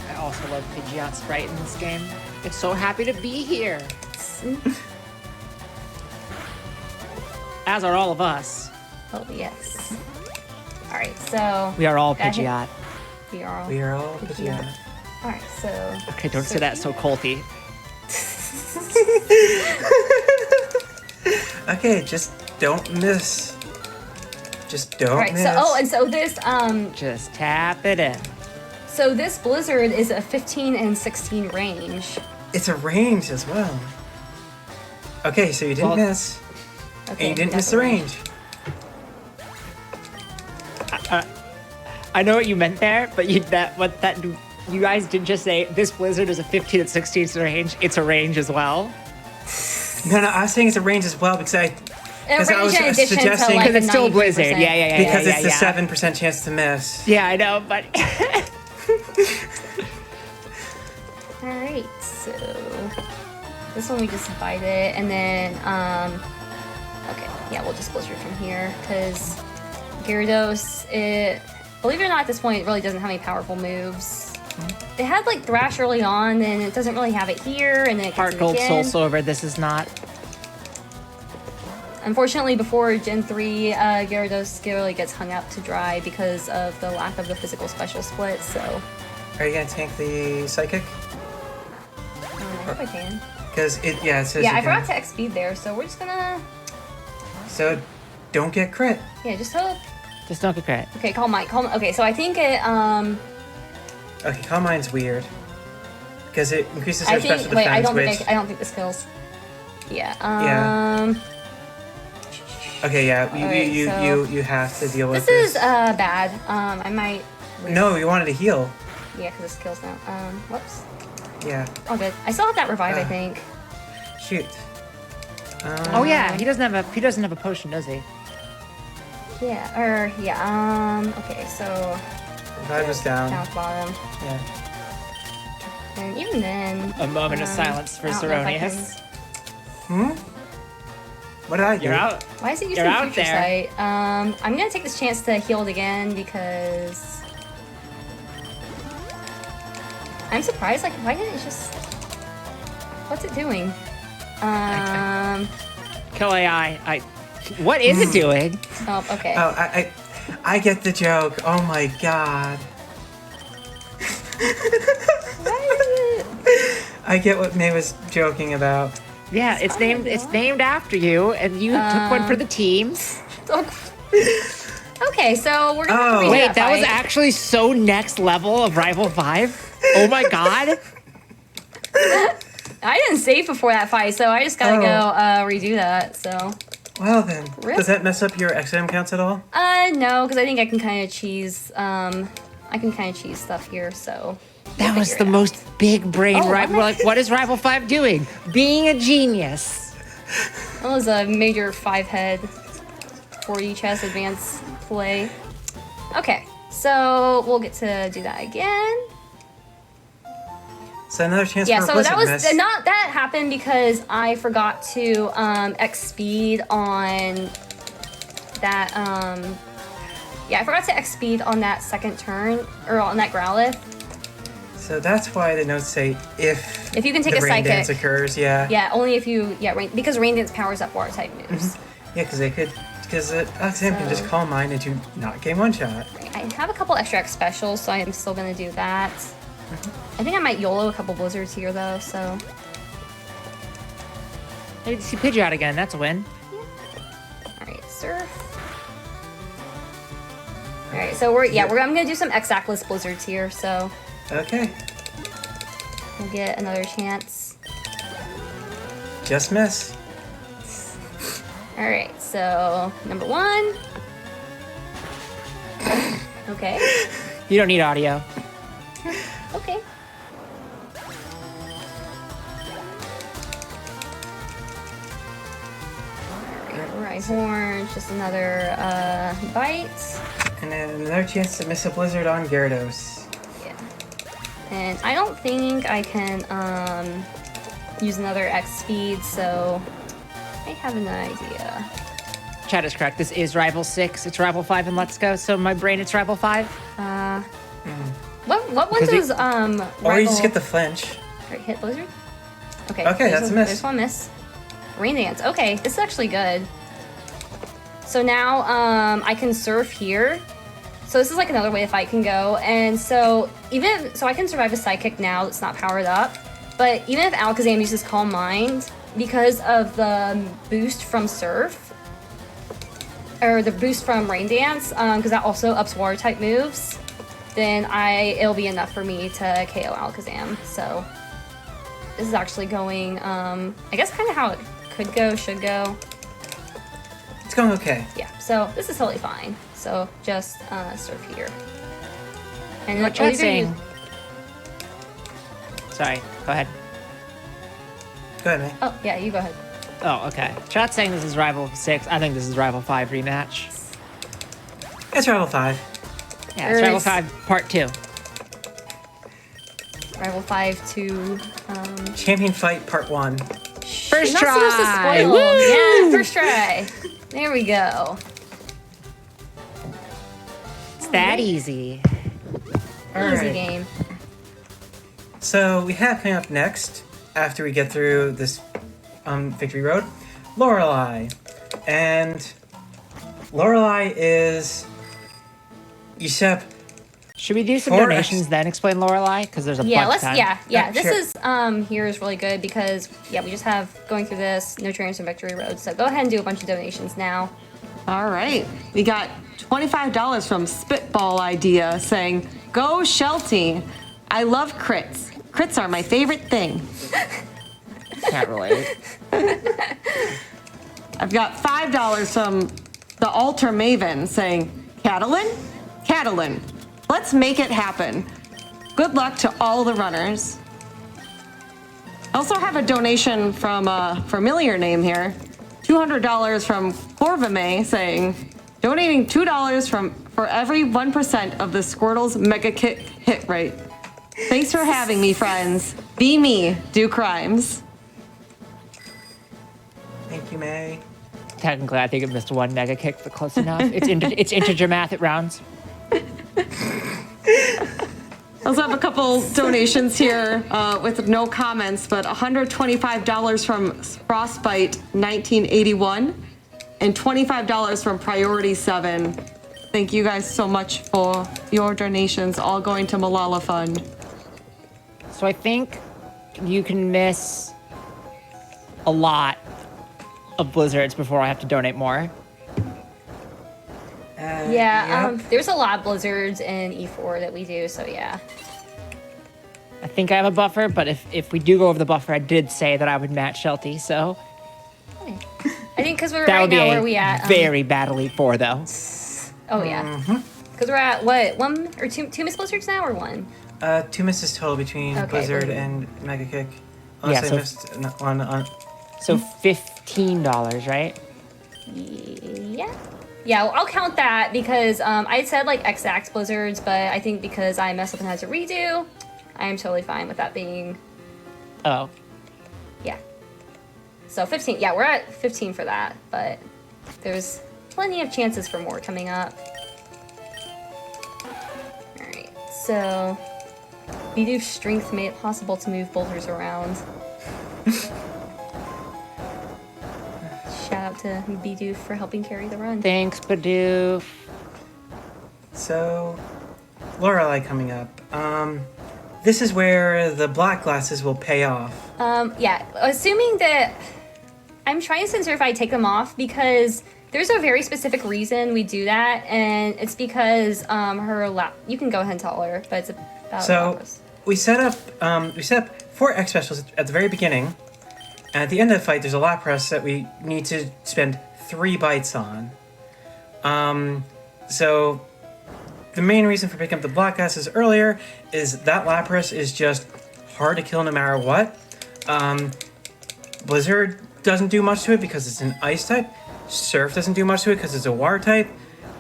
I also love Pidgeot Sprite in this game. It's so happy to be here. As are all of us. oh yes. All right, so We are all Got hit. Pidgeot. we are all. We are all Pidgeot. All right, so. Okay, don't say that so colty. Okay, just don't miss. Just don't All right, miss. so and so this Just tap it in. So this blizzard is a 15 and 16 range. It's a range as well. Okay, so you didn't Well- miss. Okay, And you didn't that's miss the a range. I know what you meant there, but you guys didn't just say this blizzard is a 15 and 16 range. It's a range as well. No, I was saying it's a range as well because A Because I range was in addition to suggesting- like Because it's a still a 92%. blizzard. Yeah. because yeah, it's the yeah. 7% chance to miss. Yeah, I know, but All right, so this one we just divide it, and then okay, yeah, we'll just blizzard from here because Gyarados, believe it or not, at this point, it really doesn't have any powerful moves. It had like Thrash early on, and it doesn't really have it here, and then it Heart gets it Gold, Soul again. Silver. This is not. Unfortunately, before Gen 3, Gyarados really gets hung out to dry because of the lack of the physical special split, so Are you gonna tank the psychic? I hope I can. Because it says Yeah, you I can. forgot to X speed there, so we're just gonna, So don't get crit. yeah, just hope. Just don't get credit. Okay, Calm Mind. Okay, so I think it, Okay, Calm Mind's weird. Because it increases her I special think, wait, defense, I don't think this kills. Yeah, Okay, yeah, Alright, so- you have to deal with this is, this. bad. I might, No, you wanted to heal. yeah, because this kills now. Whoops. Yeah, All good. I still have that revive, I Ah. think. shoot. Oh yeah, he doesn't have a potion, does he? Yeah, okay, so. Revive was down. Down at the bottom. Yeah. And even then. A moment of silence for I don't know if I Zoronius. What did I do? You're out. Why is it using You're out Future there. Sight? I'm gonna take this chance to heal it again because I'm surprised. Like, why didn't it just? What's it doing? Kill AI. What is it doing? Oh, okay. Oh, I get the joke. Oh my god. I get what May was joking about. Yeah, it's named after you, and you took one for the team. Okay, so we're gonna have to redo Wait, that was fight. actually so next level of Rival 5? Oh my god. I didn't save before that fight, so I just gotta Oh. go redo that. So Well then, Rip. does that mess up your XM counts at all? no, because I think I can kind of cheese. I can kind of cheese stuff here. So That we'll was figure the it out. most big brain Oh, rival. what? Like, what is Rival 5 doing? Being a genius. That was a major 5 head. 40 chess advance play. Okay, so we'll get to do that again. So another chance Yeah, for a so blizzard that was miss. not that happened because I forgot to X speed on that yeah, I forgot to X speed on that second turn or on that Growlithe. So that's why the notes say if If you can take the a rain dance psychic. occurs, yeah. Yeah, only if you because Rain Dance powers up water type moves. Yeah, because Alexander can just So- Calm Mind into not game one shot. I have a couple extra X specials, so I am still gonna do that. I think I might YOLO a couple blizzards here though, so Hey, see Pidgeot again. That's a win. alright, surf. Alright, so I'm gonna do some X-Ackless blizzards here, so Okay. we'll get another chance. Just miss. Alright, so number 1. Okay. You don't need audio. Okay. Alright, Rhyhorn, just another bite. And then another chance to miss a blizzard on Gyarados. Yeah. And I don't think I can use another X speed, so I have an idea. Chad is correct. This is Rival 6. It's Rival 5 in Let's Go. So in my brain, it's Rival 5. What one Because does Or you just Rival- get the flinch. Right, hit blizzard? Okay. Okay, there's that's a miss. There's one miss. Rain Dance. Okay, this is actually good. So now I can surf here. So this is like another way a fight can go. And so I can survive a Psychic now that's not powered up. But even if Alakazam uses Calm Mind, because of the boost from Surf, or the boost from Rain Dance, because that also ups water type moves, then it'll be enough for me to KO Alakazam. So this is actually going, I guess kind of how it could go, should go. It's going okay. Yeah, so this is totally fine. So just surf here. And What Chad's saying. Sorry, go ahead. Go ahead, man. Oh, yeah, you go ahead. Oh, okay. Chad's saying this is Rival 6. I think this is Rival 5 rematch. It's Rival 5. Yeah, it's Rival There's- 5 Part 2. Rival 5 to Champion Fight Part 1. First You're not supposed to try! spoil. Woo! Yeah, first try. There we go. It's that easy. Easy Alright. game. So we have coming up next, after we get through this Victory Road, Lorelei. And Lorelei is Yusep. Should we do some For- donations then explain Lorelei? Because there's a Yeah, bunch let's of time. yeah. Yeah, This sure. is here is really good because we just have going through this, no trainers from Victory Road. So go ahead and do a bunch of donations now. All right. We got $25 from Spitball Idea saying, "Go Sheltie. I love crits. Crits are my favorite thing." Can't relate. I've got $5 from the Alter Maven saying, Catalin, let's make it happen. Good luck to all the runners." I also have a donation from a familiar name here. $200 from corvimae saying, donating $2 for every 1% of the Squirtle's Mega Kick hit rate. Thanks for having me, friends. Be me, do crimes. Thank you, May. Technically, I think it missed one mega kick, but close enough. It's integer math, it rounds. I also have a couple donations here with no comments, but $125 from Frostbite 1981 and $25 from Priority 7. Thank you guys so much for your donations, all going to Malala Fund. So I think you can miss a lot of blizzards before I have to donate more. Yeah, there's a lot of blizzards in E4 that we do, so yeah. I think I have a buffer, but if we do go over the buffer, I did say that I would match Sheltie, so I think because we're that right would be now a where we at. very bad Elite Four, though. Oh yeah. Because we're at what, one or two missed blizzards now, or one? 2 misses total between Okay, Blizzard Blizzard. and Mega Kick. Yeah, Unless I so- missed one on. So $15, right? Yeah. Yeah, well, I'll count that because I said like exact blizzards, but I think because I messed up and had to redo, I am totally fine with that being, Oh. yeah. So 15, yeah, we're at 15 for that, but there's plenty of chances for more coming up. Alright, so Bidoo's strength made it possible to move boulders around. Shout out to Bidoof for helping carry the run. Thanks, Badoo. So, Lorelei coming up. This is where the black glasses will pay off. Yeah, assuming that I'm trying to censor if I take them off because there's a very specific reason we do that, and it's because you can go ahead and tell her, but it's about So Lapras. we set up 4 X specials at the very beginning, and at the end of the fight, there's a Lapras that we need to spend 3 bites on. So the main reason for picking up the black glasses earlier is that Lapras is just hard to kill no matter what. Blizzard doesn't do much to it because it's an ice type. Surf doesn't do much to it because it's a water type.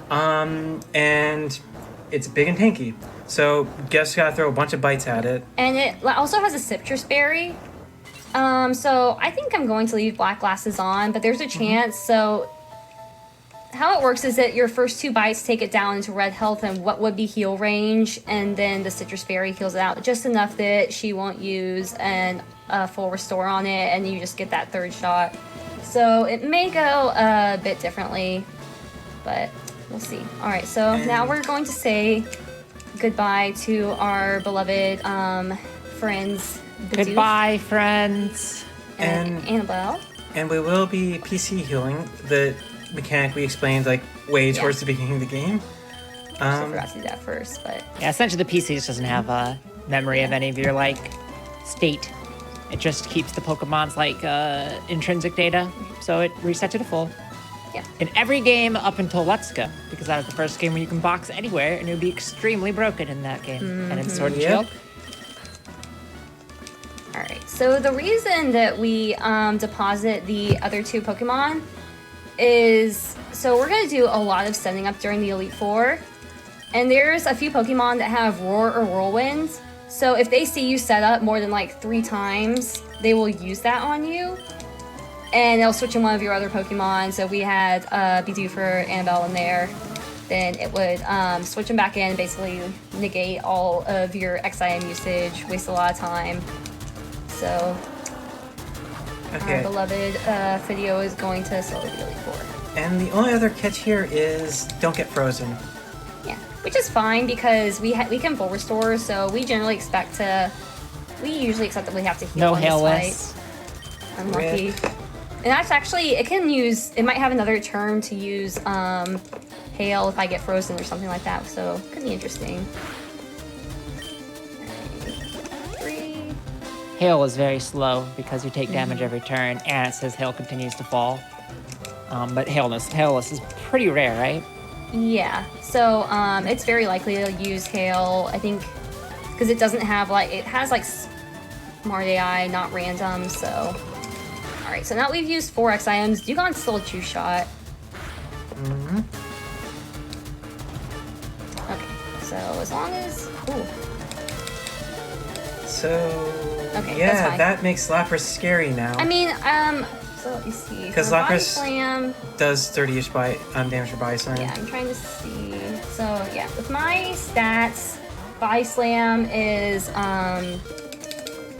And it's big and tanky. So just gotta throw a bunch of bites at it. And it also has a citrus berry. So I think I'm going to leave black glasses on, but there's a chance. So how it works is that your first 2 bites take it down into red health and what would be heal range, and then the citrus berry heals it out just enough that she won't use a full restore on it, and you just get that 3rd shot. So it may go a bit differently, but we'll see. All right, so now we're going to say goodbye to our beloved friends. Bidoof Goodbye, friends. and Annabelle. And we will be PC healing, the mechanic we explained like way towards the beginning of the game. I forgot to do that first, but Yeah, essentially the PC just doesn't have a memory of any of your like state. It just keeps the Pokemon's like intrinsic data, so it resets it to full. yeah. In every game up until Let's Go, because that was the first game where you can box anywhere, and it would be extremely broken in that game. And in Sword and Yep. Shield, All right. So the reason that we deposit the other 2 Pokemon is so we're gonna do a lot of setting up during the Elite Four, and there's a few Pokemon that have Roar or Whirlwind. So if they see you set up more than like 3 times, they will use that on you, and they'll switch in one of your other Pokemon. So we had Bidoof for Annabelle in there. Then it would switch them back in, basically negate all of your XIM usage, waste a lot of time. So Okay. our beloved Fidio is going to slowly be Elite Four. And the only other catch here is don't get frozen. Yeah, which is fine because we can full restore, so we generally expect to. We usually accept that we have to heal no on this hailless. fight. Unlucky. And that's actually it can use. It might have another turn to use hail if I get frozen or something like that. So could be interesting. Alright, 3. Hail is very slow because you take damage every turn, and it says hail continues to fall. But hailless is pretty rare, right? Yeah. So it's very likely to use hail. I think because it doesn't have it has like smart AI, not random. So all right. So now we've used 4 XIMs. Dugon's still a Juice Shot. Okay. So as long as So Okay, yeah, that's fine. that makes Lapras scary now. I mean so let me see. 'Cause For Body Lapras- Slam. Does 30-ish damage for Body Slam. Yeah, I'm trying to see. So yeah, with my stats, Body Slam is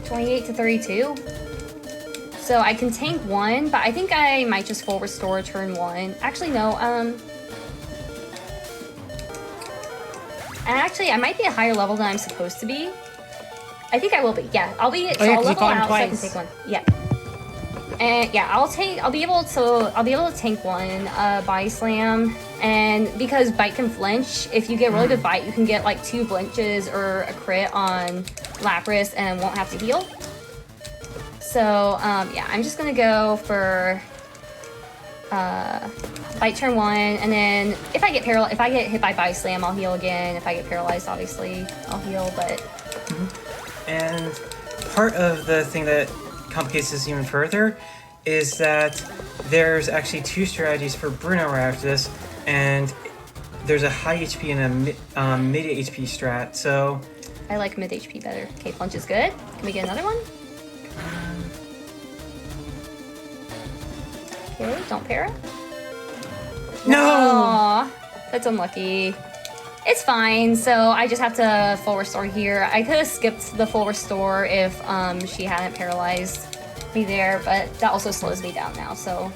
28 to 32. So I can tank 1, but I think I might just full restore turn 1. Actually, no. Actually, I might be a higher level than I'm supposed to be. I think I will be. Yeah, I'll be. So yeah, I'll 'cause you level fought him out so I can twice. take 1. Yeah. And yeah, I'll be able to tank 1 Body Slam, and because Bite can flinch, if you get really good Bite, you can get like 2 flinches or a crit on Lapras and won't have to heal. So yeah, I'm just gonna go for Bite turn 1, and then if I get hit by Body Slam, I'll heal again. If I get paralyzed, obviously I'll heal, but And part of the thing that complicates this even further is that there's actually 2 strategies for Bruno right after this, and there's a high HP and a mid HP strat. So I like mid HP better. Okay, punch is good. Can we get another one? Okay, don't para. no. Aw, that's unlucky. It's fine. So I just have to full restore here. I could have skipped the full restore if she hadn't paralyzed me there, but that also slows me down now. So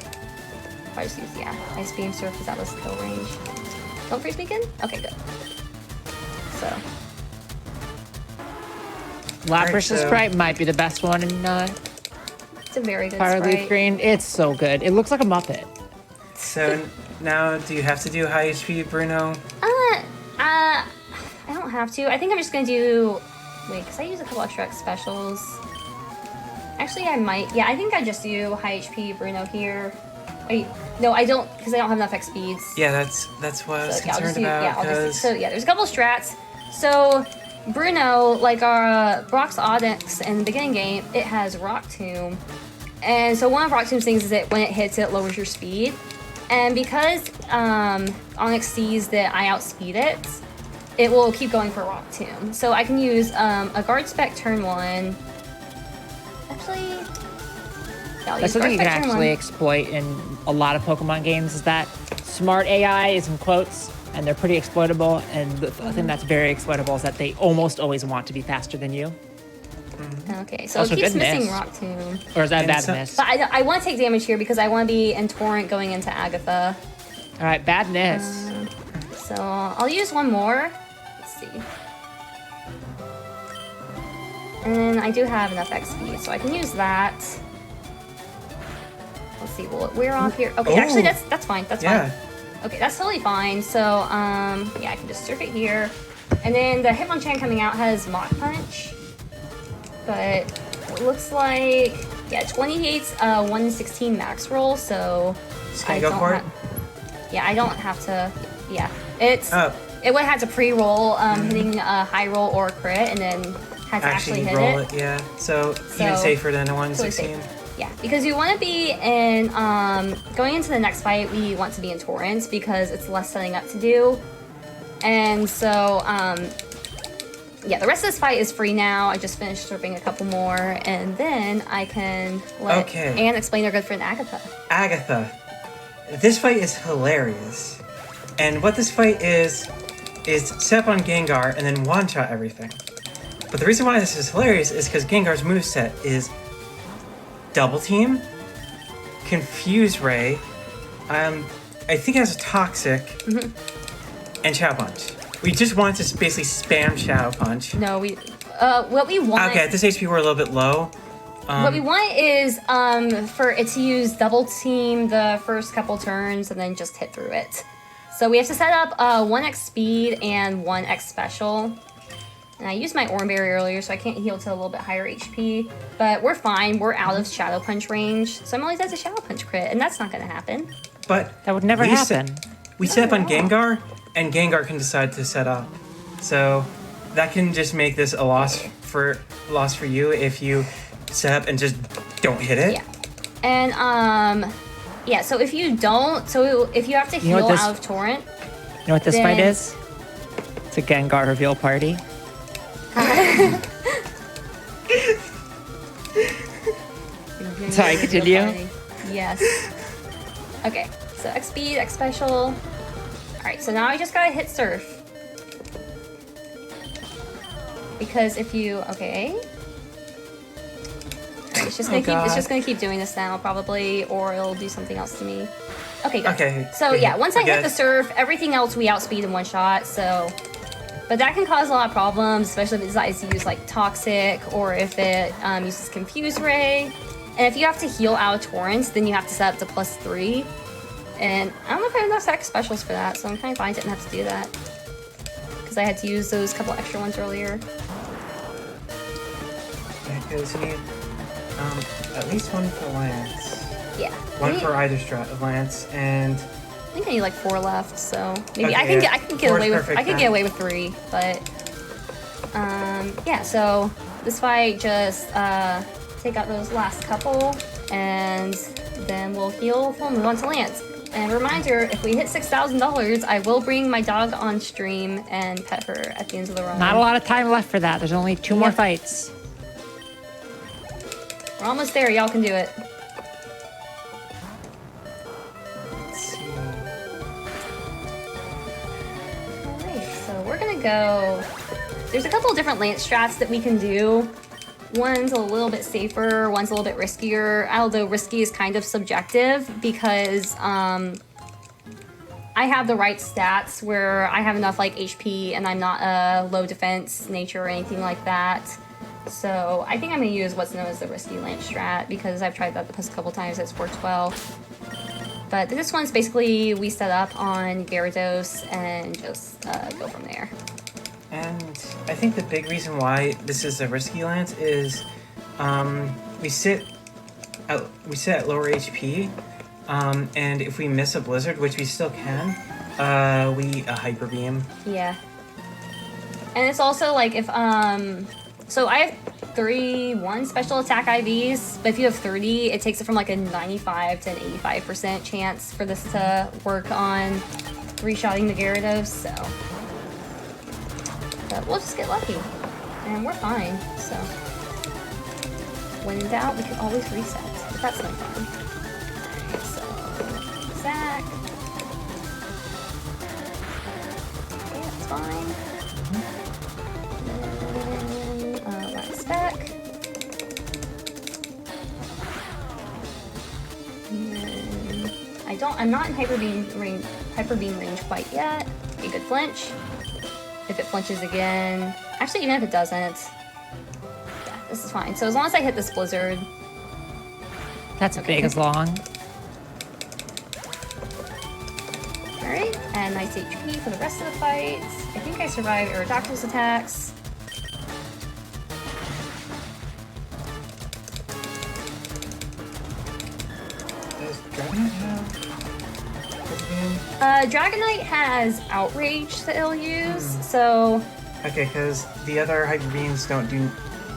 I just use Ice Beam Surf because that was kill range. Don't freeze me again? Okay, good. So Lapras' Sprite might be the best one in it's a very good Fire sprite. Leaf Green. It's so good. It looks like a Muppet. So now, do you have to do high HP, Bruno? I don't have to. I think I'm just gonna do. Wait, because I use a couple extra X specials. Actually, I might. Yeah, I think I just do high HP Bruno here. Wait, no, I don't, because I don't have enough X speeds. Yeah, that's what I was I'll concerned just do, about. so yeah, there's a couple strats. So Bruno, like our Brock's Onyx in the beginning game, it has Rock Tomb, and so one of Rock Tomb's things is that when it hits, it lowers your speed. And because Onyx sees that I outspeed it, it will keep going for Rock Tomb. So I can use a Guard Spec turn 1. Actually, yeah, I'll That's use something you Guard can Spec turn actually 1. exploit in a lot of Pokemon games, is that smart AI is in quotes, and they're pretty exploitable. And the thing that's very exploitable is that they almost always want to be faster than you. Okay, so Also it keeps good missing miss. Rock Tomb. Or is that And bad so- miss? But I want to take damage here because I want to be in Torrent going into Agatha. All right, bad miss. So I'll use one more. Let's see. And I do have enough XP, so I can use that. Let's see, will it wear off here? Okay, actually that's fine. That's Yeah. fine. Okay, that's totally fine. So yeah, I can just surf it here. And then the Hitmonchan coming out has Mach Punch. But it looks like, yeah, 28's 116 max roll, so Just gonna go for it? Yeah, I don't have to. Yeah, it's Oh. it would have to pre-roll hitting a high roll or a crit, and then had to actually hit roll it. it. Yeah. So even safer than a Totally 116. safe. Yeah, because you want to be in going into the next fight. We want to be in Torrents because it's less setting up to do, and so yeah, the rest of this fight is free now. I just finished stripping a couple more, and then I can let Anne explain her good friend Agatha. Agatha. This fight is hilarious. And what this fight is set up on Gengar and then one-shot everything. But the reason why this is hilarious is because Gengar's moveset is Double Team, Confuse Ray, I think it has a Toxic, and Shadow Punch. We just want to basically spam Shadow Punch. No, what we want. Okay, at this HP we're a little bit low. What we want is for it to use Double Team the first couple turns and then just hit through it. So we have to set up 1x speed and 1x special. And I used my Oran Berry earlier, so I can't heal to a little bit higher HP. But we're fine. We're out of Shadow Punch range. So Emily does a Shadow Punch crit, and that's not going to happen. But That would never happen. We set up on Gengar, and Gengar can decide to set up. So that can just make this a loss for you if you set up and just don't hit it. Yeah. And yeah, so if you don't, so if you have to heal out of Torrent, You know what this fight then- is? It's a Gengar reveal party. Sorry, continue. Yes. Okay, so X speed, X special. Alright, so now I just gotta hit surf. Because if you okay. Alright, it's just gonna keep doing this now, probably, or it'll do something else to me. Okay, good. Okay. So yeah, once I hit the guess. surf, everything else we outspeed in one shot, so but that can cause a lot of problems, especially if it decides to use like Toxic or if it uses Confuse Ray. And if you have to heal out of Torrents, then you have to set up to +3. And I don't know if I have enough X specials for that, so I'm kind of fine I didn't have to do that. Because I had to use those couple extra ones earlier. Because you need at least one for Lance. Yeah. One for either strat of Lance, and I think I need like 4 left, so maybe Okay, I can yeah. I can get 4 is away with perfect I can then. get away with 3, but yeah. So this fight just take out those last couple, and then we'll heal, we'll move on to Lance. And reminder, if we hit $6,000, I will bring my dog on stream and pet her at the end of the run. Not a lot of time left for that. There's only 2 more fights. We're almost there. Y'all can do it. Let's see. Alright, so we're gonna go... There's a couple of different Lance strats that we can do. One's a little bit safer, one's a little bit riskier, although risky is kind of subjective because I have the right stats where I have enough like HP and I'm not a low defense nature or anything like that. So I think I'm going to use what's known as the risky Lance strat because I've tried that the past couple times, it's worked well. But this one's basically we set up on Gyarados and just go from there. And I think the big reason why this is a risky Lance is we sit at lower HP, and if we miss a Blizzard, which we still can, we Hyper Beam. Yeah. And it's also like if so I have 31 special attack IVs, but if you have 30, it takes it from like a 95 to an 85% chance for this to work on 3-shotting the Gyarados, so. But we'll just get lucky, and we're fine, so. When in doubt, we can always reset, but that's no fun. Alright, so, Zach. Okay, that's fine. And then, Wax Spec. And then, I'm not in Hyper Beam range quite yet. Okay, good flinch. If it flinches again, actually even if it doesn't, yeah, this is fine. So as long as I hit this Blizzard. That's big as long. Alright, and nice HP for the rest of the fights. I think I survived Aerodactyl's attacks. Does Dragonite have Dragonite has Outrage that it'll use, so... Okay, because the other Hyper Beams don't do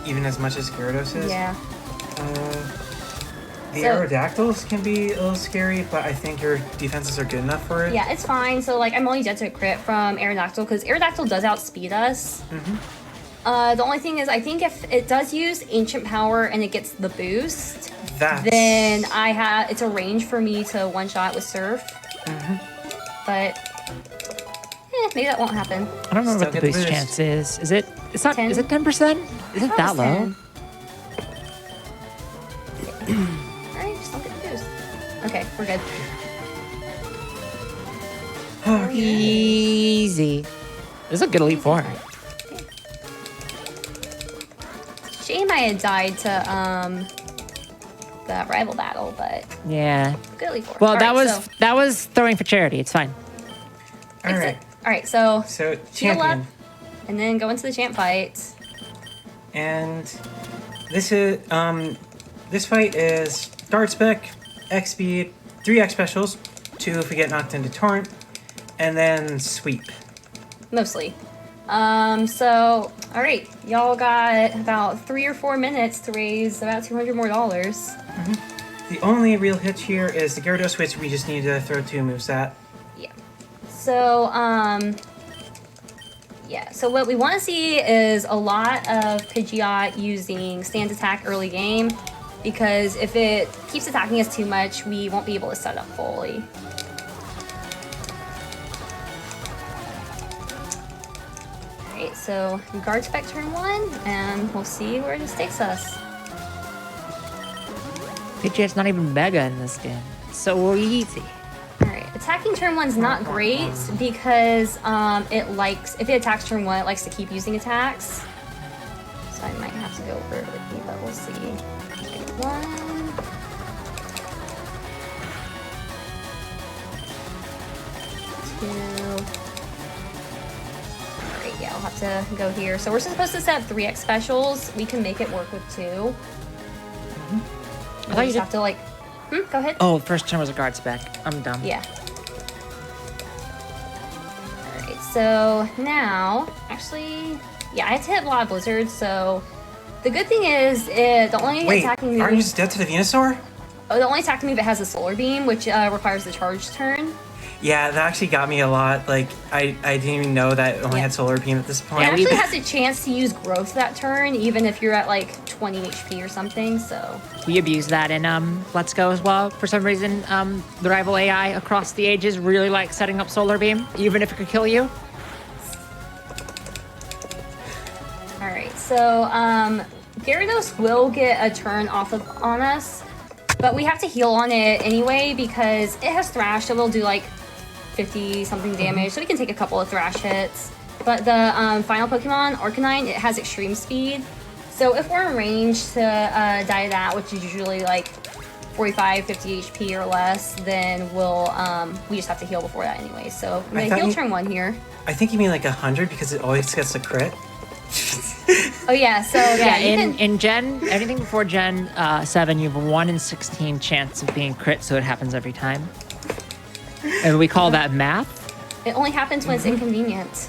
even as much as Gyarados is. Yeah. The Aerodactyls can be a little scary, but I think your defenses are good enough for it. Yeah, it's fine. So, like, I'm only dead to a crit from Aerodactyl, because Aerodactyl does outspeed us. The only thing is, I think if it does use Ancient Power and it gets the boost, then it's a range for me to one-shot with Surf. But maybe that won't happen. I don't remember what the boost chance is. Is it? It's not. 10? Is it 10%? Is it that low? Alright, just don't get the boost. Okay, we're good. Easy. This is a good Elite Four. Shame I had died to the rival battle, but Yeah. good Elite Four. Well, Alright, that was throwing for charity. It's fine. Alright, so heal up, champion. and then go into the champ fight. And this is this fight is guard spec, X speed, 3 X specials, 2 if we get knocked into torrent, and then sweep. Mostly. So, alright, y'all got about 3 or 4 minutes to raise about $200 more. The only real hitch here is the Gyarados, which we just need to throw 2 moves at. Yeah. So, yeah, so what we want to see is a lot of Pidgeot using stand attack early game, because if it keeps attacking us too much, we won't be able to set up fully. Alright, so guard spec turn 1, and we'll see where this takes us. Pidgeot's not even Mega in this game. So easy. Alright, attacking turn 1's not great because if it attacks turn 1, it likes to keep using attacks. So I might have to go early, but we'll see. Okay, 1. Alright, yeah, I'll have to go here. So we're supposed to set up 3X specials. We can make it work with 2. I thought you just have to like... go ahead. Oh, first turn was a guard spec. I'm dumb. Yeah. Alright, so now... Actually... Yeah, I had to hit a lot of blizzards, so... The good thing is, the only attacking move... aren't you just dead to the Venusaur? Oh, the only attack move it has is Solar Beam, which requires the charge turn. Yeah, that actually got me a lot. Like, I didn't even know that it only had Solar Beam at this point. It actually has a chance to use Growth that turn, even if you're at like 20 HP or something, so. We abuse that in Let's Go as well. For some reason, the rival AI across the ages really like setting up Solar Beam, even if it could kill you. Alright, so Gyarados will get a turn off on us, but we have to heal on it anyway because it has Thrash, so we'll do like 50 something damage, so we can take a couple of Thrash hits. But the final Pokemon, Arcanine, it has extreme speed. So if we're in range to die to that, which is usually like 45, 50 HP or less, then we'll we just have to heal before that anyway. So I'm gonna heal turn 1 here. I think you mean like 100 because it always gets a crit. Oh yeah, so yeah, in Gen, anything before Gen 7, you have a 1 in 16 chance of being crit, so it happens every time. And we call that math. It only happens when it's inconvenient.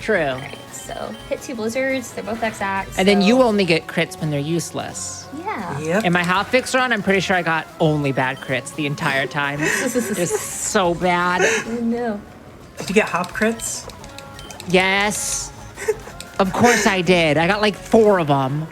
True. Alright, so hit 2 blizzards, they're both exact. And then you only get crits when they're useless. Yeah. Yep. In my hotfix run, I'm pretty sure I got only bad crits the entire time. Just so bad. Oh no. Did you get hop crits? Yes. Of course I did. I got like 4 of them.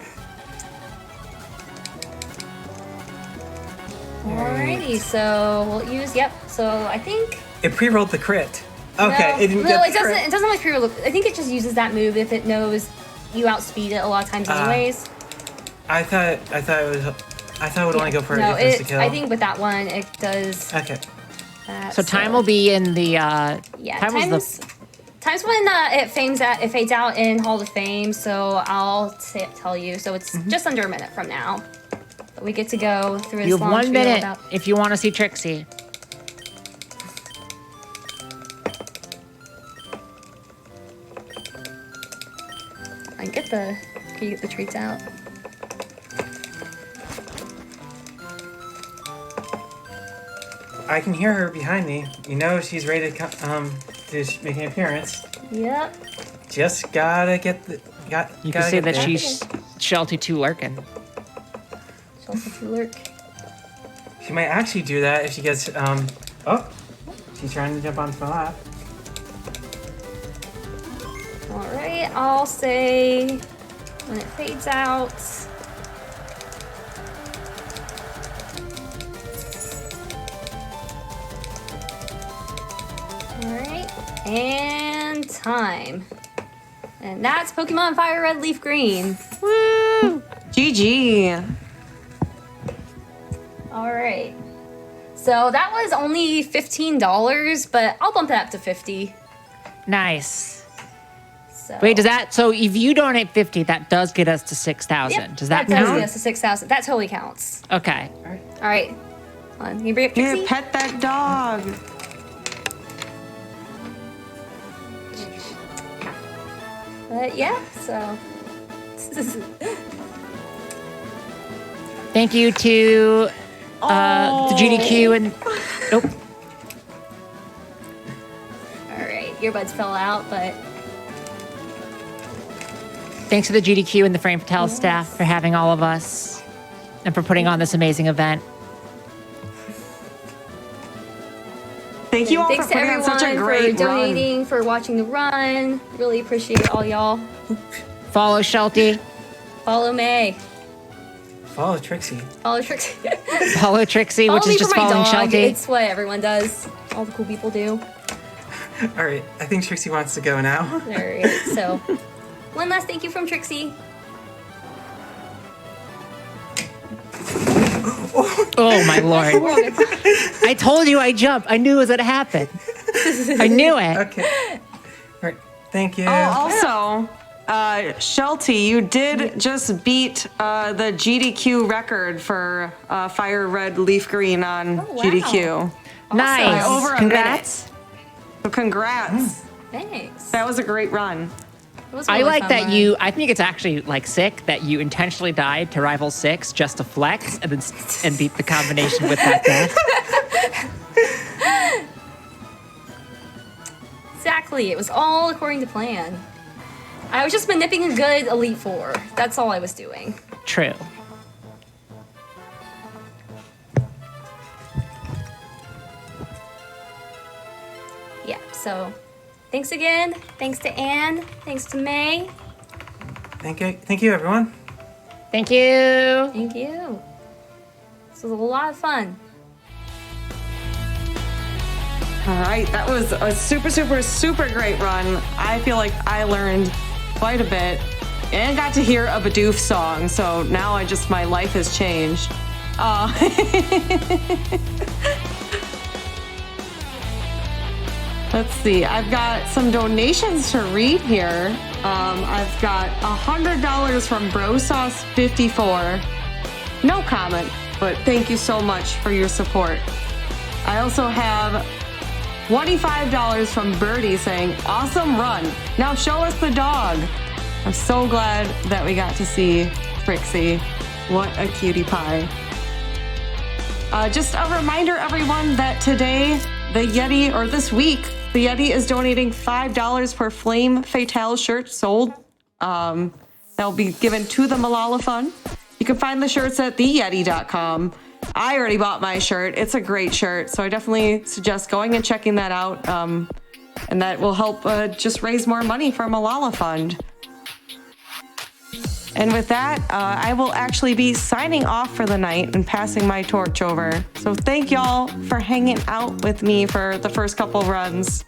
Alrighty, so we'll use, so I think... It pre-rolled the crit. Okay, no, it didn't no, get it the doesn't. crit. It doesn't like pre-roll. I think it just uses that move if it knows you outspeed it a lot of times, anyways. I thought it would only go for no, if it's to kill. I think with that one it does. Okay. That, So time will be in the yeah. Time's when it fades out in Hall of Fame. So I'll tell you. So it's just under a minute from now. But we get to go through this you have long 1 spiel minute about- if you want to see Trixie. Can you get the treats out? I can hear her behind me. You know she's ready to make an appearance. Yep. Just gotta get the. You can say that she's Sheltiesci lurking. Sheltiesci lurk. She might actually do that if she gets. Oh, she's trying to jump onto my lap. Alright, I'll say when it fades out. Alright, and time. And that's Pokemon Fire Red Leaf Green. Woo! GG. Alright. So that was only $15, but I'll bump that up to $50. Nice. So. Wait, so if you donate 50, that does get us to 6,000. Yep, Does that does count? get us to 6,000. That totally counts. Okay. Alright. Hold on, can you bring up Trixie? Here, pet that dog. But yeah, so. Thank you to the GDQ and nope. Alright, earbuds fell out, but. Thanks to the GDQ and the Frame Patel staff for having all of us and for putting on this amazing event. Thank you all Thanks for to putting on everyone such a great for run. donating, for watching the run. Really appreciate all y'all. Follow Sheltie. Follow May. Follow Trixie. Follow Trixie. Follow Trixie, Follow which me is just for my following dog. Sheltie. It's what everyone does. All the cool people do. All right, I think Trixie wants to go now. Alright, so one last thank you from Trixie. Oh my lord. I told you I jumped. I knew it was going to happen. I knew it. Okay. All right, thank you. Oh, also, Sheltie, you did just beat the GDQ record for Fire Red Leaf Green on wow. GDQ. Nice. By over a Congrats. minute. So congrats. Thanks. That was a great run. It was a I really like fun that run. I think it's actually like sick that you intentionally died to Rival 6 just to flex and then and beat the combination with that death. Exactly. It was all according to plan. I was just nipping a good Elite Four. That's all I was doing. True. yeah, so thanks again. Thanks to Anne. Thanks to May. Thank you, everyone. Thank you. Thank you. This was a lot of fun. All right, that was a super, super, super great run. I feel like I learned quite a bit and got to hear a Bidoof song, so now my life has changed. Let's see, I've got some donations to read here. I've got $100 from BroSauce54. No comment, but thank you so much for your support. I also have $25 from Birdie saying, awesome run. Now show us the dog. I'm so glad that we got to see Trixie. What a cutie pie. Just a reminder, everyone, that today, this week, the Yeti is donating $5 per Flame Fatale shirt sold. That'll be given to the Malala Fund. You can find the shirts at theyeti.com. I already bought my shirt. It's a great shirt, so I definitely suggest going and checking that out. And that will help just raise more money for Malala Fund. And with that, I will actually be signing off for the night and passing my torch over. So thank y'all for hanging out with me for the first couple runs.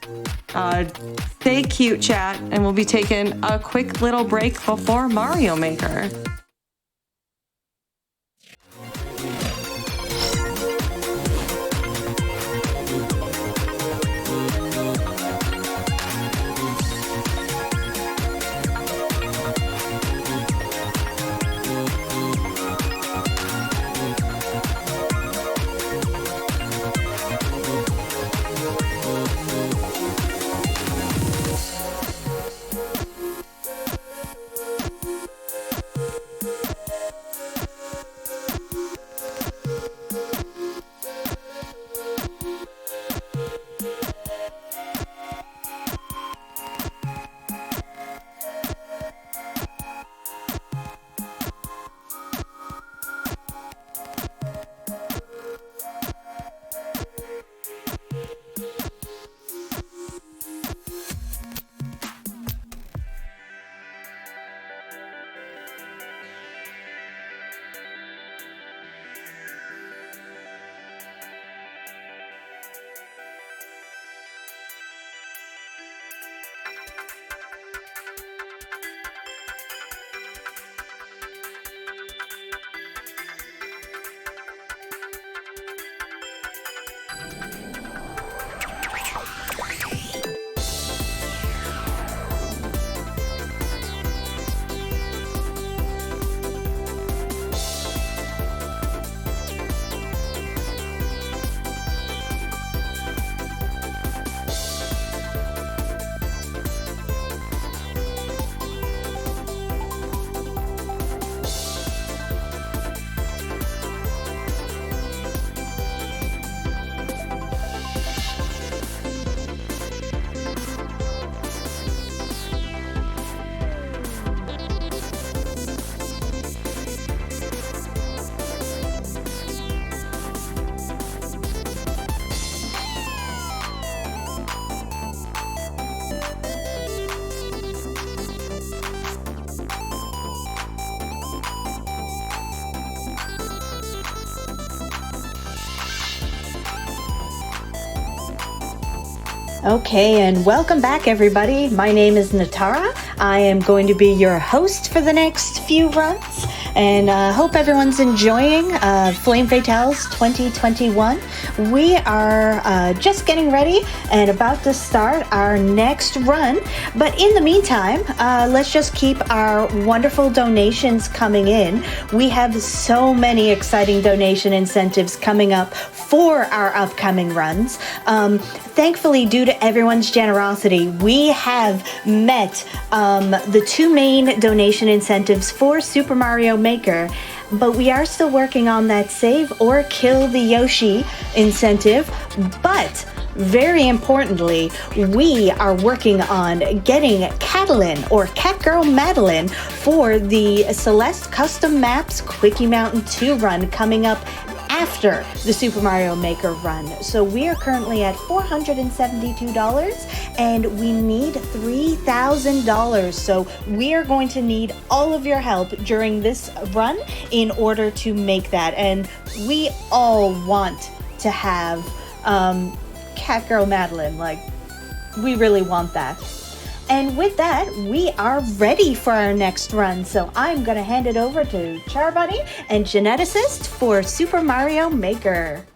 Stay cute, chat, and we'll be taking a quick little break before Mario Maker. Okay, and welcome back, everybody. My name is Natara. I am going to be your host for the next few runs, and hope everyone's enjoying Flame Fatales 2021. We are just getting ready and about to start our next run, but in the meantime, let's just keep our wonderful donations coming in. We have so many exciting donation incentives coming up for our upcoming runs. Thankfully, due to everyone's generosity, we have met the two main donation incentives for Super Mario Maker, but we are still working on that Save or Kill the Yoshi incentive. But very importantly, we are working on getting Catalin or Catgirl Madeline for the Celeste Custom Maps Quickie Mountain 2 run coming up after the Super Mario Maker run. So we are currently at $472 and we need $3,000. So we are going to need all of your help during this run in order to make that. And we all want to have Catgirl Madeline. Like, we really want that. And with that, we are ready for our next run. So I'm going to hand it over to Charbunny and Geneticist for Super Mario Maker.